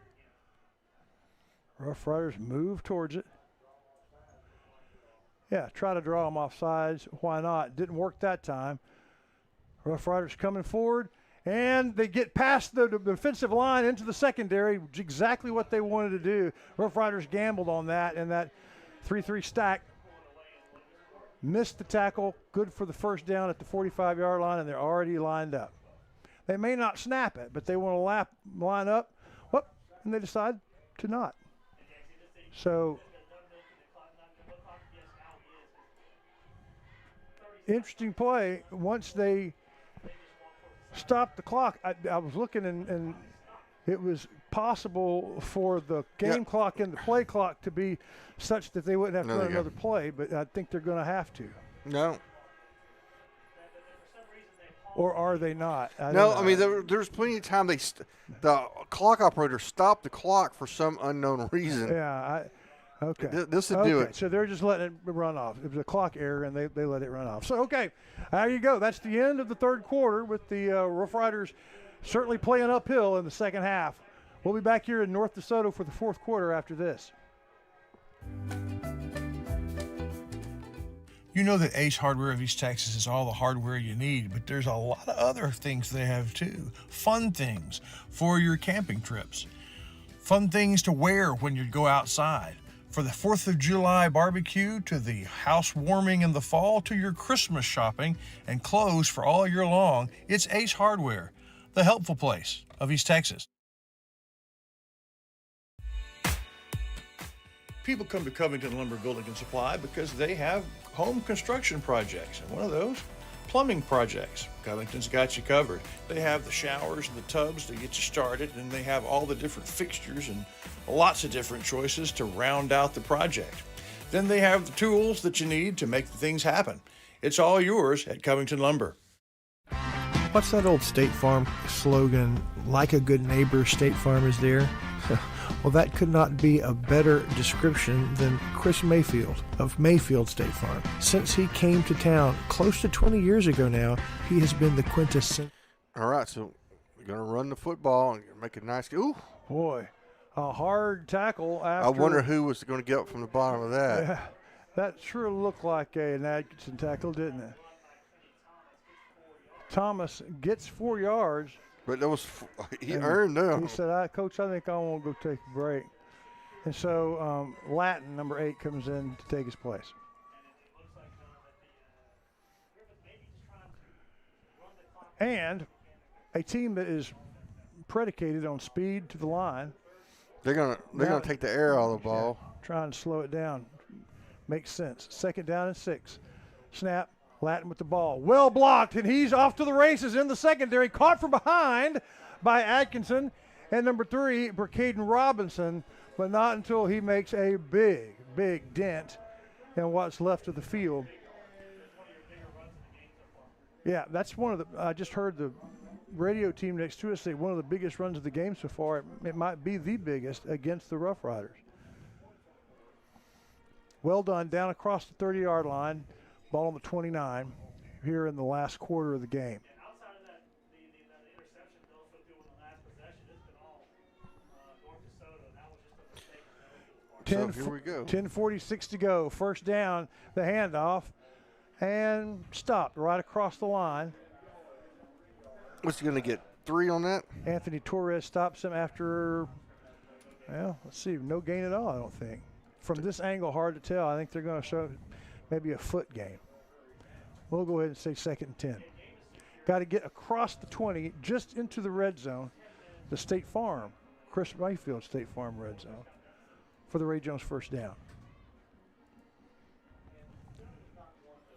Rough Riders move towards it. Yeah, try to draw them off sides. Why not? Didn't work that time. Rough Riders coming forward, and they get past the defensive line into the secondary, exactly what they wanted to do. Rough Riders gambled on that, and that 3-3 stack missed the tackle. Good for the first down at the 45-yard line, and they're already lined up. They may not snap it, but they want to line up, and they decide to not. So, interesting play. Once they stopped the clock, I was looking, and it was possible for the game clock and the play clock to be such that they wouldn't have to run another play, but I think they're going to have to. No. Or are they not? I mean, there's plenty of time the clock operator stopped the clock for some unknown reason. Yeah, okay. This would do it. So they're just letting it run off. It was a clock error, and they let it run off. So, okay, there you go. That's the end of the third quarter with the Rough Riders certainly playing uphill in the second half. We'll be back here in North DeSoto for the fourth quarter after this. You know that Ace Hardware of East Texas is all the hardware you need, but there's a lot of other things they have too. Fun things for your camping trips. Fun things to wear when you go outside. For the 4th of July barbecue, to the house warming in the fall, to your Christmas shopping and clothes for all year long, it's Ace Hardware, the helpful place of East Texas. People come to Covington Lumber Building and Supply because they have home construction projects, and one of those, plumbing projects. Covington's got you covered. They have the showers and the tubs to get you started, and they have all the different fixtures and lots of different choices to round out the project. Then they have the tools that you need to make the things happen. It's all yours at Covington Lumber. What's that old State Farm slogan, like a good neighbor, State Farm is there? Well, that could not be a better description than Chris Mayfield of Mayfield State Farm. Since he came to town close to 20 years ago now, he has been the quintessential. All right, so we're going to run the football and make a nice – ooh. Boy, a hard tackle after. I wonder who was going to get up from the bottom of that. Yeah, that sure looked like an Atkinson tackle, didn't it? Thomas gets 4 yards. But that was he earned them. He said, Coach, I think I want to go take a break. And so Latin, number 8, comes in to take his place. And a team that is predicated on speed to the line. They're gonna take the air out of the ball. Trying to slow it down. Makes sense. 2nd down and 6. Snap. Latin with the ball. Well blocked, and he's off to the races in the secondary. Caught from behind by Atkinson. And number 3, Bracaden Robinson, but not until he makes a big, big dent in what's left of the field. Yeah, that's one of the – I just heard the radio team next to us say one of the biggest runs of the game so far. It might be the biggest against the Rough Riders. Well done, down across the 30-yard line. Ball on the 29 here in the last quarter of the game. So here we go. 10:46 to go. First down, the handoff, and stopped right across the line. What's he going to get, 3 on that? Anthony Torres stops him after, well, let's see, no gain at all, I don't think. From this angle, hard to tell. I think they're going to show maybe a foot gain. We'll go ahead and say 2nd and 10. Got to get across the 20, just into the red zone, the State Farm, Chris Mayfield State Farm red zone, for the Ray Jones first down.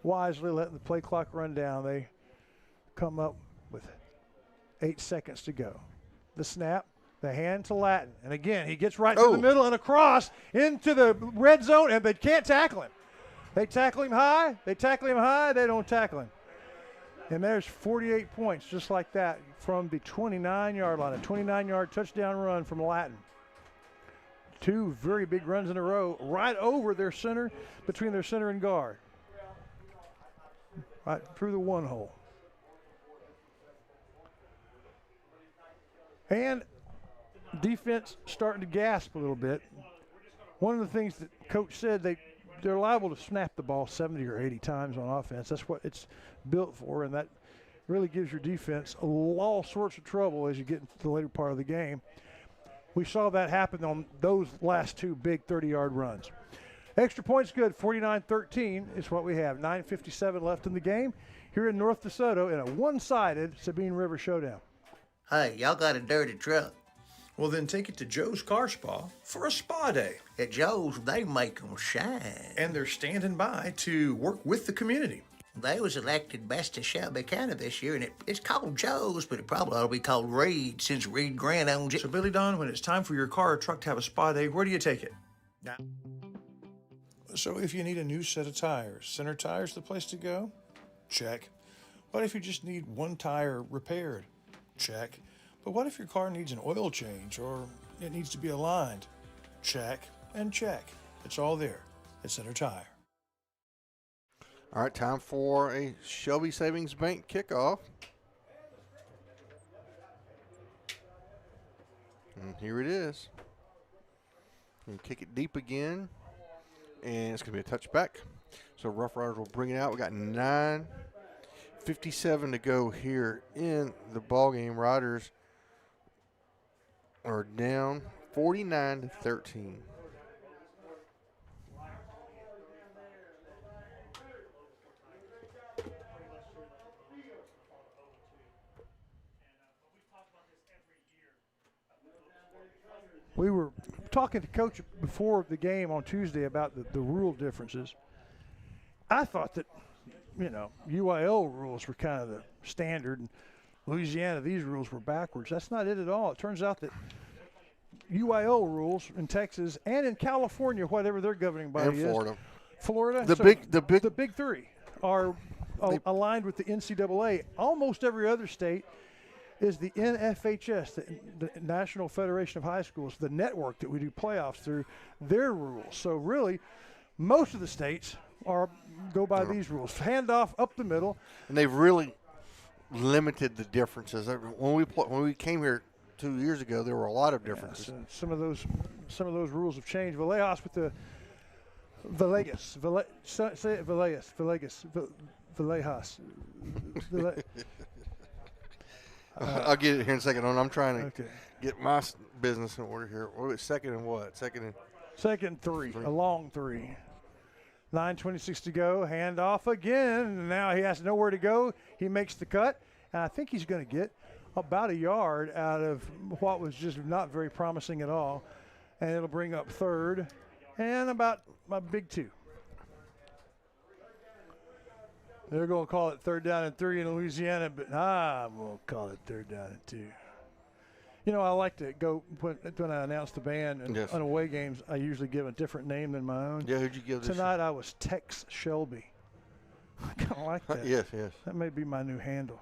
Wisely letting the play clock run down. They come up with 8 seconds to go. The snap, the hand to Latin. And again, he gets right to the middle and across into the red zone, and they can't tackle him. They tackle him high, they don't tackle him. And there's 48 points just like that from the 29-yard line, a 29-yard touchdown run from Latin. 2 very big runs in a row right over their center, between their center and guard. Right through the 1 hole. And defense starting to gasp a little bit. One of the things that Coach said, they're liable to snap the ball 70 or 80 times on offense. That's what it's built for, and that really gives your defense all sorts of trouble as you get into the later part of the game. We saw that happen on those last 2 big 30-yard runs. Extra points good, 49-13 is what we have. 9:57 left in the game here in North DeSoto in a one-sided Sabine River showdown. Hey, y'all got a dirty truck. Well, then take it to Joe's Car Spa for a spa day. At Joe's, they make them shine. And they're standing by to work with the community. They was elected best of Shelby County this year, and it's called Joe's, but it probably ought to be called Reed since Reed Grant owns it. So, Billy Don, when it's time for your car or truck to have a spa day, where do you take it? So if you need a new set of tires, Center Tire's the place to go? Check. What if you just need one tire repaired? Check. But what if your car needs an oil change or it needs to be aligned? Check and check. It's all there at Center Tire. All right, time for a Shelby Savings Bank kickoff. And here it is. And kick it deep again. And it's going to be a touchback So Rough Riders will bring it out. We got 9:57 to go here in the ball game. Riders are down 49-13. We were talking to Coach before the game on Tuesday about the rule differences. I thought that, UIL rules were kind of the standard. In Louisiana, these rules were backwards. That's not it at all. It turns out that UIL rules in Texas and in California, whatever their governing body is. And Florida. The big three are aligned with the NCAA. Almost every other state is the NFHS, the National Federation of High Schools, the network that we do playoffs through, their rules. So really, most of the states go by these rules. Handoff up the middle. And they've really limited the differences. When we came here 2 years ago, there were a lot of differences. Yeah, so some of those rules have changed. Villegas with the Villegas. Say it, Villegas. Villegas. I'll get it here in a second. I'm trying to get my business in order here. What was second and what? Second and three. A long three. 9:26 to go. Hand off again. Now he has nowhere to go. He makes the cut, and I think he's going to get about a yard out of what was just not very promising at all. And it'll bring up third and about a big 2. They're going to call it 3rd down and 3 in Louisiana, but we'll call it 3rd down and 2. I like to go when I announce the band and on away games. I usually give a different name than my own. Yeah, who'd you give this? Tonight I was Tex Shelby. I kind of like that. Yes. That may be my new handle.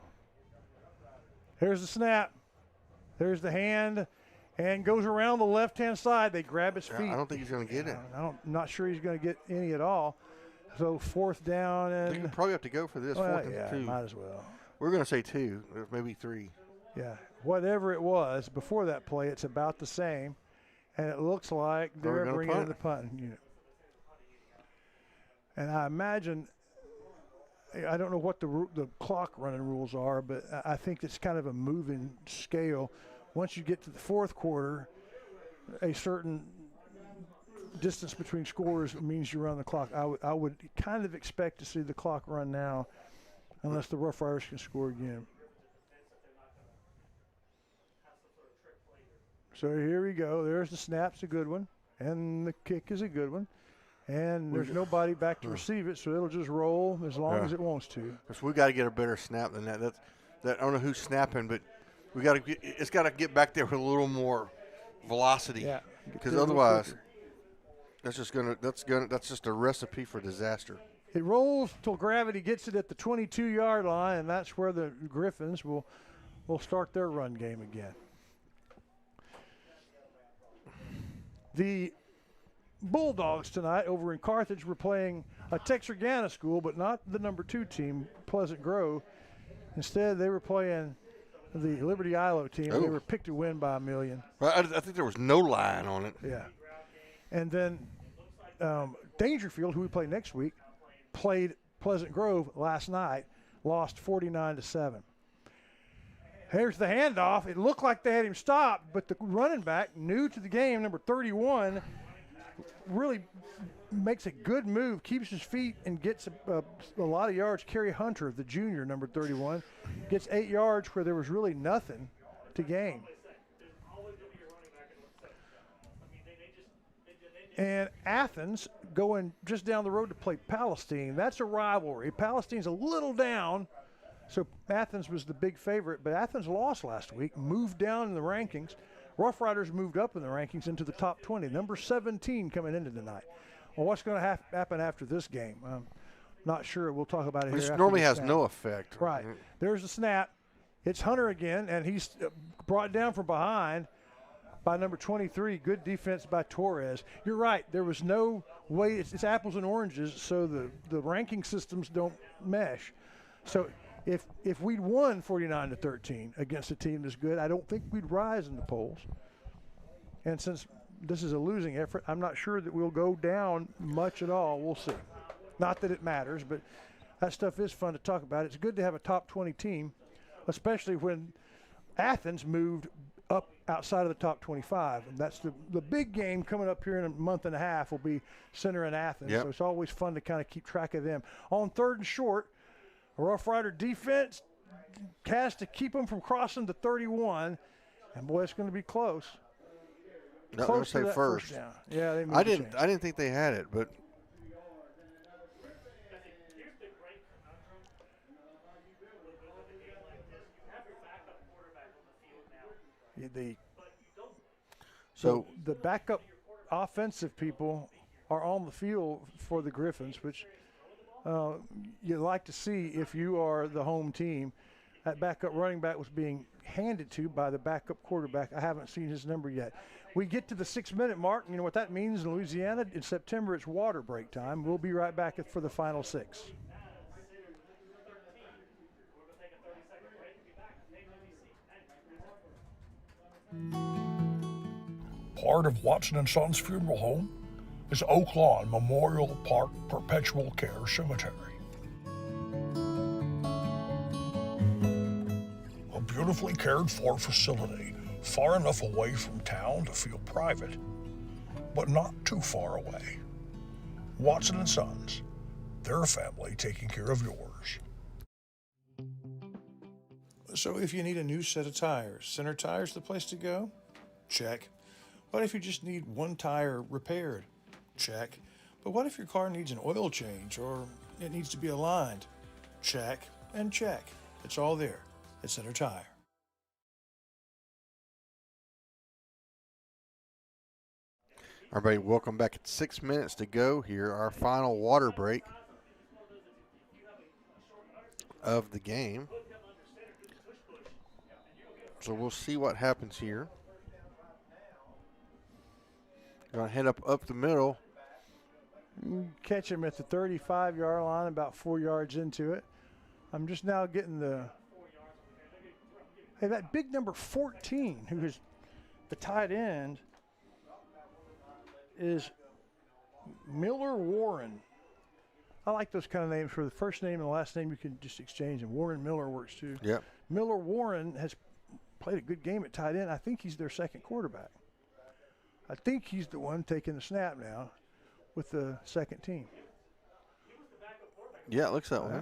Here's the snap. There's the hand, and goes around the left-hand side. They grab his feet. I don't think he's going to get it. I'm not sure he's going to get any at all. So 4th down and. They probably have to go for this. 4th and 2. Might as well. We're going to say 2, maybe 3. Yeah, whatever it was before that play, it's about the same, and it looks like they're bringing in the punting unit. And I imagine, I don't know what the clock running rules are, but I think it's kind of a moving scale. Once you get to the 4th quarter, a certain distance between scores means you run the clock. I would kind of expect to see the clock run now, unless the Rough Riders can score again. So here we go. There's the snap's a good one, and the kick is a good one. And there's nobody back to receive it, so it'll just roll as long as it wants to. Because we got to get a better snap than that. That I don't know who's snapping, but it's got to get back there with a little more velocity. Yeah. Because otherwise, that's just a recipe for disaster. It rolls till gravity gets it at the 22-yard line, and that's where the Griffins will start their run game again. The Bulldogs tonight over in Carthage were playing a Texarkana school, but not the number 2 team, Pleasant Grove. Instead, they were playing the Liberty Ilo team. They were picked to win by 1 million. I think there was no line on it. Yeah. And then Dangerfield, who we play next week, played Pleasant Grove last night, lost 49-7. Here's the handoff. It looked like they had him stopped, but the running back, new to the game, number 31, really makes a good move, keeps his feet, and gets a lot of yards. Kerry Hunter, the junior, number 31, gets 8 yards where there was really nothing to gain. And Athens going just down the road to play Palestine. That's a rivalry. Palestine's a little down, so Athens was the big favorite, but Athens lost last week, moved down in the rankings. Rough Riders moved up in the rankings into the top 20, number 17 coming into tonight. Well, what's going to happen after this game? I'm not sure. We'll talk about it here. This normally has no effect. Right. There's the snap. It's Hunter again, and he's brought down from behind by number 23. Good defense by Torres. You're right. There was no way. It's apples and oranges, so the ranking systems don't mesh. So if we'd won 49-13 against a team this good, I don't think we'd rise in the polls. And since this is a losing effort, I'm not sure that we'll go down much at all. We'll see. Not that it matters, but that stuff is fun to talk about. It's good to have a top 20 team, especially when Athens moved up outside of the top 25. And that's the big game coming up here in a month and a half will be Center in Athens. Yep. So it's always fun to kind of keep track of them. On 3rd and short, Rough Rider defense has to keep them from crossing the 31. And, boy, it's going to be close. No, I'll say first. Down. Yeah, they moved I the chains. didn't think they had it, but So the backup offensive people are on the field for the Griffins, which you like to see if you are the home team. That backup running back was being handed to by the backup quarterback. I haven't seen his number yet. We get to the 6-minute mark. You know what that means in Louisiana? In September, it's water break time. We'll be right back for the final 6. Part of Watson and Sons Funeral Home is Oak Lawn Memorial Park Perpetual Care Cemetery. A beautifully cared for facility, far enough away from town to feel private, but not too far away. Watson and Sons, their family taking care of yours. So if you need a new set of tires, Center Tire's the place to go? Check. What if you just need one tire repaired? Check. But what if your car needs an oil change or it needs to be aligned? Check and check. It's all there at Center Tire. everybody, welcome back at 6 minutes to go here. Our final water break of the game. So we'll see what happens here. Going to head up the middle. Catch him at the 35-yard line, about 4 yards into it. I'm just now getting hey, that big number 14, who is the tight end, is Miller Warren. I like those kind of names. For the first name and the last name, you can just exchange them. Warren Miller works too. Yep. Miller Warren has played a good game at tight end. I think he's their second quarterback. I think he's the one taking the snap now with the second team. Yeah, it looks that way.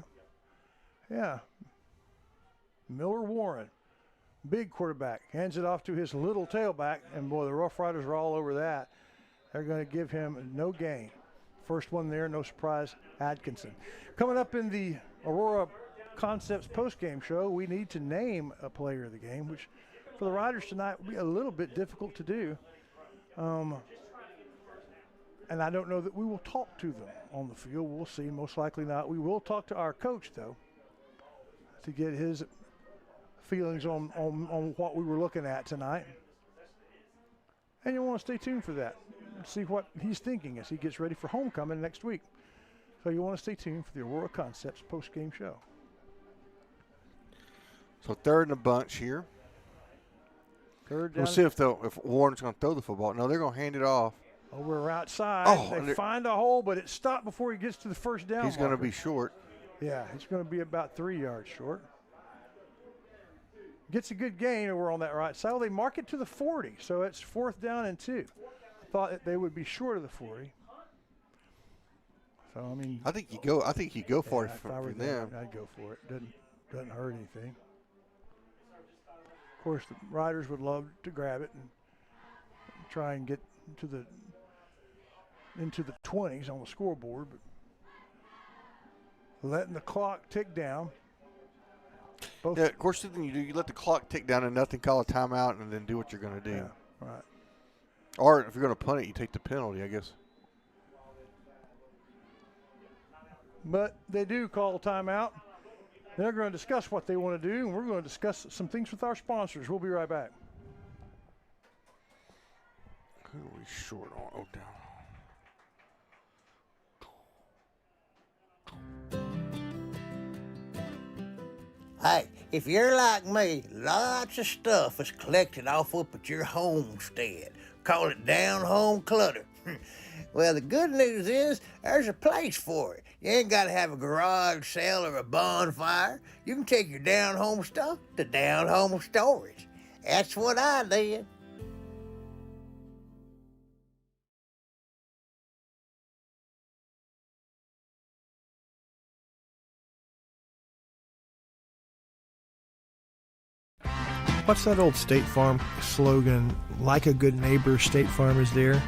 Yeah. Miller Warren, big quarterback, hands it off to his little tailback, and boy, the Rough Riders are all over that. They're going to give him no gain. First one there, no surprise, Atkinson. Coming up in the Aurora Concepts postgame show, we need to name a player of the game, which for the Riders tonight will be a little bit difficult to do. And I don't know that we will talk to them on the field. We'll see. Most likely not. We will talk to our coach, though, to get his feelings on what we were looking at tonight. And you'll want to stay tuned for that. See what he's thinking as he gets ready for homecoming next week. So you want to stay tuned for the Aurora Concepts post-game show. So third and a bunch here. Third down. We'll see if Warren's going to throw the football. No, they're going to hand it off. Oh, we're outside. Oh, they find a hole, but it stopped before he gets to the first down. He's going to be short. Yeah, he's going to be about 3 yards short. Gets a good gain over on that right side. Well, they mark it to the 40, so it's 4th down and 2. I thought that they would be short of the 40. So I mean, I think you go for it if I for were them. I'd go for it. Doesn't hurt anything. Of course, the Riders would love to grab it and try and get into the 20s on the scoreboard, but letting the clock tick down. Yeah, of course, then you let the clock tick down and nothing, call a timeout, and then do what you're going to do. Yeah, right. Or if you're going to punt it, you take the penalty, I guess. But they do call a timeout. They're going to discuss what they want to do, and we're going to discuss some things with our sponsors. We'll be right back. Who are we short on? Oh, down. Hey, if you're like me, lots of stuff is collected off up at your homestead. Call it down home clutter. Well, the good news is there's a place for it. You ain't got to have a garage sale or a bonfire. You can take your down-home stuff to down-home storage. That's what I did. What's that old State Farm slogan, like a good neighbor, State Farm is there?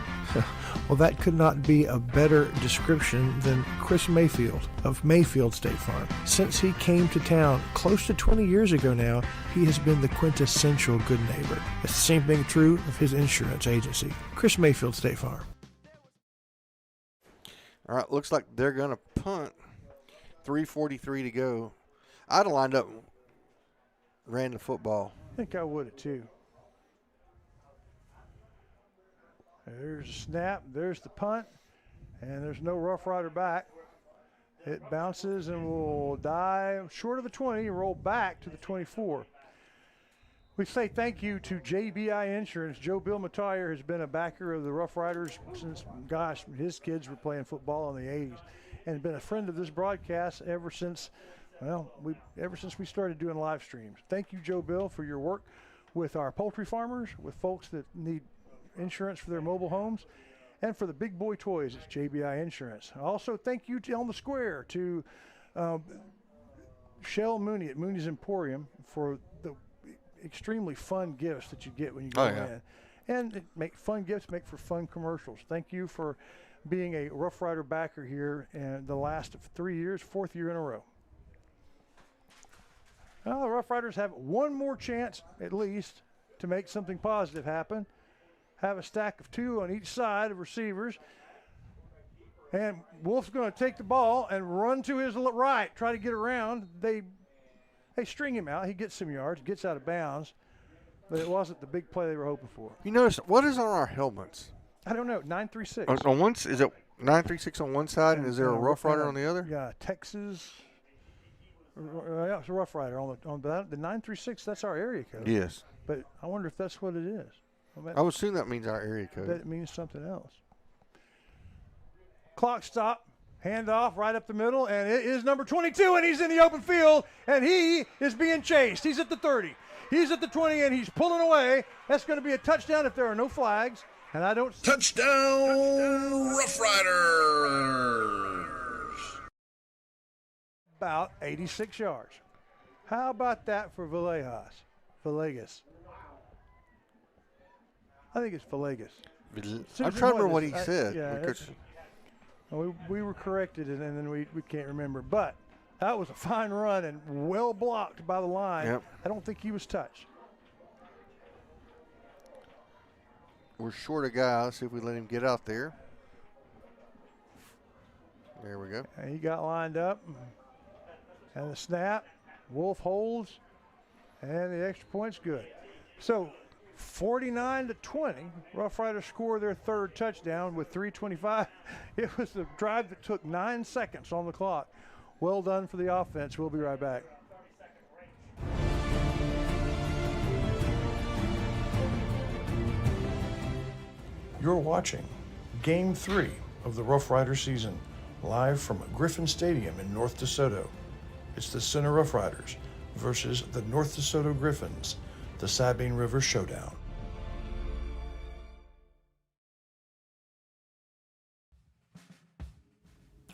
Well, that could not be a better description than Chris Mayfield of Mayfield State Farm. Since he came to town close to 20 years ago now, he has been the quintessential good neighbor. It's the same thing true of his insurance agency, Chris Mayfield State Farm. All right, looks like they're going to punt. 3:43 to go. I'd have lined up and ran the football. I think I would have too. There's a snap, there's the punt, and there's no Rough Rider back. It bounces and will dive short of the 20 and roll back to the 24. We say thank you to JBI Insurance. Joe Bill Matire has been a backer of the Rough Riders since, gosh, his kids were playing football in the 80s, and been a friend of this broadcast ever since, well, ever since we started doing live streams. Thank you, Joe Bill, for your work with our poultry farmers, with folks that need insurance for their mobile homes, and for the big boy toys. It's JBI Insurance. Also, thank you to Elm Square, to Shell Mooney at Mooney's Emporium for the extremely fun gifts that you get when you go in. And fun gifts make for fun commercials. Thank you for being a Rough Rider backer here in the last of 3 years, 4th year in a row. Well, the Rough Riders have one more chance, at least, to make something positive happen. Have a stack of 2 on each side of receivers. And Wolf's going to take the ball and run to his right, try to get around. They string him out. He gets some yards, gets out of bounds. But it wasn't the big play they were hoping for. You notice, what is on our helmets? I don't know, 936. On one, is it 936 on one side, and is there a Rough Rider on the other? Yeah, Texas. Yeah, it's a Rough Rider. On the 936, that's our area code. Yes. But I wonder if that's what it is. I would assume that means our area code. That means something else. Clock stop, handoff right up the middle, and it is number 22, and he's in the open field, and he is being chased. He's at the 30. He's at the 20, and he's pulling away. That's going to be a touchdown if there are no flags, and I don't see. Touchdown, Rough Riders! About 86 yards. How about that for Villegas? I think it's Villegas. I'm trying to remember what he said. We were corrected, and then we can't remember. But that was a fine run and well blocked by the line. Yep. I don't think he was touched. We're short a guy. Let's see if we let him get out there. There we go. And he got lined up. And the snap. Wolf holds. And the extra point's good. So 49-20, Rough Riders score their third touchdown with 3:25. It was a drive that took 9 seconds on the clock. Well done for the offense. We'll be right back. You're watching Game 3 of the Rough Rider season, live from Griffin Stadium in North DeSoto. It's the Center Rough Riders versus the North DeSoto Griffins, the Sabine River Showdown.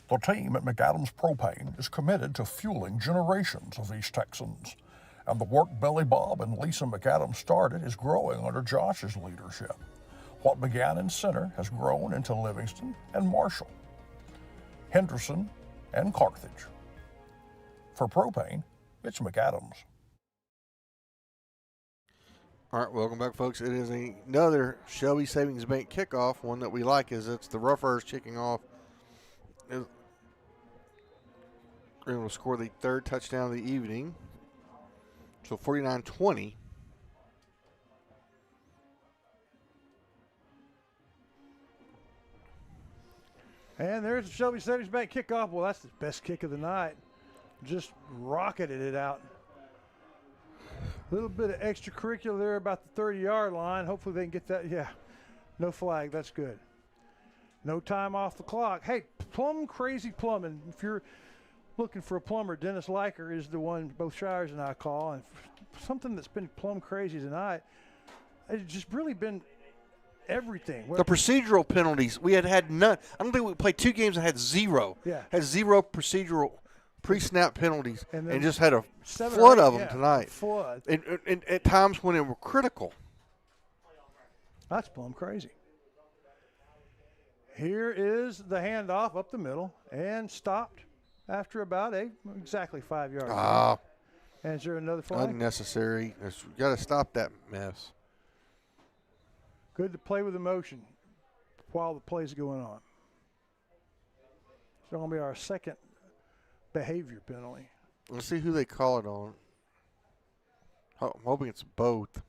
The team at McAdams Propane is committed to fueling generations of East Texans, and the work Billy Bob and Lisa McAdams started is growing under Josh's leadership. What began in Center has grown into Livingston and Marshall, Henderson and Carthage. For propane, it's McAdams. All right, welcome back, folks. It is another Shelby Savings Bank kickoff. One that we like is it's the Rough Riders kicking off. They're going to score the third touchdown of the evening. So 49-20. And there's the Shelby Savings Bank kickoff. Well, that's the best kick of the night. Just rocketed it out. A little bit of extracurricular there about the 30-yard line. Hopefully they can get that. Yeah, no flag. That's good. No time off the clock. Hey, plumb crazy plumbing. If you're looking for a plumber, Dennis Liker is the one both Shires and I call. And something that's been plumb crazy tonight, it's just really been everything. The procedural penalties, we had none. I don't think we played 2 games and had 0. Yeah. Had 0 procedural pre-snap penalties and just had a 7 flood or 8, of them tonight. Flood. And at times when they were critical. That's plumb crazy. Here is the handoff up the middle and stopped after about exactly 5 yards. Ah. And is there another flag? Unnecessary. We got to stop that mess. Good to play with emotion while the play's going on. It's going to be our second behavior penalty. Let's see who they call it on. I'm hoping it's both.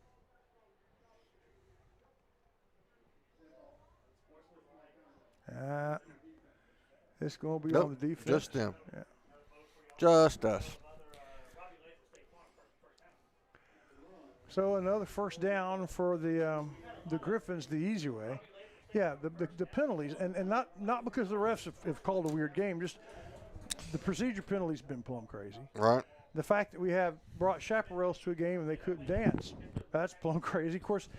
It's going to be Nope, on the defense. just them. Yeah. Just us. So another first down for the Griffins the easy way. Yeah, the penalties, and not because the refs have called a weird game, just the procedure penalty's been plumb crazy. Right. The fact that we have brought chaparrals to a game and they couldn't dance, that's plumb crazy. Of course,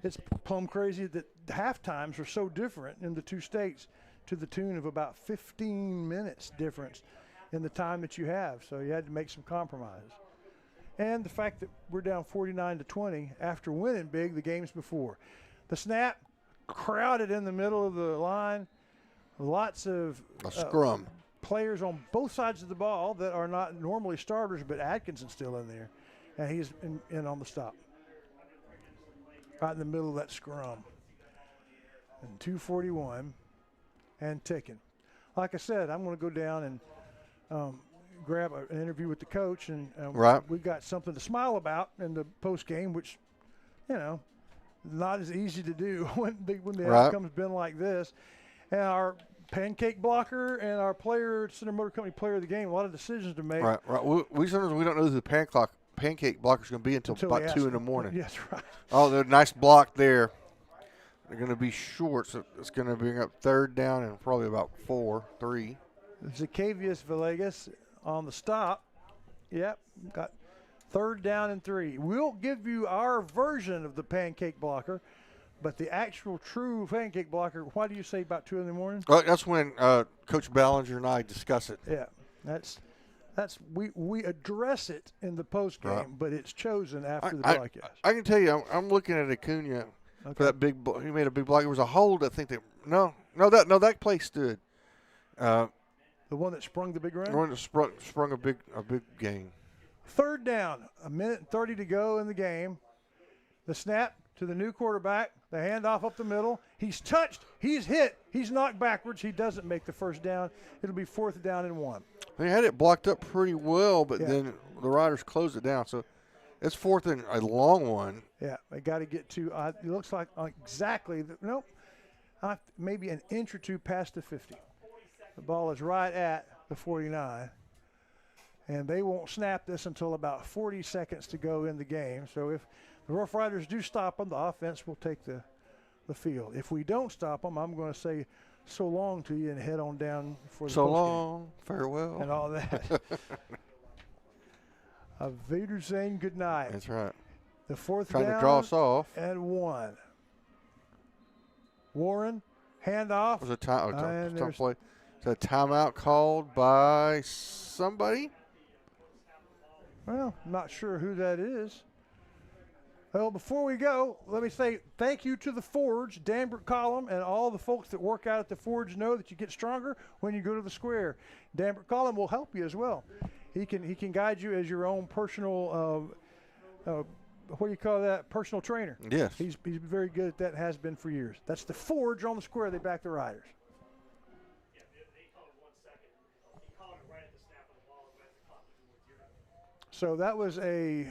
it's plumb crazy that half times are so different in the two states to the tune of about 15 minutes difference in the time that you have. So you had to make some compromises. And the fact that we're down 49-20 after winning big the games before. The snap, crowded in the middle of the line, lots of a scrum. Players on both sides of the ball that are not normally starters, but Atkinson's still in there, and he's in on the stop. Right in the middle of that scrum. And 2:41 and ticking. Like I said, I'm going to go down and grab an interview with the coach, and right. we got something to smile about in the post game, which, not as easy to do when the outcome's been like this. And our pancake blocker and our Center Motor Company player of the game, a lot of decisions to make. Right. We sometimes we don't know who the pancake blocker is going to be until about 2 in the morning. Yes, right. Oh, the nice block there. They're going to be short, so it's going to bring up 3rd down and probably about 3. Zacchaeus Villegas on the stop. Yep, got 3rd down and 3. We'll give you our version of the pancake blocker, but the actual true pancake blocker, why do you say about 2 in the morning? That's when Coach Ballinger and I discuss it. Yeah, that's we address it in the post game, but it's chosen after the broadcast. I can tell you, I'm looking at Acuna for that big. He made a big block. It was a hold. I think that that play stood. The one that sprung the big run? The one that sprung a big gain. 3rd down, 1:30 to go in the game. The snap to the new quarterback, the handoff up the middle. He's touched, he's hit, he's knocked backwards. He doesn't make the 1st down. It'll be 4th down and 1. They had it blocked up pretty well, but then the Riders closed it down. So it's 4th and a long one. Yeah, they got to get to, it looks like exactly, maybe an inch or two past the 50. The ball is right at the 49. And they won't snap this until about 40 seconds to go in the game. So if the Rough Riders do stop them, the offense will take the field. If we don't stop them, I'm going to say so long to you and head on down for the so postgame. long, farewell, and all that. A Vader saying good night. That's right. The 4th Trying down to draw us off. And 1. Warren, handoff. Was a play. Is a timeout called by somebody? Well, I'm not sure who that is. Well, before we go, let me say thank you to the Forge, Danbert Column, and all the folks that work out at the Forge know that you get stronger when you go to the square. Danbert Column will help you as well. He can guide you as your own personal, what do you call that, personal trainer. Yes. He's very good at that, has been for years. That's the Forge on the square. They back the Riders. So that was a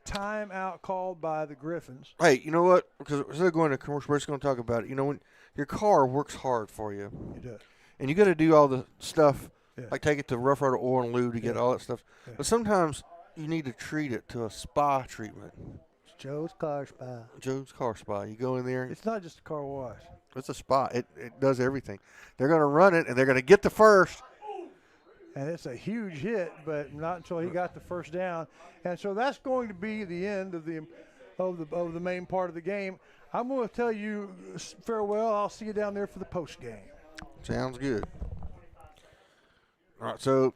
timeout called by the Griffins. Hey, you know what? Because instead of going to commercial, we're just going to talk about it. When your car works hard for you. It does. And you got to do all the stuff, like take it to Rough Rider Oil and Lube to get all that stuff. But sometimes you need to treat it to a spa treatment. Joe's Car Spa. Joe's Car Spa. You go in there. It's not just a car wash. It's a spa. It does everything. They're going to run it, and they're going to get the first. And it's a huge hit, but not until he got the first down. And so that's going to be the end of the main part of the game. I'm going to tell you farewell. I'll see you down there for the post game. Sounds good. All right, so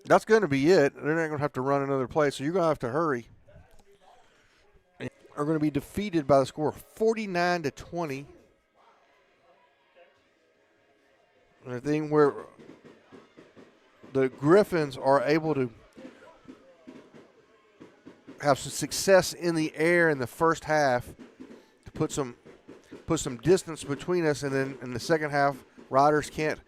that's going to be it. They're not going to have to run another play, so you're going to have to hurry. Are going to be defeated by the score of 49-20. And the thing where the Griffins are able to have some success in the air in the first half to put some distance between us, and then in the second half, Riders can't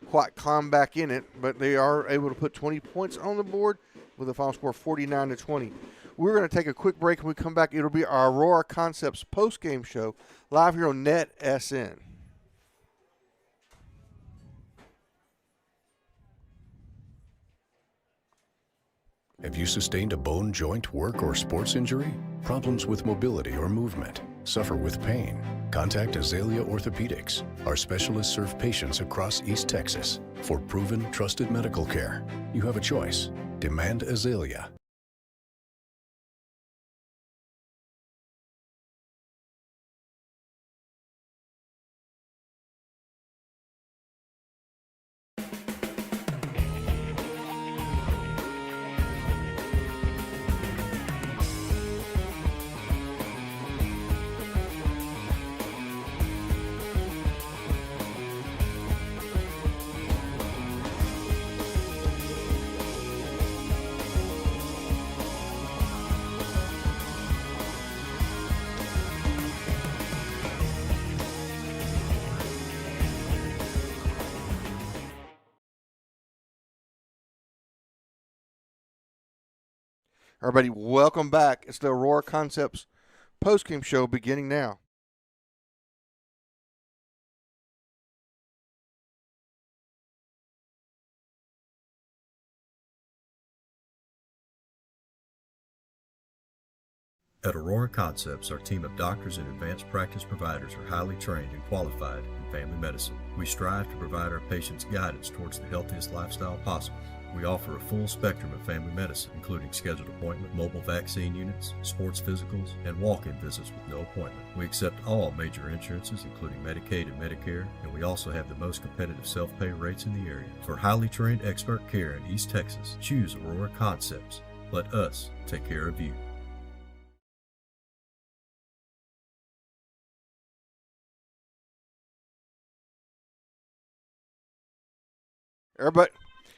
quite climb back in it, but they are able to put 20 points on the board with a final score of 49-20. We're going to take a quick break. When we come back, it'll be our Aurora Concepts post-game show live here on NETSN. Have you sustained a bone, joint, work, or sports injury? Problems with mobility or movement? Suffer with pain? Contact Azalea Orthopedics. Our specialists serve patients across East Texas. For proven, trusted medical care, you have a choice. Demand Azalea. Everybody, welcome back. It's the Aurora Concepts postgame show beginning now. At Aurora Concepts, our team of doctors and advanced practice providers are highly trained and qualified in family medicine. We strive to provide our patients guidance towards the healthiest lifestyle possible. We offer a full spectrum of family medicine, including scheduled appointment, mobile vaccine units, sports physicals, and walk-in visits with no appointment. We accept all major insurances, including Medicaid and Medicare, and we also have the most competitive self-pay rates in the area. For highly trained expert care in East Texas, choose Aurora Concepts. Let us take care of you.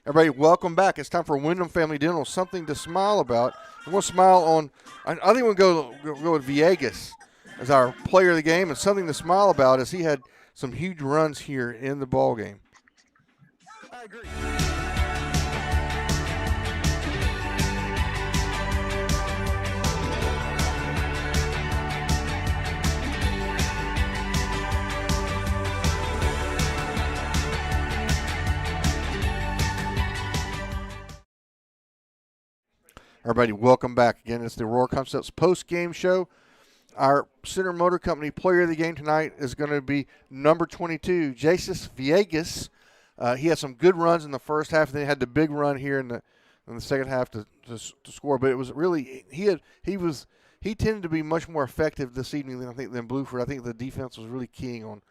Everybody, welcome back. It's time for Wyndham Family Dental, something to smile about. I'm going to smile on, I think we'll go with Villegas as our player of the game, and something to smile about is he had some huge runs here in the ball game. I agree. Everybody, welcome back. Again, it's the Aurora Concepts post-game show. Our Center Motor Company player of the game tonight is going to be number 22, Jesus Villegas. He had some good runs in the first half, and then he had the big run here in the second half to score. But it was really he tended to be much more effective this evening than Bluford. I think the defense was really keying on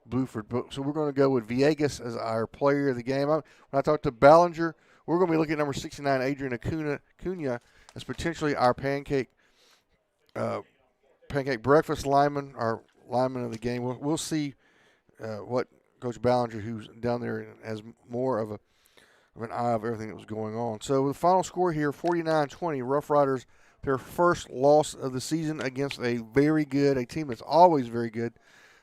Bluford. So we're going to go with Villegas as our player of the game. When I talked to Ballinger, we're going to be looking at number 69, Adrian Acuna, as potentially our pancake breakfast lineman, our lineman of the game. We'll see what Coach Ballinger, who's down there, has more of an eye of everything that was going on. So the final score here, 49-20, Rough Riders, their first loss of the season against a team that's always very good,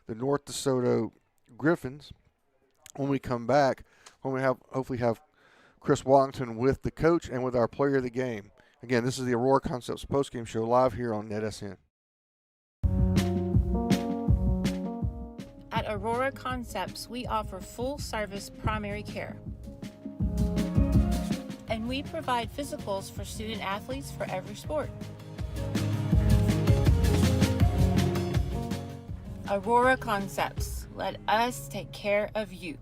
the North DeSoto Griffins. When we come back, hopefully have Chris Wallington with the coach and with our player of the game. Again, this is the Aurora Concepts postgame show live here on NETSN. At Aurora Concepts, we offer full-service primary care. And we provide physicals for student athletes for every sport. Aurora Concepts. Let us take care of you.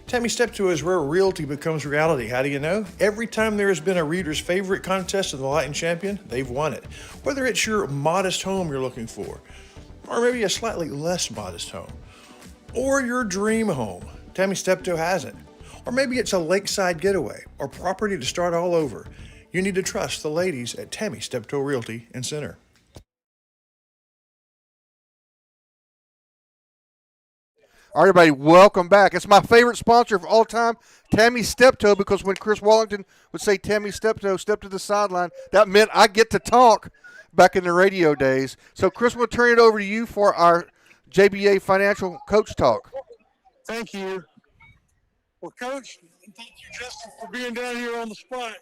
Tammy Steptoe is where realty becomes reality. How do you know? Every time there has been a reader's favorite contest of the Light and Champion, they've won it. Whether it's your modest home you're looking for, or maybe a slightly less modest home, or your dream home, Tammy Steptoe has it. Or maybe it's a lakeside getaway or property to start all over. You need to trust the ladies at Tammy Steptoe Realty and Center. All right, everybody, welcome back. It's my favorite sponsor of all time, Tammy Steptoe, because when Chris Wallington would say Tammy Steptoe, step to the sideline, that meant I get to talk back in the radio days. So, Chris, we'll turn it over to you for our JBA Financial Coach Talk. Thank you. Well, Coach, thank you, Justin, for being down here on the spot.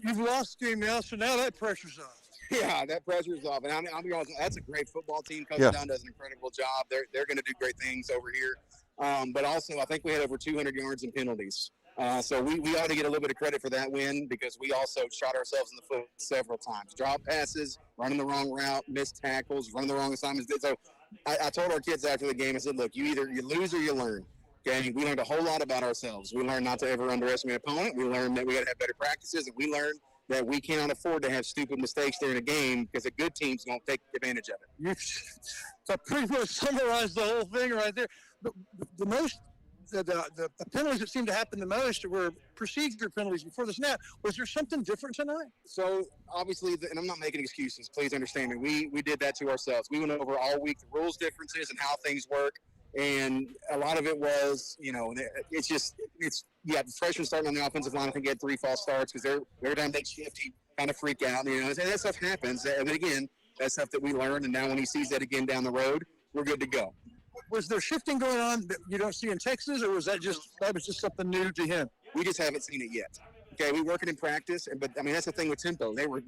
You've lost the game now, so now that pressure's on. Yeah, that pressure's off. And I'll be honest, that's a great football team. Coach Dunn does an incredible job. They're going to do great things over here. But also, I think we had over 200 yards in penalties. So we ought to get a little bit of credit for that win because we also shot ourselves in the foot several times. Drop passes, running the wrong route, missed tackles, running the wrong assignments. So I told our kids after the game, I said, look, you lose or you learn. Okay, we learned a whole lot about ourselves. We learned not to ever underestimate an opponent. We learned that we got to have better practices, and we learned that we cannot afford to have stupid mistakes during a game because a good team's going to take advantage of it. So pretty much summarized the whole thing right there. The penalties that seemed to happen the most were procedure penalties before the snap. Was there something different tonight? So obviously, and I'm not making excuses. Please understand me. We did that to ourselves. We went over all week the rules differences and how things work. And a lot of it was, the freshmen starting on the offensive line. I think he had 3 false starts because every time they shift, he kind of freak out. And that stuff happens. And again, that's stuff that we learned. And now when he sees that again down the road, we're good to go. Was there shifting going on that you don't see in Texas, or was that just something new to him? We just haven't seen it yet. Okay, we work it in practice, but I mean that's the thing with tempo. They were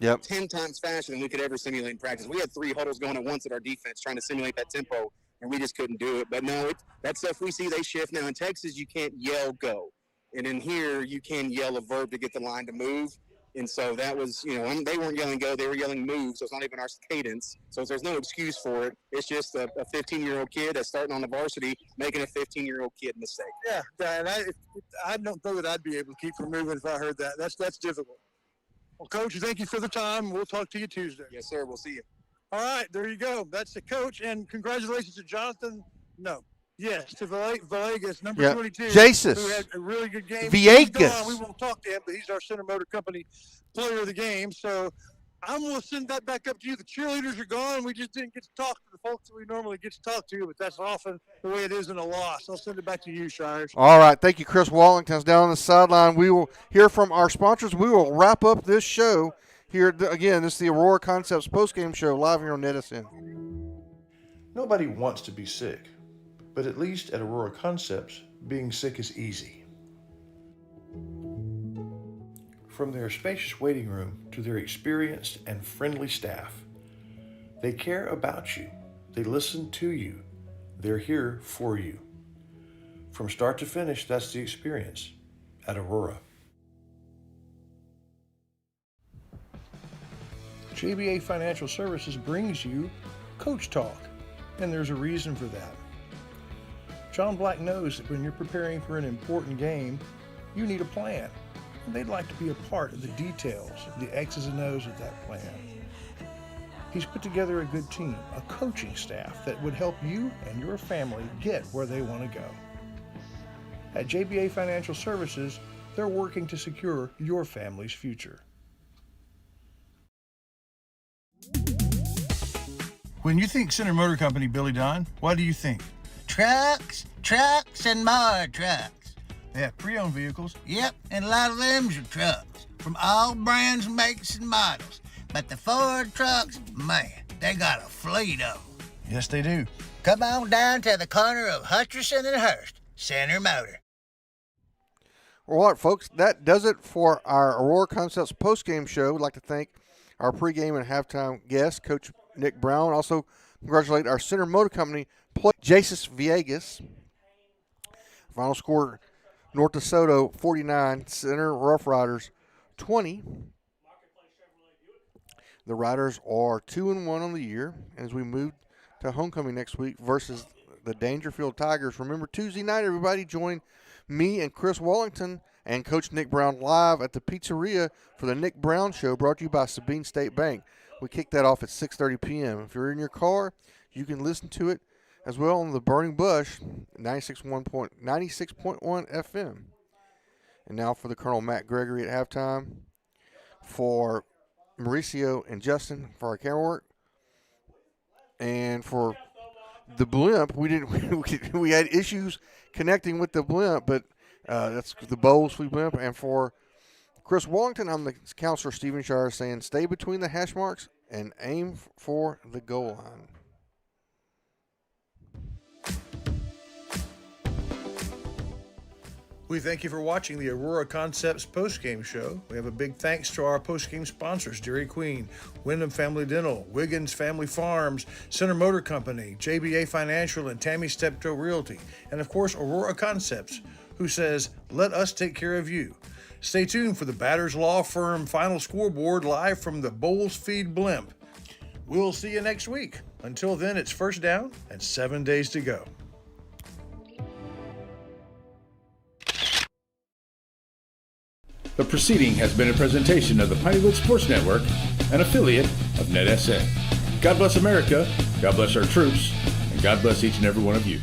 10 times faster than we could ever simulate in practice. We had 3 huddles going at once at our defense trying to simulate that tempo. And we just couldn't do it. But no, that stuff we see, they shift. Now in Texas, you can't yell go. And in here, you can yell a verb to get the line to move. And so that was, they weren't yelling go, they were yelling move. So it's not even our cadence. So there's no excuse for it. It's just a 15-year-old kid that's starting on the varsity making a 15-year-old kid mistake. Yeah, and I don't know that I'd be able to keep from moving if I heard that. That's difficult. Well, Coach, thank you for the time. We'll talk to you Tuesday. Yes, sir. We'll see you. All right, there you go. That's the coach, and congratulations to Jonathan. To Villegas, number 22. Jesus. Who had a really good game. Villegas. We won't talk to him, but he's our Center Motor Company player of the game. So I'm going to send that back up to you. The cheerleaders are gone. We just didn't get to talk to the folks that we normally get to talk to, but that's often the way it is in a loss. I'll send it back to you, Shires. All right. Thank you, Chris Wallington's down on the sideline. We will hear from our sponsors. We will wrap up this show. Here again, this is the Aurora Concepts postgame show live here on NETSN. Nobody wants to be sick, but at least at Aurora Concepts, being sick is easy. From their spacious waiting room to their experienced and friendly staff, they care about you. They listen to you. They're here for you. From start to finish, that's the experience at Aurora. JBA Financial Services brings you Coach Talk, and there's a reason for that. John Black knows that when you're preparing for an important game, you need a plan, and they'd like to be a part of the details, the X's and O's of that plan. He's put together a good team, a coaching staff that would help you and your family get where they want to go. At JBA Financial Services, they're working to secure your family's future. When you think Center Motor Company, Billy Don, what do you think? Trucks, and more trucks. They have pre-owned vehicles. Yep, and a lot of them's are trucks from all brands, makes, and models. But the Ford trucks, man, they got a fleet of them. Yes, they do. Come on down to the corner of Hutcherson and Hurst, Center Motor. Well, all right, folks, that does it for our Aurora Concepts postgame show. We'd like to thank our pregame and halftime guest, Coach Nick Brown. Also, congratulate our Center Motor Company player, Jesus Villegas. Final score, North DeSoto 49, Center Rough Riders 20. The Riders are 2-1 on the year as we move to homecoming next week versus the Dangerfield Tigers. Remember, Tuesday night, everybody, join me and Chris Wallington and Coach Nick Brown live at the pizzeria for the Nick Brown Show, brought to you by Sabine State Bank. We kick that off at 6:30 p.m. If you're in your car, you can listen to it as well on the Burning Bush, 96.1 FM. And now for the Colonel Matt Gregory at halftime. For Mauricio and Justin for our camera work. And for the blimp, we had issues connecting with the blimp, but that's the Bowles Fleet blimp. And for Chris Wallington, I'm the counselor, Stephen Shire, saying stay between the hash marks and aim for the goal line. We thank you for watching the Aurora Concepts postgame show. We have a big thanks to our postgame sponsors, Dairy Queen, Wyndham Family Dental, Wiggins Family Farms, Center Motor Company, JBA Financial, and Tammy Steptoe Realty. And of course, Aurora Concepts, who says, let us take care of you. Stay tuned for the Batters Law Firm final scoreboard live from the Bowles Feed Blimp. We'll see you next week. Until then, it's first down and 7 days to go. The proceeding has been a presentation of the Pineywood Sports Network, an affiliate of NETSN. God bless America, God bless our troops, and God bless each and every one of you.